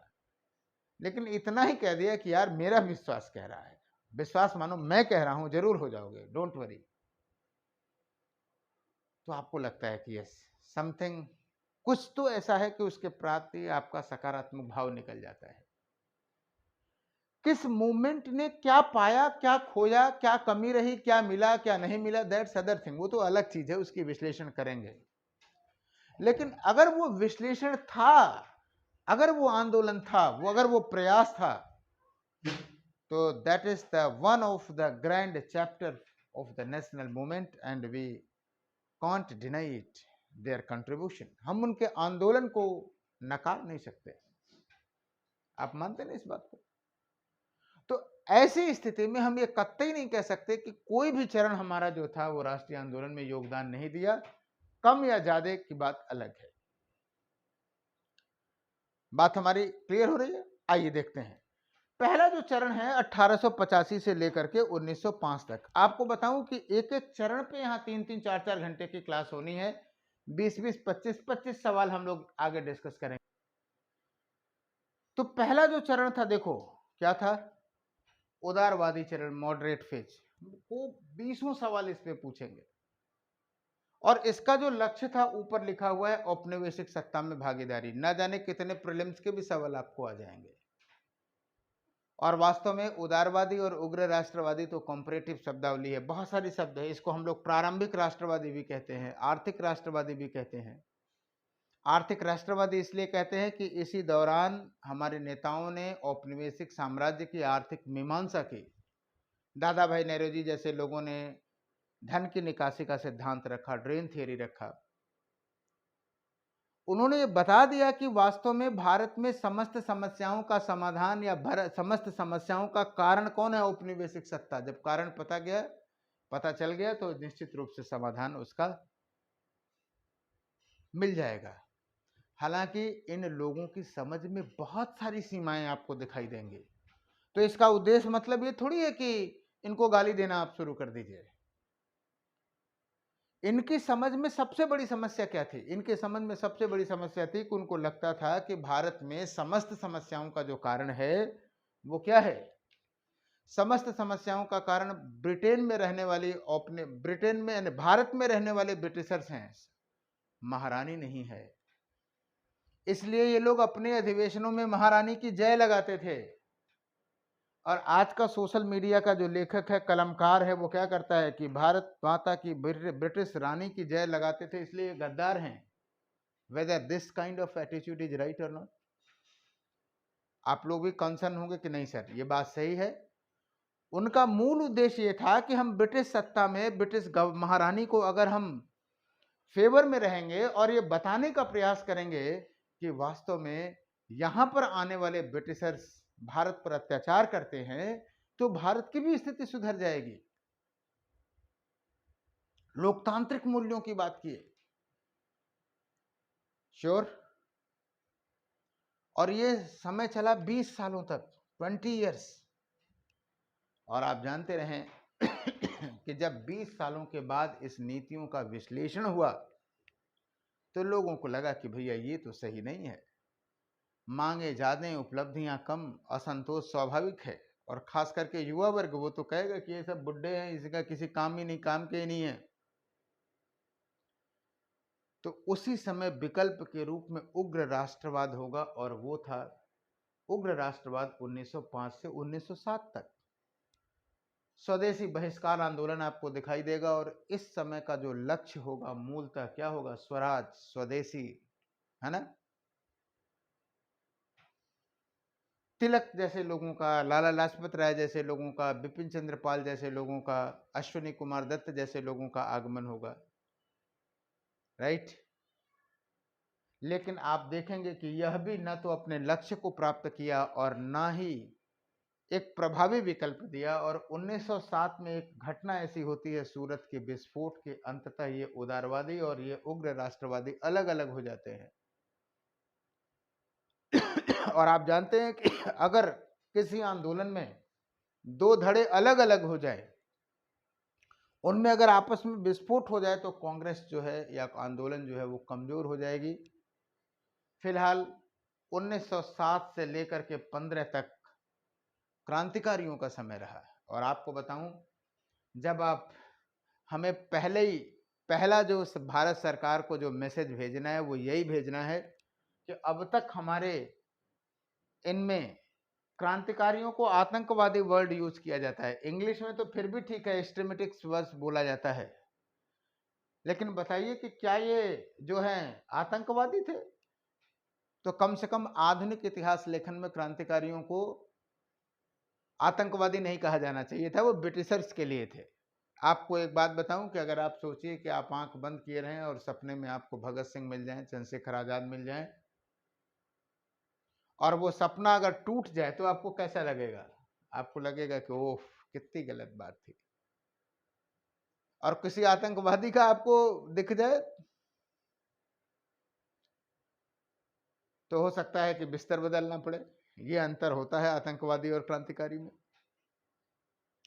Speaker 1: लेकिन इतना ही कह दिया कि यार मेरा विश्वास कह रहा है, विश्वास मानो, मैं कह रहा हूं जरूर हो जाओगे, डोंट वरी। तो आपको लगता है कि यस, समथिंग, कुछ तो ऐसा है कि उसके प्रति आपका सकारात्मक भाव निकल जाता है। किस मूवमेंट ने क्या पाया, क्या खोया, क्या कमी रही, क्या मिला, क्या नहीं मिला, दैट्स अदर थिंग, वो तो अलग चीज है, उसकी विश्लेषण करेंगे। लेकिन अगर वो विश्लेषण था, अगर वो आंदोलन था, वो अगर वो प्रयास था, तो that is the one of the grand chapter of the national movement and we can't deny it their contribution. हम उनके आंदोलन को नकार नहीं सकते। आप मानते ना इस बात को? तो ऐसी स्थिति में हम ये कतई नहीं कह सकते कि कोई भी चरण हमारा जो था वो राष्ट्रीय आंदोलन में योगदान नहीं दिया। कम या ज्यादा की बात अलग है। बात हमारी क्लियर हो रही है? आइए देखते हैं। पहला जो चरण है 1885 से लेकर के 1905 तक। आपको बताऊं कि एक एक चरण पे यहाँ 3-3, 4-4 घंटे की क्लास होनी है। 20-20, 25-25 सवाल हम लोग आगे डिस्कस करेंगे। तो पहला जो चरण था, देखो क्या था, उदारवादी चरण, मॉडरेट फेज। वो 20वां सवाल इस पे पूछेंगे और इसका जो लक्ष्य था ऊपर लिखा हुआ है, औपनिवेशिक सत्ता में भागीदारी। ना जाने कितने प्रीलिम्स के भी सवाल आपको आ जाएंगे। और वास्तव में उदारवादी और उग्र राष्ट्रवादी तो कॉम्परेटिव शब्दावली है, बहुत सारी शब्द है। इसको हम लोग प्रारंभिक राष्ट्रवादी भी कहते हैं, आर्थिक राष्ट्रवादी भी कहते हैं। आर्थिक राष्ट्रवादी इसलिए कहते हैं कि इसी दौरान हमारे नेताओं ने औपनिवेशिक साम्राज्य की आर्थिक मीमांसा की। दादा भाई नेहरू जैसे लोगों ने धन की निकासी का सिद्धांत रखा, ड्रेन थियरी रखा। उन्होंने ये बता दिया कि वास्तव में भारत में समस्त समस्याओं का समाधान या समस्त समस्याओं का कारण कौन है? औपनिवेशिक सत्ता। जब कारण पता चल गया तो निश्चित रूप से समाधान उसका मिल जाएगा। हालांकि इन लोगों की समझ में बहुत सारी सीमाएं आपको दिखाई देंगी। तो इसका उद्देश्य मतलब ये थोड़ी है कि इनको गाली देना आप शुरू कर दीजिए। इनकी समझ में सबसे बड़ी समस्या क्या थी? इनके समझ में सबसे बड़ी समस्या थी कि उनको लगता था कि भारत में समस्त समस्याओं का जो कारण है वो क्या है? समस्त समस्याओं का कारण ब्रिटेन में रहने वाली भारत में रहने वाले ब्रिटिशर्स हैं, महारानी नहीं है। इसलिए ये लोग अपने अधिवेशनों में महारानी की जय लगाते थे। और आज का सोशल मीडिया का जो लेखक है, कलमकार है, वो क्या करता है कि भारत माता की, ब्रिटिश रानी की जय लगाते थे, इसलिए गद्दार हैं। Whether this kind of attitude is right और नॉट? आप लोग भी कंसर्न होंगे कि नहीं सर, ये बात सही है। उनका मूल उद्देश्य ये था कि हम ब्रिटिश सत्ता में, ब्रिटिश महारानी को अगर हम फेवर में रहेंगे और ये बताने का प्रयास करेंगे कि वास्तव में यहां पर आने वाले ब्रिटिशर्स भारत पर अत्याचार करते हैं, तो भारत की भी स्थिति सुधर जाएगी। लोकतांत्रिक मूल्यों की बात किए। श्योर। और ये समय चला 20 सालों तक, 20 इयर्स। और आप जानते रहें कि जब 20 सालों के बाद इस नीतियों का विश्लेषण हुआ तो लोगों को लगा कि भैया ये तो सही नहीं है। मांगे ज्यादा, उपलब्धियां कम, असंतोष स्वाभाविक है। और खास करके युवा वर्ग, वो तो कहेगा कि ये सब बुड्ढे हैं, इसका किसी काम ही नहीं, काम के ही नहीं है। तो उसी समय विकल्प के रूप में उग्र राष्ट्रवाद होगा, और वो था उग्र राष्ट्रवाद 1905 से 1907 तक। स्वदेशी बहिष्कार आंदोलन आपको दिखाई देगा। और इस समय का जो लक्ष्य होगा मूलतः क्या होगा? स्वराज, स्वदेशी, है ना? तिलक जैसे लोगों का, लाला लाजपत राय जैसे लोगों का, बिपिन चंद्र पाल जैसे लोगों का, अश्विनी कुमार दत्त जैसे लोगों का आगमन होगा, राइट। लेकिन आप देखेंगे कि यह भी न तो अपने लक्ष्य को प्राप्त किया और न ही एक प्रभावी विकल्प दिया। और 1907 में एक घटना ऐसी होती है, सूरत के विस्फोट के, अंततः ये उदारवादी और ये उग्र राष्ट्रवादी अलग अलग हो जाते हैं। और आप जानते हैं कि अगर किसी आंदोलन में दो धड़े अलग अलग हो जाए, उनमें अगर आपस में विस्फोट हो जाए, तो कांग्रेस जो है या आंदोलन जो है वो कमजोर हो जाएगी। फिलहाल 1907 से लेकर के 15 तक क्रांतिकारियों का समय रहा। और आपको बताऊं, जब आप हमें पहला जो भारत सरकार को जो मैसेज भेजना है वो यही भेजना है कि अब तक हमारे इनमें क्रांतिकारियों को आतंकवादी वर्ड यूज किया जाता है। इंग्लिश में तो फिर भी ठीक है, एक्सट्रीमिटिक्स वर्ड्स बोला जाता है, लेकिन बताइए कि क्या ये जो है आतंकवादी थे? तो कम से कम आधुनिक इतिहास लेखन में क्रांतिकारियों को आतंकवादी नहीं कहा जाना चाहिए था, वो ब्रिटिशर्स के लिए थे। आपको एक बात बताऊं कि अगर आप सोचिए कि आप आंख बंद किए रहें और सपने में आपको भगत सिंह मिल जाएं, चंद्रशेखर आजाद मिल जाएं, और वो सपना अगर टूट जाए तो आपको कैसा लगेगा? आपको लगेगा कि ओह, कितनी गलत बात थी। और किसी आतंकवादी का आपको दिख जाए तो हो सकता है कि बिस्तर बदलना पड़े। ये अंतर होता है आतंकवादी और क्रांतिकारी में,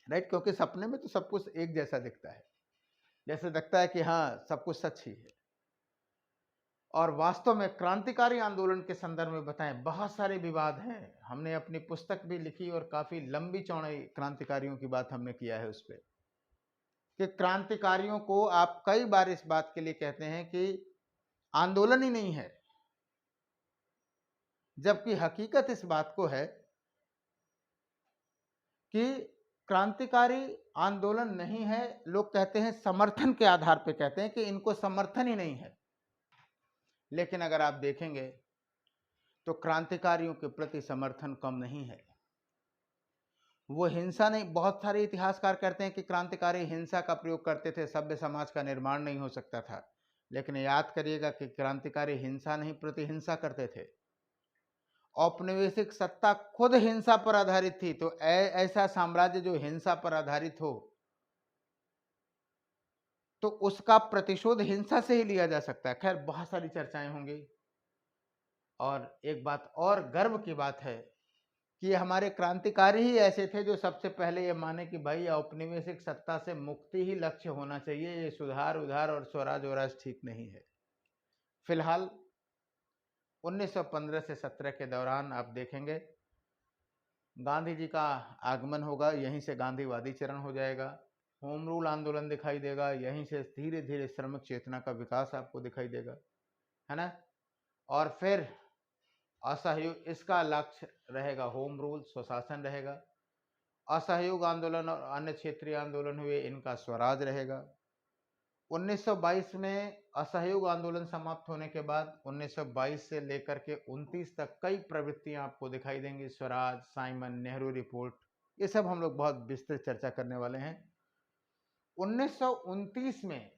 Speaker 1: राइट? क्योंकि सपने में तो सब कुछ एक जैसा दिखता है, जैसे लगता है कि हाँ सब कुछ सच ही है। और वास्तव में क्रांतिकारी आंदोलन के संदर्भ में बताएं, बहुत सारे विवाद हैं। हमने अपनी पुस्तक भी लिखी और काफी लंबी चौड़ी क्रांतिकारियों की बात हमने किया है उस पर, कि क्रांतिकारियों को आप कई बार इस बात के लिए कहते हैं कि आंदोलन ही नहीं है, जबकि हकीकत इस बात को है कि क्रांतिकारी आंदोलन नहीं है। लोग कहते हैं समर्थन के आधार पर, कहते हैं कि इनको समर्थन ही नहीं है। लेकिन अगर आप देखेंगे तो क्रांतिकारियों के प्रति समर्थन कम नहीं है। वो हिंसा नहीं, बहुत सारे इतिहासकार कहते हैं कि क्रांतिकारी हिंसा का प्रयोग करते थे, सभ्य समाज का निर्माण नहीं हो सकता था। लेकिन याद करिएगा कि क्रांतिकारी हिंसा नहीं, प्रतिहिंसा करते थे। औपनिवेशिक सत्ता खुद हिंसा पर आधारित थी, तो ऐसा साम्राज्य जो हिंसा पर आधारित हो तो उसका प्रतिशोध हिंसा से ही लिया जा सकता है। खैर, बहुत सारी चर्चाएं होंगी। और एक बात और गर्व की बात है कि हमारे क्रांतिकारी ही ऐसे थे जो सबसे पहले ये माने कि भाई औपनिवेशिक सत्ता से मुक्ति ही लक्ष्य होना चाहिए, ये सुधार उधार और स्वराज वराज ठीक नहीं है। फिलहाल 1915 से 17 के दौरान आप देखेंगे गांधी जी का आगमन होगा, यहीं से गांधीवादी चरण हो जाएगा। होम रूल आंदोलन दिखाई देगा, यहीं से धीरे धीरे श्रमिक चेतना का विकास आपको दिखाई देगा, है ना? और फिर असहयोग, इसका लक्ष्य रहेगा होम रूल, स्वशासन रहेगा। असहयोग आंदोलन और अन्य क्षेत्रीय आंदोलन हुए, इनका स्वराज रहेगा। 1922 में असहयोग आंदोलन समाप्त होने के बाद 1922 से लेकर के 29 तक कई प्रवृत्तियां आपको दिखाई देंगी, स्वराज, साइमन, नेहरू रिपोर्ट, ये सब हम लोग बहुत विस्तृत चर्चा करने वाले हैं। 1929 में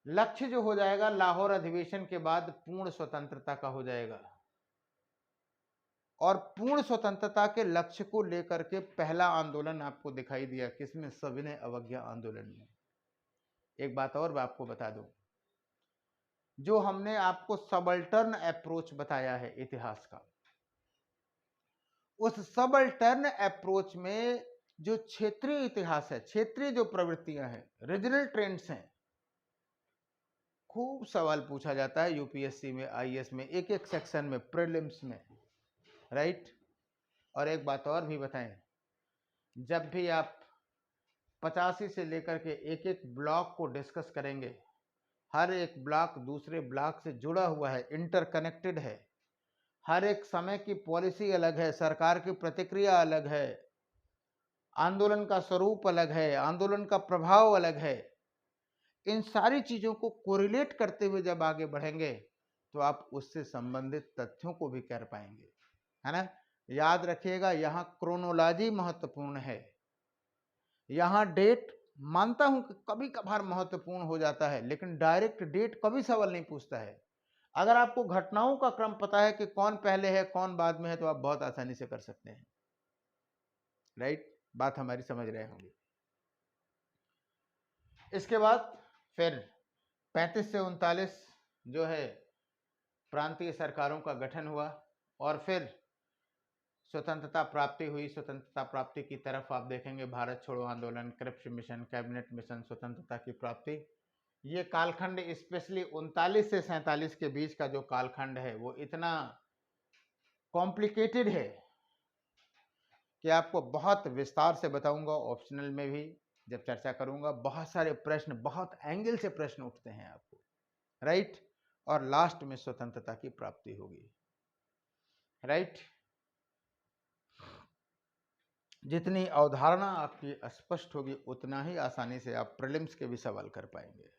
Speaker 1: लक्ष्य जो हो जाएगा लाहौर अधिवेशन के बाद पूर्ण स्वतंत्रता का हो जाएगा। और पूर्ण स्वतंत्रता के लक्ष्य को लेकर के पहला आंदोलन आपको दिखाई दिया किसमें? सविनय अवज्ञा आंदोलन में। एक बात और मैं आपको बता दूं, जो हमने आपको सबल्टर्न अप्रोच बताया है इतिहास का, उस सबल्टर्न अप्रोच में जो क्षेत्रीय इतिहास है, क्षेत्रीय जो प्रवृत्तियां हैं, रीजनल ट्रेंड्स हैं, खूब सवाल पूछा जाता है यूपीएससी में, आईएएस में, एक एक सेक्शन में, प्रीलिम्स में, राइट? और एक बात और भी बताएं, जब भी आप 85 से लेकर के एक एक ब्लॉक को डिस्कस करेंगे, हर एक ब्लॉक दूसरे ब्लॉक से जुड़ा हुआ है, इंटरकनेक्टेड है। हर एक समय की पॉलिसी अलग है, सरकार की प्रतिक्रिया अलग है, आंदोलन का स्वरूप अलग है, आंदोलन का प्रभाव अलग है। इन सारी चीजों को कोरिलेट करते हुए जब आगे बढ़ेंगे तो आप उससे संबंधित तथ्यों को भी कर पाएंगे, है ना? याद रखिएगा, यहाँ क्रोनोलॉजी महत्वपूर्ण है। यहाँ डेट मानता हूं कि कभी कभार महत्वपूर्ण हो जाता है, लेकिन डायरेक्ट डेट कभी सवाल नहीं पूछता है। अगर आपको घटनाओं का क्रम पता है कि कौन पहले है कौन बाद में है, तो आप बहुत आसानी से कर सकते हैं, राइट? बात हमारी समझ रहे होंगे। इसके बाद फिर 35 से 39 जो है प्रांतीय सरकारों का गठन हुआ, और फिर स्वतंत्रता प्राप्ति हुई। स्वतंत्रता प्राप्ति की तरफ आप देखेंगे भारत छोड़ो आंदोलन, क्रिप्स मिशन, कैबिनेट मिशन, स्वतंत्रता की प्राप्ति। ये कालखंड स्पेशली 39 से 47 के बीच का जो कालखंड है वो इतना कॉम्प्लिकेटेड है कि आपको बहुत विस्तार से बताऊंगा, ऑप्शनल में भी जब चर्चा करूंगा। बहुत सारे प्रश्न, बहुत एंगल से प्रश्न उठते हैं आपको, राइट। और लास्ट में स्वतंत्रता की प्राप्ति होगी, राइट। जितनी अवधारणा आपकी स्पष्ट होगी उतना ही आसानी से आप प्रीलिम्स के भी सवाल कर पाएंगे,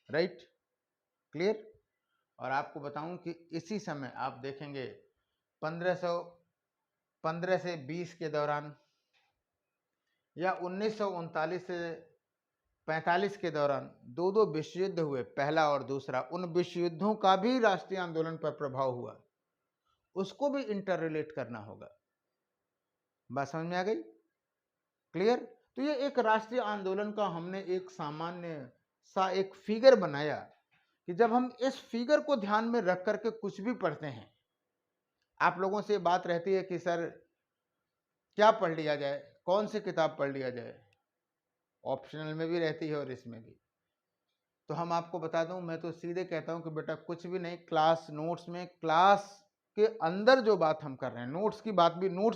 Speaker 1: राइट, क्लियर। और आपको बताऊं कि इसी समय आप देखेंगे 1515 से 20 के दौरान या 1939 से 45 के दौरान दो विश्व युद्ध हुए, पहला और दूसरा। उन विश्व युद्धों का भी राष्ट्रीय आंदोलन पर प्रभाव हुआ, उसको भी इंटर रिलेट करना होगा। बात समझ में आ गई, क्लियर। तो ये एक राष्ट्रीय आंदोलन का हमने एक सामान्य सा एक फिगर बनाया कि जब हम इस फिगर को ध्यान में रख करके कुछ भी पढ़ते हैं, आप लोगों से बात रहती है कि सर क्या पढ़ लिया जाए, कौन सी किताब पढ़ लिया जाए, ऑप्शनल में भी रहती है और इसमें भी। तो हम आपको बता दूं, मैं तो सीधे कहता हूं कि बेटा कुछ भी नहीं, क्लास नोट्स में, क्लास के अंदर जो बात हम कर रहे हैं, नोट्स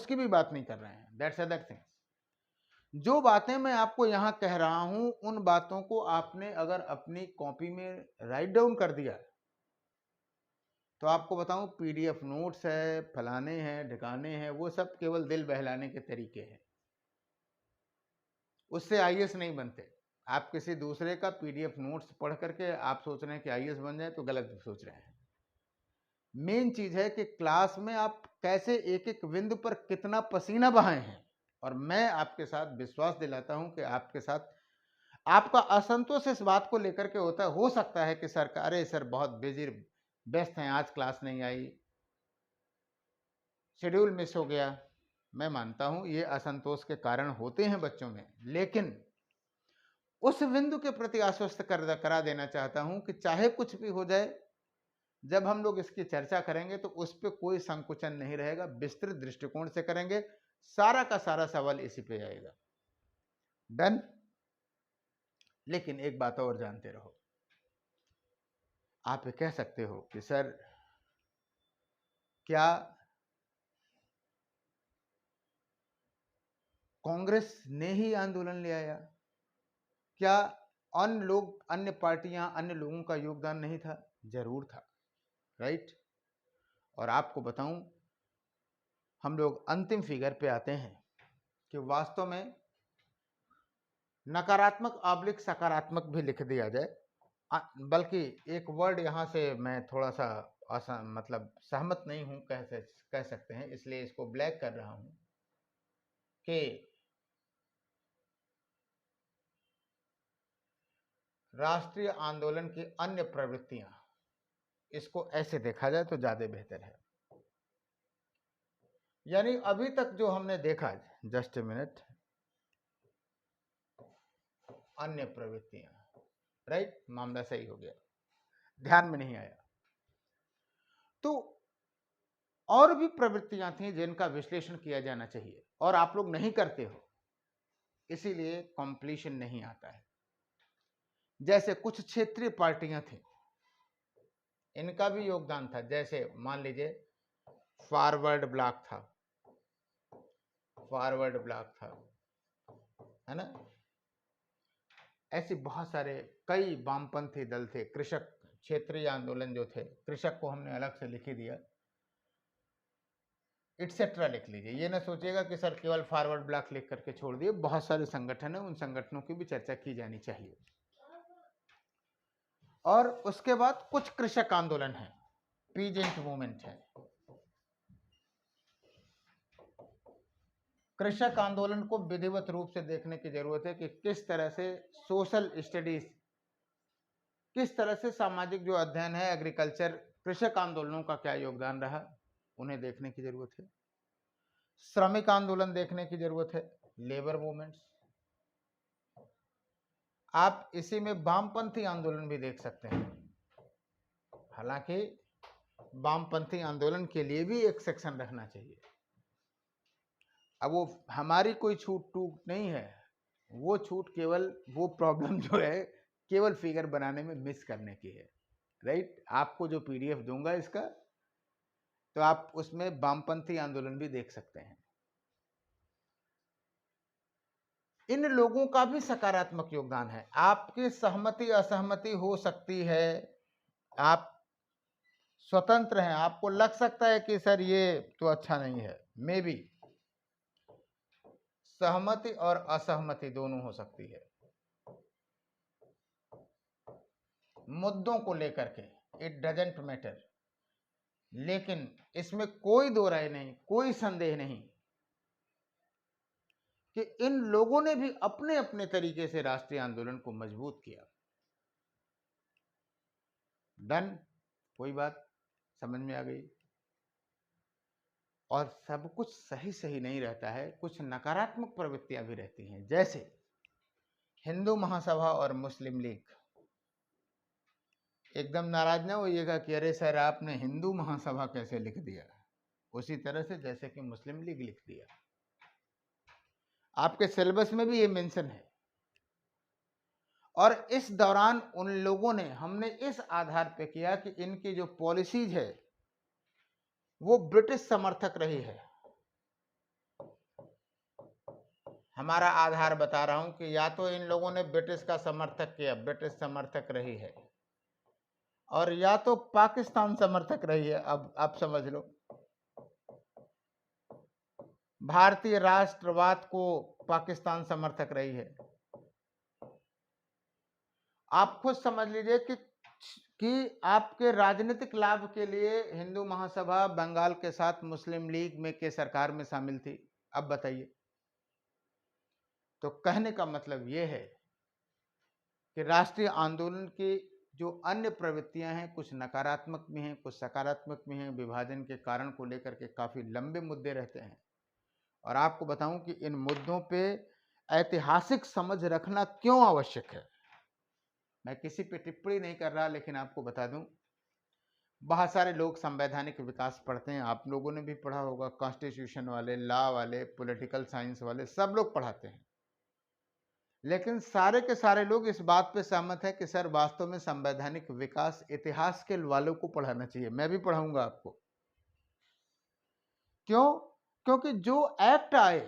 Speaker 1: की भी बात नहीं कर रहे हैं, दैट्स अदर थिंग्स। जो बातें मैं आपको यहां कह रहा हूं, उन बातों को आपने अगर अपनी कॉपी में राइट डाउन कर दिया तो आपको बताऊं पीडीएफ नोट्स है, फलाने हैं, ढिकाने हैं, वो सब केवल दिल बहलाने के तरीके हैं, उससे आईएएस नहीं बनते। आप किसी दूसरे का पीडीएफ नोट्स पढ़ करके आप सोच रहे हैं कि आईएएस बन जाए, तो गलत सोच रहे हैं। मेन चीज है कि क्लास में आप कैसे एक एक बिंदु पर कितना पसीना बहाए हैं। और मैं आपके साथ विश्वास दिलाता हूं कि आपके साथ आपका असंतोष इस बात को लेकर के होता है, हो सकता है कि सर अरे सर बहुत बिजी व्यस्त हैं, आज क्लास नहीं आई, शेड्यूल मिस हो गया। मैं मानता हूं ये असंतोष के कारण होते हैं बच्चों में, लेकिन उस बिंदु के प्रति आश्वस्त करा देना चाहता हूं कि चाहे कुछ भी हो जाए, जब हम लोग इसकी चर्चा करेंगे तो उस पर कोई संकुचन नहीं रहेगा, विस्तृत दृष्टिकोण से करेंगे, सारा का सारा सवाल इसी पे आएगा। डन। लेकिन एक बात और जानते रहो, आप ये कह सकते हो कि सर क्या कांग्रेस ने ही आंदोलन ले आया, क्या अन्य पार्टियां, अन्य लोगों का योगदान नहीं था? जरूर था, राइट। और आपको बताऊं, हम लोग अंतिम फिगर पे आते हैं कि वास्तव में नकारात्मक ऑब्लिक सकारात्मक भी लिख दिया जाए, बल्कि एक वर्ड यहां से मैं थोड़ा सा मतलब सहमत नहीं हूं, कह सकते हैं, इसलिए इसको ब्लैक कर रहा हूं कि राष्ट्रीय आंदोलन की अन्य प्रवृत्तियां, इसको ऐसे देखा जाए तो ज्यादा बेहतर है। यानी अभी तक जो हमने देखा, जस्ट ए मिनट, अन्य प्रवृत्तियां, राइट, मामला सही हो गया, ध्यान में नहीं आया। तो और भी प्रवृत्तियां थी जिनका विश्लेषण किया जाना चाहिए और आप लोग नहीं करते हो, इसीलिए कंप्लीशन नहीं आता है। जैसे कुछ क्षेत्रीय पार्टियां थी, इनका भी योगदान था, जैसे मान लीजिए फॉरवर्ड ब्लॉक था, है ना। ऐसे बहुत सारे कई वामपंथी दल थे, कृषक क्षेत्रीय आंदोलन जो थे, कृषक को हमने अलग से लिख ही दिया, एटसेट्रा लिख लीजिए। ये ना सोचिएगा कि सर केवल फॉरवर्ड ब्लॉक लिख करके छोड़ दिए, बहुत सारे संगठन है, उन संगठनों की भी चर्चा की जानी चाहिए। और उसके बाद कुछ कृषक आंदोलन है, पीजेंट मूवमेंट है। कृषक आंदोलन को विधिवत रूप से देखने की जरूरत है कि किस तरह से सोशल स्टडीज, किस तरह से सामाजिक जो अध्ययन है, एग्रीकल्चर, कृषक आंदोलनों का क्या योगदान रहा, उन्हें देखने की जरूरत है। श्रमिक आंदोलन देखने की जरूरत है, लेबर मूवमेंट्स। आप इसी में वामपंथी आंदोलन भी देख सकते हैं, हालांकि वामपंथी आंदोलन के लिए भी एक सेक्शन रखना चाहिए। अब वो हमारी कोई छूट टूट नहीं है, वो छूट केवल वो प्रॉब्लम जो है केवल फिगर बनाने में मिस करने की है, राइट। आपको जो पीडीएफ दूंगा इसका, तो आप उसमें वामपंथी आंदोलन भी देख सकते हैं। इन लोगों का भी सकारात्मक योगदान है। आपकी सहमति असहमति हो सकती है, आप स्वतंत्र हैं, आपको लग सकता है कि सर ये तो अच्छा नहीं है, मे बी सहमति और असहमति दोनों हो सकती है मुद्दों को लेकर के, इट डजेंट मैटर। लेकिन इसमें कोई दो राय नहीं, कोई संदेह नहीं कि इन लोगों ने भी अपने अपने तरीके से राष्ट्रीय आंदोलन को मजबूत किया। डन, कोई बात समझ में आ गई। और सब कुछ सही सही नहीं रहता है, कुछ नकारात्मक प्रवृत्तियां भी रहती हैं, जैसे हिंदू महासभा और मुस्लिम लीग। एकदम नाराज ना होइएगा कि अरे सर आपने हिंदू महासभा कैसे लिख दिया, उसी तरह से जैसे कि मुस्लिम लीग लिख दिया। आपके सिलेबस में भी ये मेंशन है। और इस दौरान उन लोगों ने, हमने इस आधार पे किया कि इनकी जो पॉलिसीज है वो ब्रिटिश समर्थक रही है। हमारा आधार बता रहा हूं कि या तो इन लोगों ने ब्रिटिश का समर्थक किया, ब्रिटिश समर्थक रही है, और या तो पाकिस्तान समर्थक रही है। अब आप समझ लो, भारतीय राष्ट्रवाद को पाकिस्तान समर्थक रही है। आप खुद समझ लीजिए कि आपके राजनीतिक लाभ के लिए हिंदू महासभा बंगाल के साथ मुस्लिम लीग में के सरकार में शामिल थी। अब बताइए, तो कहने का मतलब यह है कि राष्ट्रीय आंदोलन की जो अन्य प्रवृत्तियां हैं, कुछ नकारात्मक भी हैं, कुछ सकारात्मक भी हैं। विभाजन के कारण को लेकर के काफी लंबे मुद्दे रहते हैं, और आपको बताऊं कि इन मुद्दों पे ऐतिहासिक समझ रखना क्यों आवश्यक है। मैं किसी पे टिप्पणी नहीं कर रहा, लेकिन आपको बता दूं, बहुत सारे लोग संवैधानिक विकास पढ़ते हैं, आप लोगों ने भी पढ़ा होगा, कॉन्स्टिट्यूशन वाले, लॉ वाले, पॉलिटिकल साइंस वाले, सब लोग पढ़ाते हैं। लेकिन सारे के सारे लोग इस बात पे सहमत है कि सर वास्तव में संवैधानिक विकास इतिहास के वालों को पढ़ाना चाहिए। मैं भी पढ़ाऊंगा आपको। क्यों? क्योंकि जो एक्ट आए,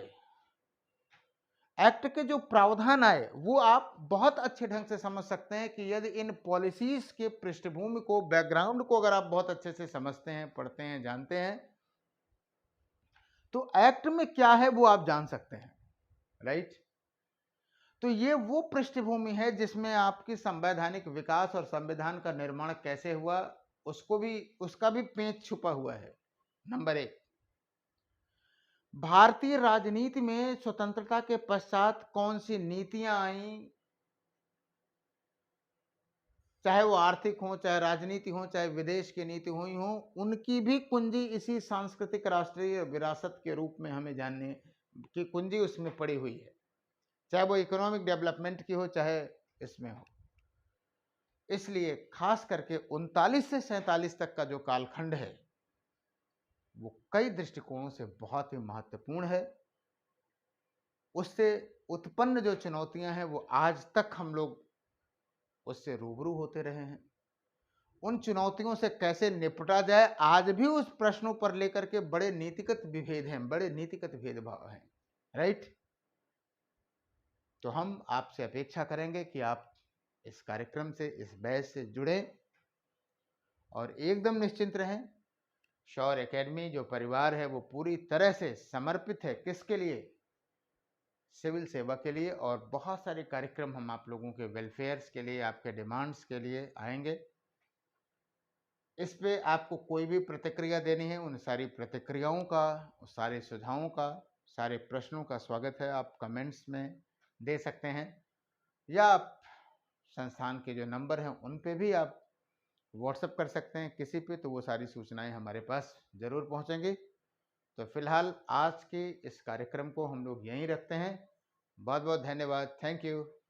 Speaker 1: एक्ट के जो प्रावधान आए, वो आप बहुत अच्छे ढंग से समझ सकते हैं कि यदि इन पॉलिसीज के पृष्ठभूमि को, बैकग्राउंड को अगर आप बहुत अच्छे से समझते हैं, पढ़ते हैं, जानते हैं, तो एक्ट में क्या है वो आप जान सकते हैं, राइट। तो ये वो पृष्ठभूमि है जिसमें आपकी संवैधानिक विकास और संविधान का निर्माण कैसे हुआ, उसका भी पेच छुपा हुआ है। नंबर 1, भारतीय राजनीति में स्वतंत्रता के पश्चात कौन सी नीतियां आई, चाहे वो आर्थिक हो, चाहे राजनीति हो, चाहे विदेश की नीति हुई हो, उनकी भी कुंजी इसी सांस्कृतिक राष्ट्रीय विरासत के रूप में हमें जानने की कुंजी उसमें पड़ी हुई है, चाहे वो इकोनॉमिक डेवलपमेंट की हो, चाहे इसमें हो। इसलिए खास करके 39 से 47 तक का जो कालखंड है वो कई दृष्टिकोणों से बहुत ही महत्वपूर्ण है। उससे उत्पन्न जो चुनौतियां हैं वो आज तक हम लोग उससे रूबरू होते रहे हैं। उन चुनौतियों से कैसे निपटा जाए, आज भी उस प्रश्नों पर लेकर के बड़े नीतिगत विभेद हैं, बड़े नीतिगत भेदभाव हैं, राइट। तो हम आपसे अपेक्षा करेंगे कि आप इस कार्यक्रम से, इस बैच से जुड़ें और एकदम निश्चिंत रहें। शौर्य एकेडमी जो परिवार है वो पूरी तरह से समर्पित है, किसके लिए? सिविल सेवा के लिए। और बहुत सारे कार्यक्रम हम आप लोगों के वेलफेयर्स के लिए, आपके डिमांड्स के लिए आएंगे। इस पे आपको कोई भी प्रतिक्रिया देनी है, उन सारी प्रतिक्रियाओं का, सारे सुझावों का, सारे प्रश्नों का स्वागत है। आप कमेंट्स में दे सकते हैं, या आप संस्थान के जो नंबर हैं उन पे भी आप व्हाट्सएप कर सकते हैं किसी पे, तो वो सारी सूचनाएं हमारे पास जरूर पहुंचेंगी। तो फिलहाल आज के इस कार्यक्रम को हम लोग यहीं रखते हैं। बहुत बहुत धन्यवाद। Thank you.